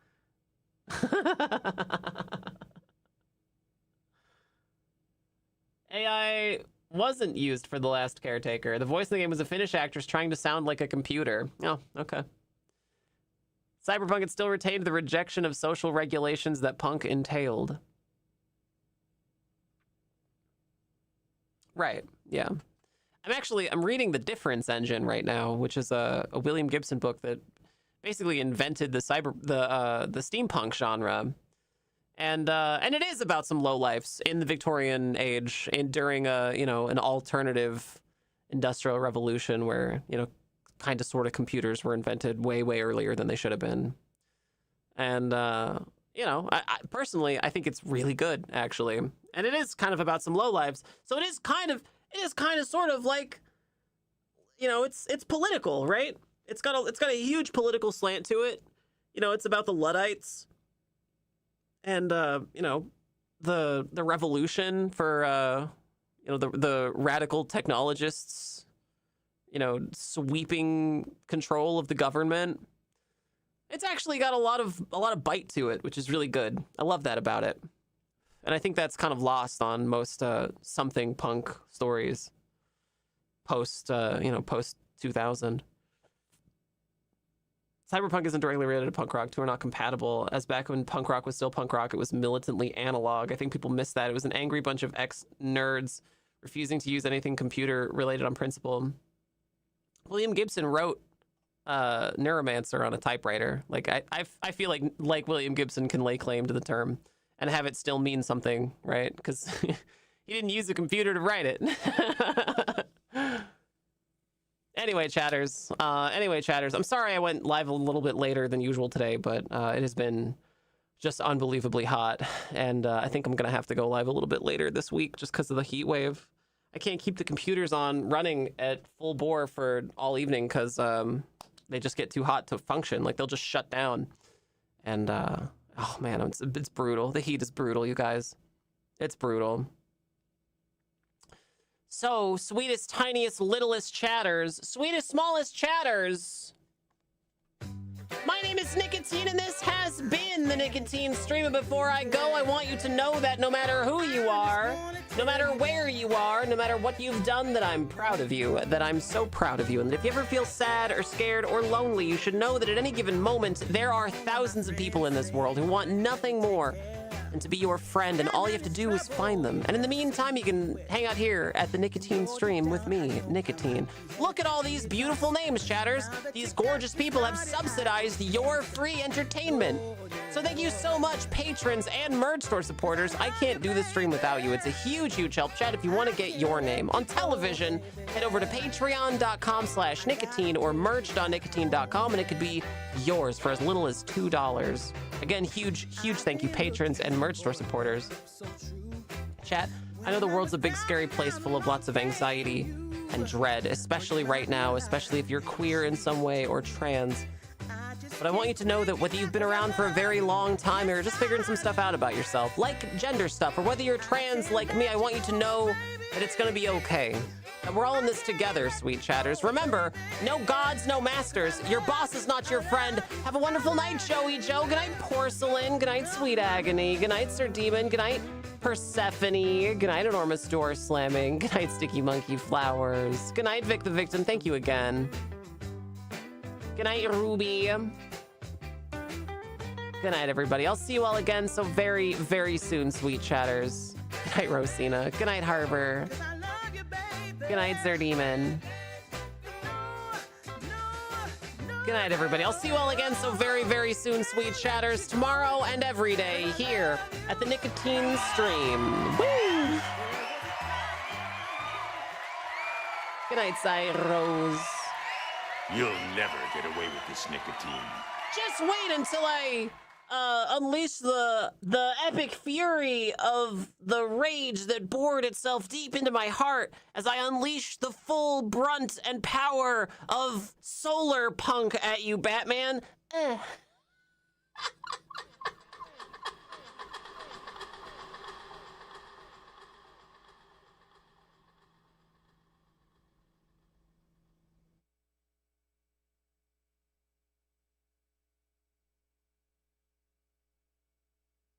AI wasn't used for the last caretaker. The voice in the game was a Finnish actress trying to sound like a computer. Oh, okay. Cyberpunk had still retained the rejection of social regulations that punk entailed. Right, yeah. I'm reading The Difference Engine right now, which is a William Gibson book that basically invented the steampunk genre. And it is about some lowlifes in the Victorian age and during you know, an alternative industrial revolution where, you know, kind of sort of computers were invented way earlier than they should have been. And you know, I personally, I think it's really good, actually. And it is kind of about some lowlives. So it is kind of sort of like, you know, it's political, right? It's got a huge political slant to it. You know, it's about the Luddites and you know, the revolution for you know, the radical technologists, you know, sweeping control of the government. It's actually got a lot of bite to it, which is really good. I love that about it. And I think that's kind of lost on most something punk stories post you know, post 2000. Cyberpunk isn't directly related to punk rock. Two are not compatible. As back when punk rock was still punk rock, it was militantly analog. I think people missed that. It was an angry bunch of ex-nerds refusing to use anything computer related on principle. William Gibson wrote Neuromancer on a typewriter. Like I feel like William Gibson can lay claim to the term and have it still mean something, right? Because he didn't use a computer to write it. Anyway, chatters. I'm sorry I went live a little bit later than usual today, but it has been just unbelievably hot, and I think I'm gonna have to go live a little bit later this week just because of the heat wave. I can't keep the computers running at full bore for all evening because they just get too hot to function. Like, they'll just shut down. And oh man, it's brutal. The heat is brutal, you guys. It's brutal. So, sweetest, tiniest, littlest chatters, sweetest, smallest chatters. My name is Nicotine, and this has been the Nicotine Stream. And before I go, I want you to know that no matter who you are, no matter where you are, no matter what you've done, that I'm proud of you, that I'm so proud of you. And that if you ever feel sad or scared or lonely, you should know that at any given moment, there are thousands of people in this world who want nothing more than to be your friend, and all you have to do is find them. And in the meantime, you can hang out here at the Nicotine Stream with me, Nicotine. Look at all these beautiful names, chatters. These gorgeous people have subsidized your free entertainment. So thank you so much, patrons and Merge Store supporters. I can't do this stream without you. It's a huge, huge help. Chat, if you want to get your name on television, head over to patreon.com/nicotine or merged.nicotine.com, and it could be yours for as little as $2. Again, huge, huge thank you, patrons and Merge Store supporters. Chat, I know the world's a big, scary place full of lots of anxiety and dread, especially right now, especially if you're queer in some way or trans. But I want you to know that whether you've been around for a very long time or just figuring some stuff out about yourself, like gender stuff, or whether you're trans like me, I want you to know that it's going to be okay. And we're all in this together, sweet chatters. Remember, no gods, no masters. Your boss is not your friend. Have a wonderful night, Joey Joe. Good night, Porcelain. Good night, Sweet Agony. Good night, Sir Demon. Good night, Persephone. Good night, Enormous Door Slamming. Good night, Sticky Monkey Flowers. Good night, Vic the Victim. Thank you again. Good night, Ruby. Good night, everybody. I'll see you all again so very, very soon, sweet chatters. Good night, Rosina. Good night, Harbor. Good night, Zerdemon. Good night, everybody. I'll see you all again so very, very soon, sweet chatters. Tomorrow and every day here at the Nicotine Stream. Woo! Good night, Cyrose. You'll never get away with this, Nicotine. Just wait until I unleash the epic fury of the rage that bored itself deep into my heart as I unleash the full brunt and power of solar punk at you, Batman.